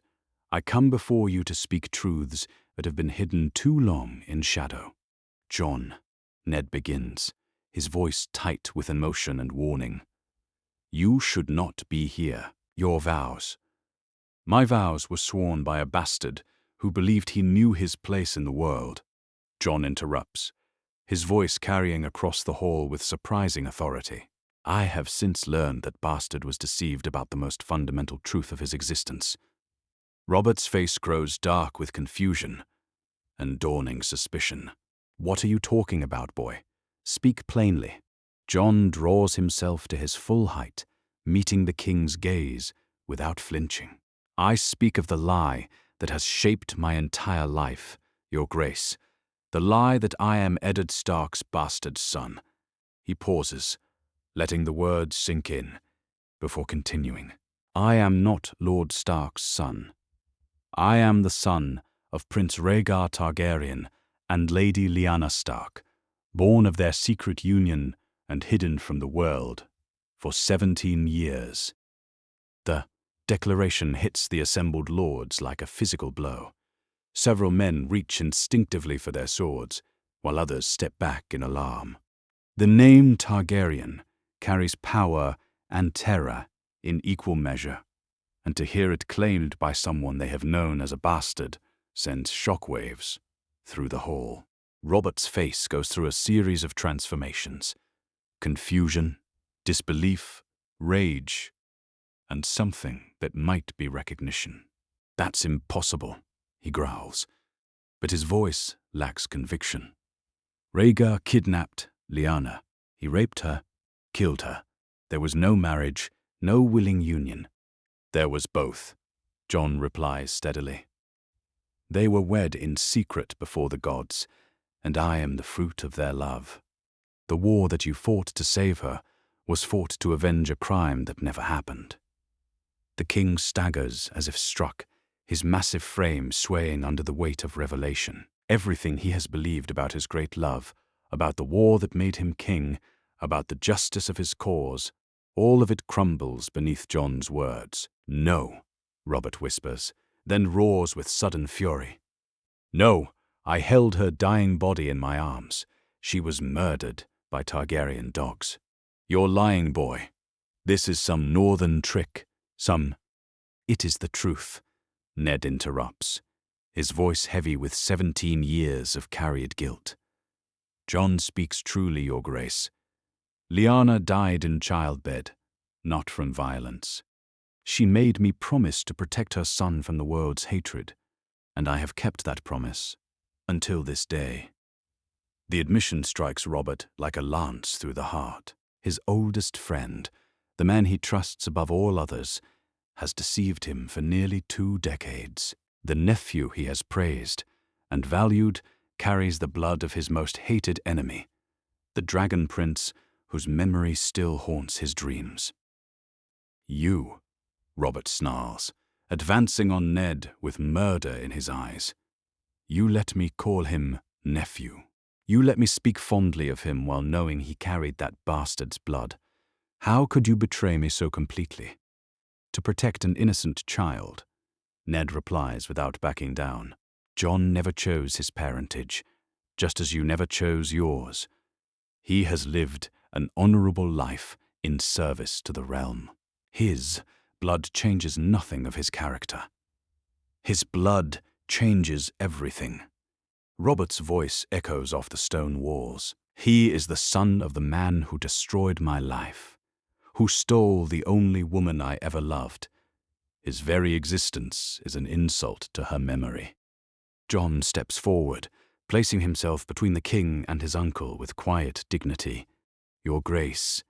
I come before you to speak truths that have been hidden too long in shadow." "Jon," Ned begins, his voice tight with emotion and warning. "You should not be here. Your vows." "My vows were sworn by a bastard who believed he knew his place in the world," Jon interrupts, his voice carrying across the hall with surprising authority. "I have since learned that bastard was deceived about the most fundamental truth of his existence." Robert's face grows dark with confusion and dawning suspicion. "What are you talking about, boy? Speak plainly." Jon draws himself to his full height, meeting the king's gaze without flinching. "I speak of the lie that has shaped my entire life, Your Grace. The lie that I am Eddard Stark's bastard son." He pauses, letting the words sink in, before continuing. "I am not Lord Stark's son. I am the son of Prince Rhaegar Targaryen and Lady Lyanna Stark, born of their secret union and hidden from the world for 17 years. The declaration hits the assembled lords like a physical blow. Several men reach instinctively for their swords, while others step back in alarm. The name Targaryen carries power and terror in equal measure, and to hear it claimed by someone they have known as a bastard sends shockwaves through the hall. Robert's face goes through a series of transformations: confusion, disbelief, rage, and something that might be recognition. "That's impossible," he growls, but his voice lacks conviction. Rhaegar kidnapped Lyanna. He raped her, killed her. There was no marriage, no willing union. There was both, Jon replies steadily. They were wed in secret before the gods, and I am the fruit of their love. The war that you fought to save her was fought to avenge a crime that never happened. The king staggers as if struck, his massive frame swaying under the weight of revelation. Everything he has believed about his great love, about the war that made him king, about the justice of his cause, all of it crumbles beneath Jon's words. "No," Robert whispers, then roars with sudden fury. "No, I held her dying body in my arms. She was murdered by Targaryen dogs. You're lying, boy. This is some northern trick, some—" "It is the truth," Ned interrupts, his voice heavy with 17 years of carried guilt. "Jon speaks truly, Your Grace. Lyanna died in childbed, not from violence. She made me promise to protect her son from the world's hatred, and I have kept that promise until this day." The admission strikes Robert like a lance through the heart. His oldest friend, the man he trusts above all others, has deceived him for nearly 2 decades. The nephew he has praised and valued carries the blood of his most hated enemy, the Dragon Prince whose memory still haunts his dreams. "You," Robert snarls, advancing on Ned with murder in his eyes. "You let me call him nephew. You let me speak fondly of him while knowing he carried that bastard's blood. How could you betray me so completely? To protect an innocent child," Ned replies without backing down. "Jon never chose his parentage, just as you never chose yours. He has lived an honorable life in service to the realm. His blood changes nothing of his character. His blood changes everything." Robert's voice echoes off the stone walls. "He is the son of the man who destroyed my life, who stole the only woman I ever loved. His very existence is an insult to her memory." Jon steps forward, placing himself between the king and his uncle with quiet dignity. "Your Grace,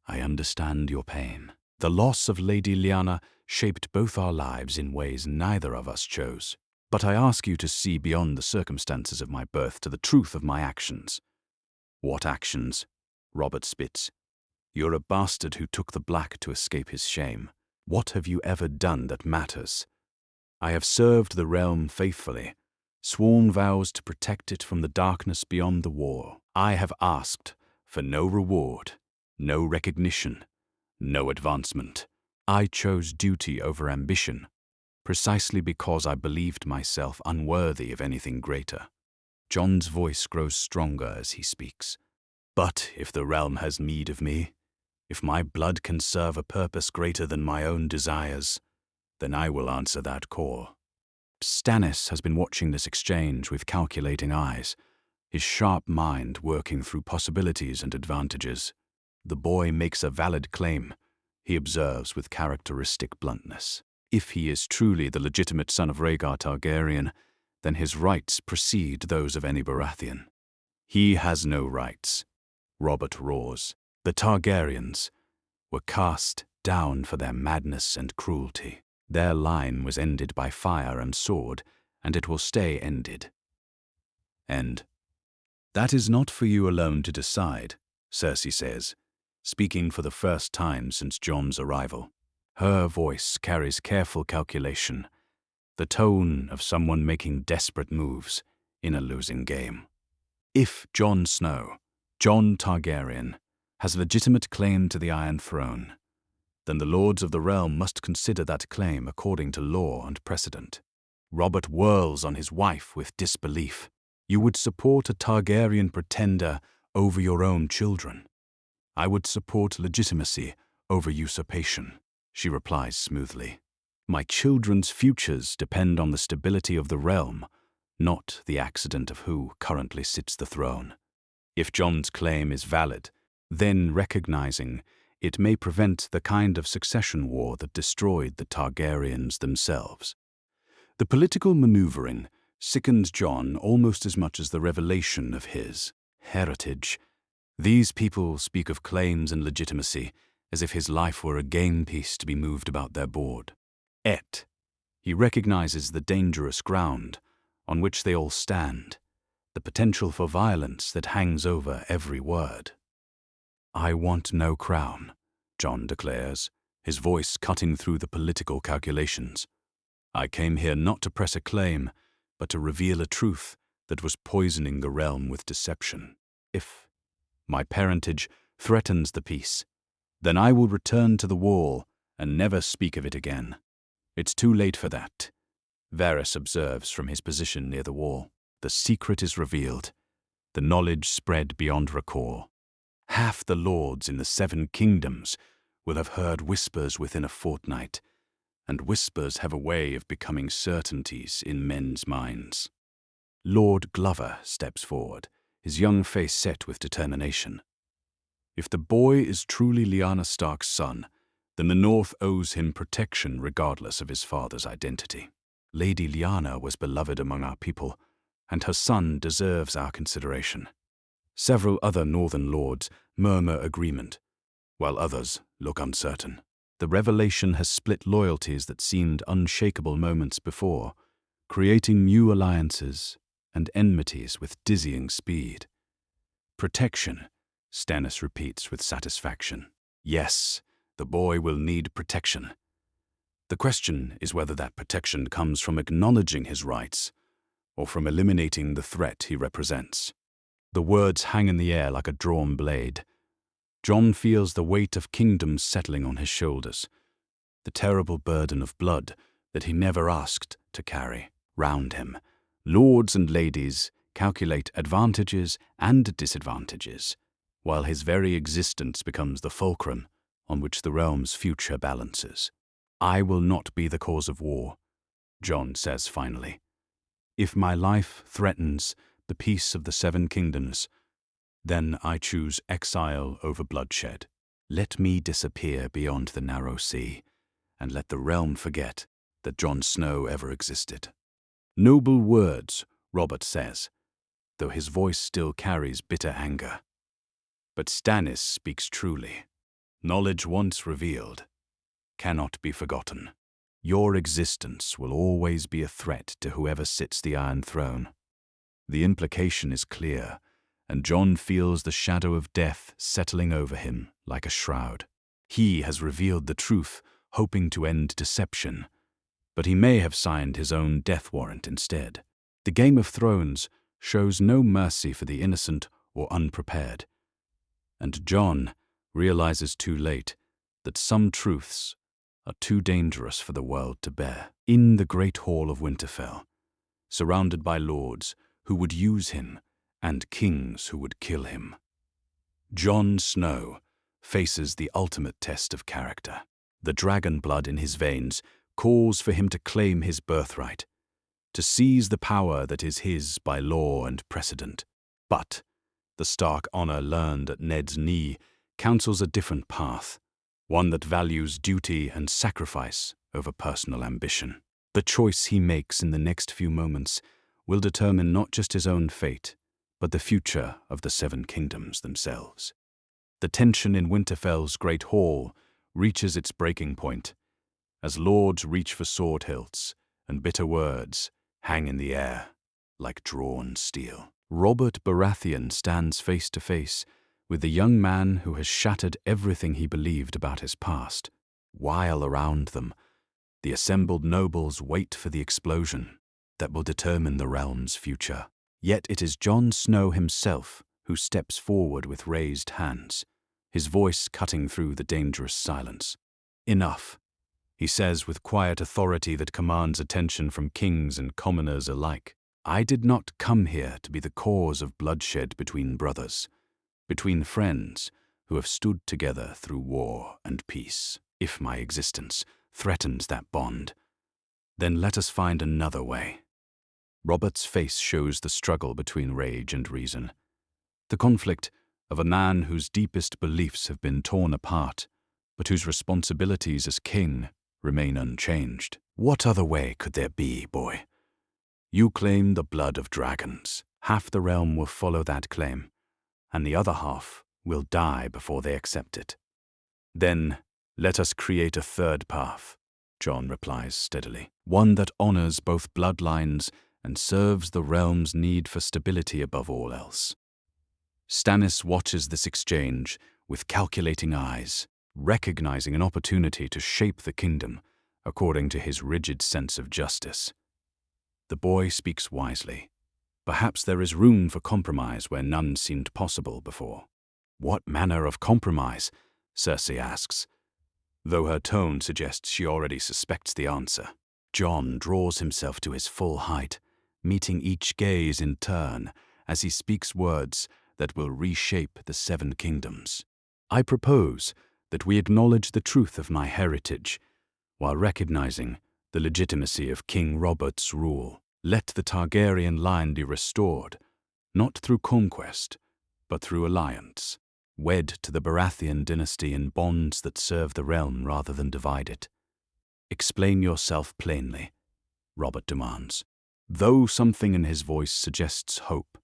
I understand your pain. The loss of Lady Lyanna shaped both our lives in ways neither of us chose. But I ask you to see beyond the circumstances of my birth to the truth of my actions." "What actions?" Robert spits. "You're a bastard who took the black to escape his shame. What have you ever done that matters? I have served the realm faithfully, sworn vows to protect it from the darkness beyond the wall. I have asked for no reward, no recognition, no advancement. I chose duty over ambition, precisely because I believed myself unworthy of anything greater." Jon's voice grows stronger as he speaks. "But if the realm has need of me, if my blood can serve a purpose greater than my own desires, then I will answer that call." Stannis has been watching this exchange with calculating eyes, his sharp mind working through possibilities and advantages. "The boy makes a valid claim," he observes with characteristic bluntness. "If he is truly the legitimate son of Rhaegar Targaryen, then his rights precede those of any Baratheon." "He has no rights," Robert roars. "The Targaryens were cast down for their madness and cruelty. Their line was ended by fire and sword, and it will stay ended. And that is not for you alone to decide," Cersei says, speaking for the first time since Jon's arrival. Her voice carries careful calculation, the tone of someone making desperate moves in a losing game. "If Jon Snow, Jon Targaryen, has legitimate claim to the Iron Throne, then the lords of the realm must consider that claim according to law and precedent. Robert whirls on his wife with disbelief. You would support a Targaryen pretender over your own children. I would support legitimacy over usurpation, she replies smoothly. My children's futures depend on the stability of the realm, not the accident of who currently sits the throne. If Jon's claim is valid, then recognizing it may prevent the kind of succession war that destroyed the Targaryens themselves. The political maneuvering sickens Jon almost as much as the revelation of his heritage. These people speak of claims and legitimacy as if his life were a game piece to be moved about their board. Yet, he recognizes the dangerous ground on which they all stand, the potential for violence that hangs over every word. I want no crown, Jon declares, his voice cutting through the political calculations. I came here not to press a claim, but to reveal a truth that was poisoning the realm with deception. If my parentage threatens the peace, then I will return to the wall and never speak of it again. It's too late for that, Varys observes from his position near the wall. The secret is revealed, the knowledge spread beyond recall. Half the lords in the 7 kingdoms will have heard whispers within a fortnight, and whispers have a way of becoming certainties in men's minds. Lord Glover steps forward, his young face set with determination. If the boy is truly Lyanna Stark's son, then the North owes him protection regardless of his father's identity. Lady Lyanna was beloved among our people, and her son deserves our consideration. Several other northern lords murmur agreement, while others look uncertain. The revelation has split loyalties that seemed unshakable moments before, creating new alliances and enmities with dizzying speed. Protection, Stannis repeats with satisfaction. Yes, the boy will need protection. The question is whether that protection comes from acknowledging his rights or from eliminating the threat he represents. The words hang in the air like a drawn blade. Jon feels the weight of kingdoms settling on his shoulders, the terrible burden of blood that he never asked to carry. Round him, lords and ladies calculate advantages and disadvantages, while his very existence becomes the fulcrum on which the realm's future balances. I will not be the cause of war, Jon says finally. If my life threatens the peace of the 7 kingdoms, then I choose exile over bloodshed. Let me disappear beyond the narrow sea, and let the realm forget that Jon Snow ever existed. Noble words, Robert says, though his voice still carries bitter anger. But Stannis speaks truly. Knowledge once revealed cannot be forgotten. Your existence will always be a threat to whoever sits the Iron Throne. The implication is clear, and Jon feels the shadow of death settling over him like a shroud. He has revealed the truth, hoping to end deception, but he may have signed his own death warrant instead. The Game of Thrones shows no mercy for the innocent or unprepared, and Jon realizes too late that some truths are too dangerous for the world to bear. In the great hall of Winterfell, surrounded by lords who would use him and kings who would kill him, Jon Snow faces the ultimate test of character. The dragon blood in his veins calls for him to claim his birthright, to seize the power that is his by law and precedent. But the Stark honor learned at Ned's knee counsels a different path, one that values duty and sacrifice over personal ambition. The choice he makes in the next few moments will determine not just his own fate, but the future of the 7 kingdoms themselves. The tension in Winterfell's great hall reaches its breaking point, as lords reach for sword hilts and bitter words hang in the air like drawn steel. Robert Baratheon stands face to face with the young man who has shattered everything he believed about his past, while around them, the assembled nobles wait for the explosion that will determine the realm's future. Yet it is Jon Snow himself who steps forward with raised hands, his voice cutting through the dangerous silence. Enough, he says with quiet authority that commands attention from kings and commoners alike. I did not come here to be the cause of bloodshed between brothers, between friends who have stood together through war and peace. If my existence threatens that bond, then let us find another way. Robert's face shows the struggle between rage and reason, the conflict of a man whose deepest beliefs have been torn apart, but whose responsibilities as king remain unchanged. What other way could there be, boy? You claim the blood of dragons. Half the realm will follow that claim, and the other half will die before they accept it. Then let us create a third path, Jon replies steadily, one that honors both bloodlines and serves the realm's need for stability above all else. Stannis watches this exchange with calculating eyes, recognizing an opportunity to shape the kingdom according to his rigid sense of justice. The boy speaks wisely. Perhaps there is room for compromise where none seemed possible before. What manner of compromise? Cersei asks, though her tone suggests she already suspects the answer. Jon draws himself to his full height, meeting each gaze in turn as he speaks words that will reshape the seven kingdoms. I propose that we acknowledge the truth of my heritage while recognizing the legitimacy of King Robert's rule. Let the Targaryen line be restored, not through conquest, but through alliance. Wed to the Baratheon dynasty in bonds that serve the realm rather than divide it. Explain yourself plainly, Robert demands, though something in his voice suggests hope,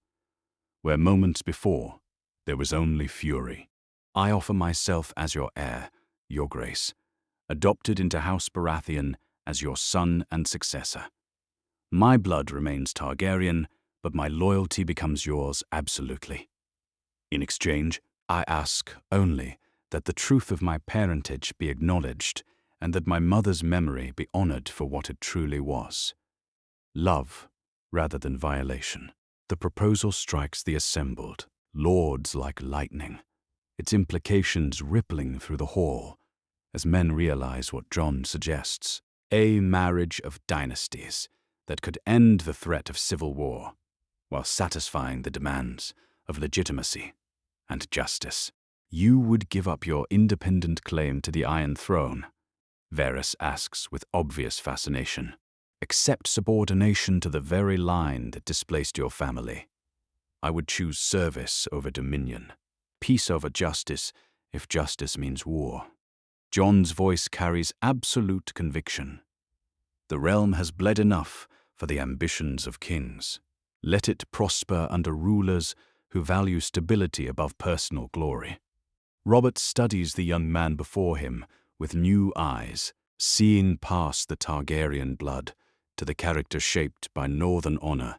where moments before there was only fury. I offer myself as your heir, your grace, adopted into House Baratheon as your son and successor. My blood remains Targaryen, but my loyalty becomes yours absolutely. In exchange, I ask only that the truth of my parentage be acknowledged and that my mother's memory be honored for what it truly was. Love, rather than violation. The proposal strikes the assembled, lords like lightning, its implications rippling through the hall as men realize what Jon suggests. A marriage of dynasties that could end the threat of civil war while satisfying the demands of legitimacy and justice. You would give up your independent claim to the Iron Throne? Varys asks with obvious fascination. Accept subordination to the very line that displaced your family. I would choose service over dominion, peace over justice if justice means war. Jon's voice carries absolute conviction. The realm has bled enough for the ambitions of kings. Let it prosper under rulers who value stability above personal glory. Robert studies the young man before him with new eyes, seeing past the Targaryen blood to the character shaped by northern honor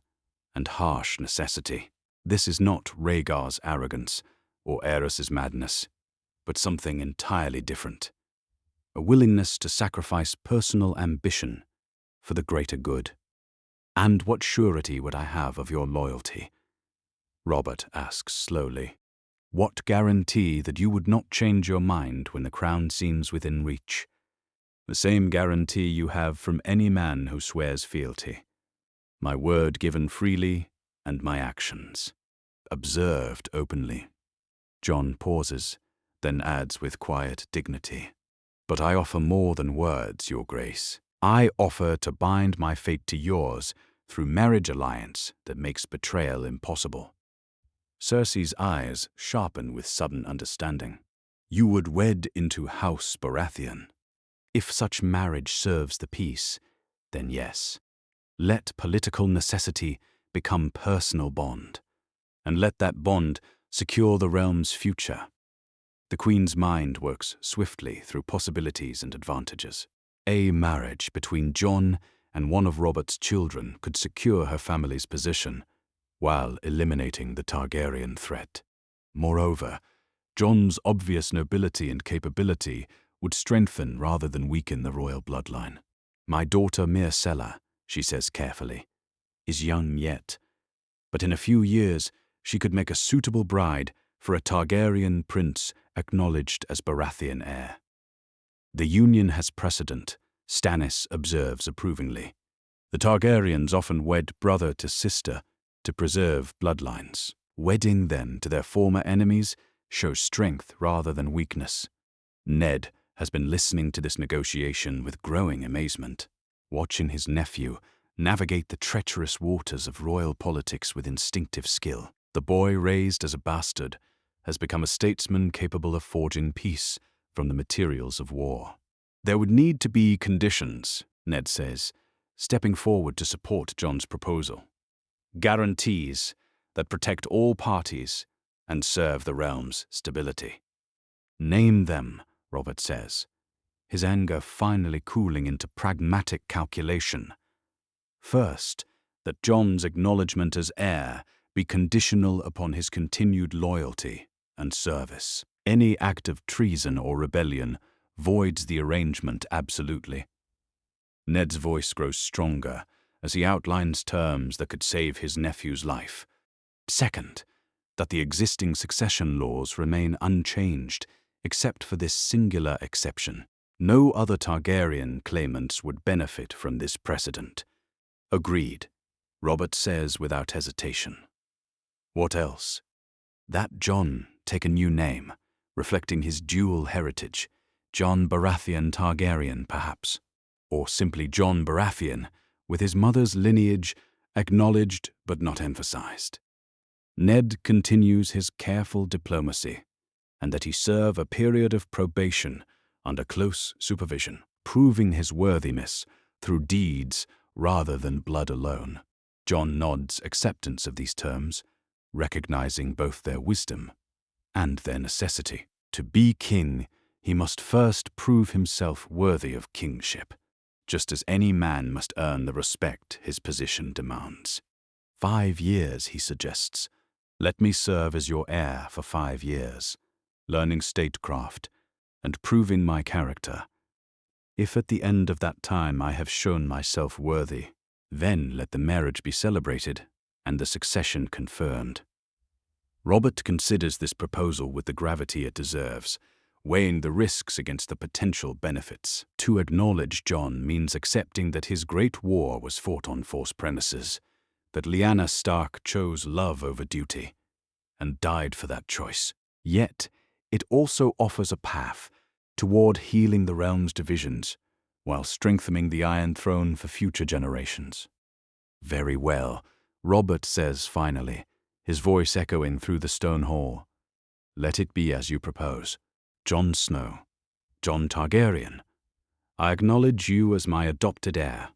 and harsh necessity. This is not Rhaegar's arrogance or Aerys's madness, but something entirely different. A willingness to sacrifice personal ambition for the greater good. And what surety would I have of your loyalty? Robert asks slowly. What guarantee that you would not change your mind when the crown seems within reach? The same guarantee you have from any man who swears fealty. My word given freely and my actions observed openly. Jon pauses, then adds with quiet dignity. But I offer more than words, your grace. I offer to bind my fate to yours through marriage alliance that makes betrayal impossible. Cersei's eyes sharpen with sudden understanding. You would wed into House Baratheon. If such marriage serves the peace, then yes. Let political necessity become personal bond, and let that bond secure the realm's future. The Queen's mind works swiftly through possibilities and advantages. A marriage between Jon and one of Robert's children could secure her family's position, while eliminating the Targaryen threat. Moreover, Jon's obvious nobility and capability would strengthen rather than weaken the royal bloodline. My daughter Myrcella, she says carefully, is young yet, but in a few years she could make a suitable bride for a Targaryen prince acknowledged as Baratheon heir. The union has precedent, Stannis observes approvingly. The Targaryens often wed brother to sister to preserve bloodlines. Wedding them to their former enemies shows strength rather than weakness. Ned has been listening to this negotiation with growing amazement, watching his nephew navigate the treacherous waters of royal politics with instinctive skill. The boy, raised as a bastard, has become a statesman capable of forging peace from the materials of war. There would need to be conditions, Ned says, stepping forward to support Jon's proposal. Guarantees that protect all parties and serve the realm's stability. Name them, Robert says, his anger finally cooling into pragmatic calculation. First, that Jon's acknowledgement as heir be conditional upon his continued loyalty and service. Any act of treason or rebellion voids the arrangement absolutely. Ned's voice grows stronger as he outlines terms that could save his nephew's life. Second, that the existing succession laws remain unchanged except for this singular exception. No other Targaryen claimants would benefit from this precedent. Agreed, Robert says without hesitation. What else? That Jon take a new name, reflecting his dual heritage, Jon Baratheon Targaryen perhaps, or simply Jon Baratheon, with his mother's lineage acknowledged but not emphasized. Ned continues his careful diplomacy, and that he serve a period of probation under close supervision, proving his worthiness through deeds rather than blood alone. Jon nods acceptance of these terms, recognizing both their wisdom and their necessity. To be king, he must first prove himself worthy of kingship, just as any man must earn the respect his position demands. 5 years, he suggests. Let me serve as your heir for 5 years, learning statecraft and proving my character. If at the end of that time I have shown myself worthy, then let the marriage be celebrated and the succession confirmed. Robert considers this proposal with the gravity it deserves, weighing the risks against the potential benefits. To acknowledge Jon means accepting that his great war was fought on false premises, that Lyanna Stark chose love over duty, and died for that choice. Yet, it also offers a path toward healing the realm's divisions, while strengthening the Iron Throne for future generations. Very well, Robert says finally, his voice echoing through the stone hall. Let it be as you propose. Jon Snow, Jon Targaryen, I acknowledge you as my adopted heir,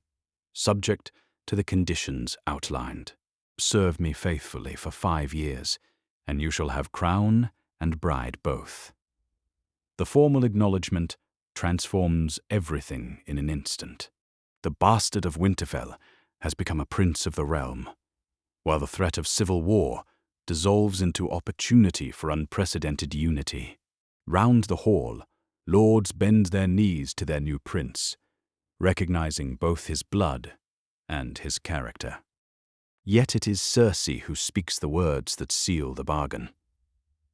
subject to the conditions outlined. Serve me faithfully for 5 years, and you shall have crown and bride both. The formal acknowledgement transforms everything in an instant. The bastard of Winterfell has become a prince of the realm, while the threat of civil war dissolves into opportunity for unprecedented unity. Round the hall, lords bend their knees to their new prince, recognizing both his blood and his character. Yet it is Cersei who speaks the words that seal the bargain.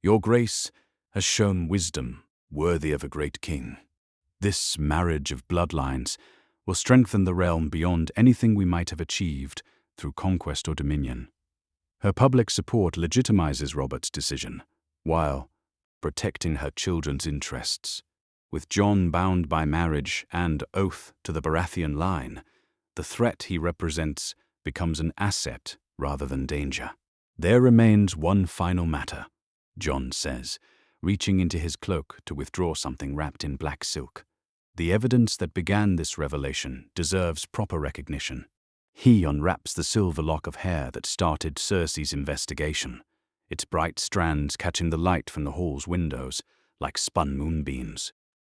Your Grace has shown wisdom worthy of a great king. This marriage of bloodlines will strengthen the realm beyond anything we might have achieved through conquest or dominion. Her public support legitimizes Robert's decision, while protecting her children's interests. With Jon bound by marriage and oath to the Baratheon line, the threat he represents becomes an asset rather than danger. There remains one final matter, Jon says, reaching into his cloak to withdraw something wrapped in black silk. The evidence that began this revelation deserves proper recognition. He unwraps the silver lock of hair that started Cersei's investigation, its bright strands catching the light from the hall's windows like spun moonbeams.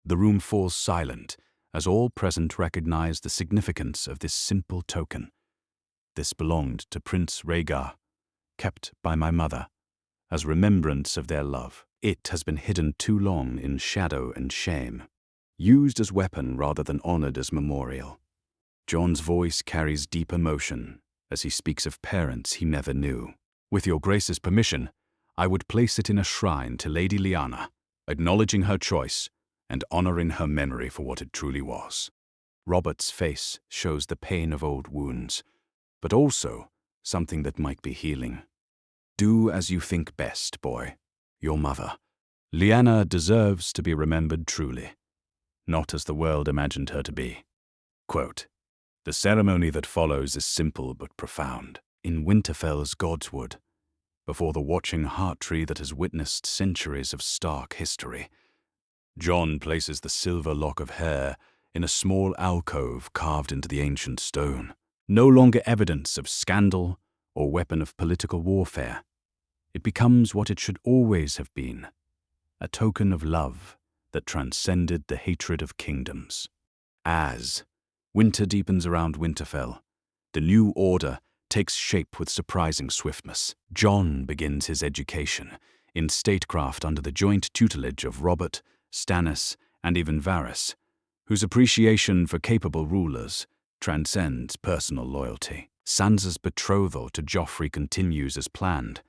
The room falls silent as all present recognize the significance of this simple token. This belonged to Prince Rhaegar, kept by my mother, as remembrance of their love. It has been hidden too long in shadow and shame, used as weapon rather than honored as memorial. Jon's voice carries deep emotion as he speaks of parents he never knew. With your Grace's permission, I would place it in a shrine to Lady Lyanna, acknowledging her choice and honoring her memory for what it truly was. Robert's face shows the pain of old wounds, but also something that might be healing. Do as you think best, boy. Your mother. Lyanna deserves to be remembered truly, not as the world imagined her to be. Quote, "The ceremony that follows is simple but profound. In Winterfell's Godswood, before the watching heart tree that has witnessed centuries of Stark history, Jon places the silver lock of hair in a small alcove carved into the ancient stone. No longer evidence of scandal or weapon of political warfare. It becomes what it should always have been, a token of love that transcended the hatred of kingdoms. As winter deepens around Winterfell, the new order takes shape with surprising swiftness. Jon begins his education in statecraft under the joint tutelage of Robert, Stannis, and even Varys, whose appreciation for capable rulers transcends personal loyalty. Sansa's betrothal to Joffrey continues as planned,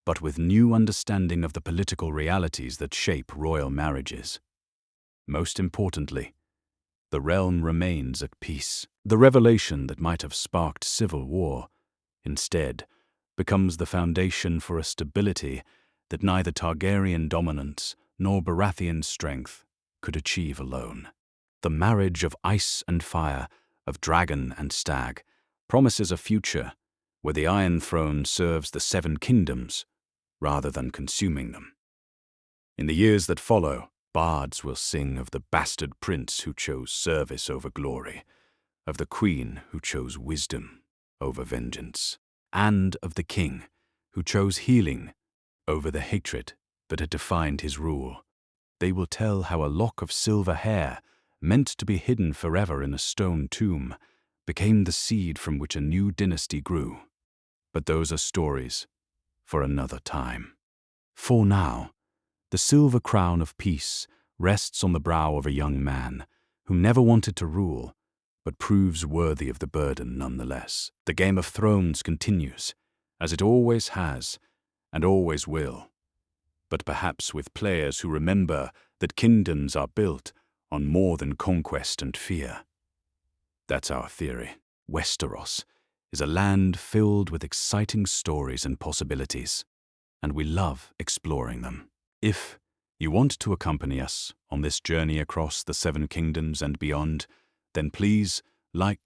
but with new understanding of the political realities that shape royal marriages. Most importantly, the realm remains at peace. The revelation that might have sparked civil war, instead, becomes the foundation for a stability that neither Targaryen dominance nor Baratheon strength could achieve alone. The marriage of ice and fire, of dragon and stag, promises a future where the Iron Throne serves the Seven Kingdoms rather than consuming them. In the years that follow, bards will sing of the bastard prince who chose service over glory, of the queen who chose wisdom over vengeance, and of the king who chose healing over the hatred that had defined his rule. They will tell how a lock of silver hair, meant to be hidden forever in a stone tomb, became the seed from which a new dynasty grew. But those are stories for another time. For now, the silver crown of peace rests on the brow of a young man who never wanted to rule, but proves worthy of the burden nonetheless. The Game of Thrones continues, as it always has and always will, but perhaps with players who remember that kingdoms are built on more than conquest and fear. That's our theory. Westeros is a land filled with exciting stories and possibilities, and we love exploring them. If you want to accompany us on this journey across the Seven Kingdoms and beyond, then please like,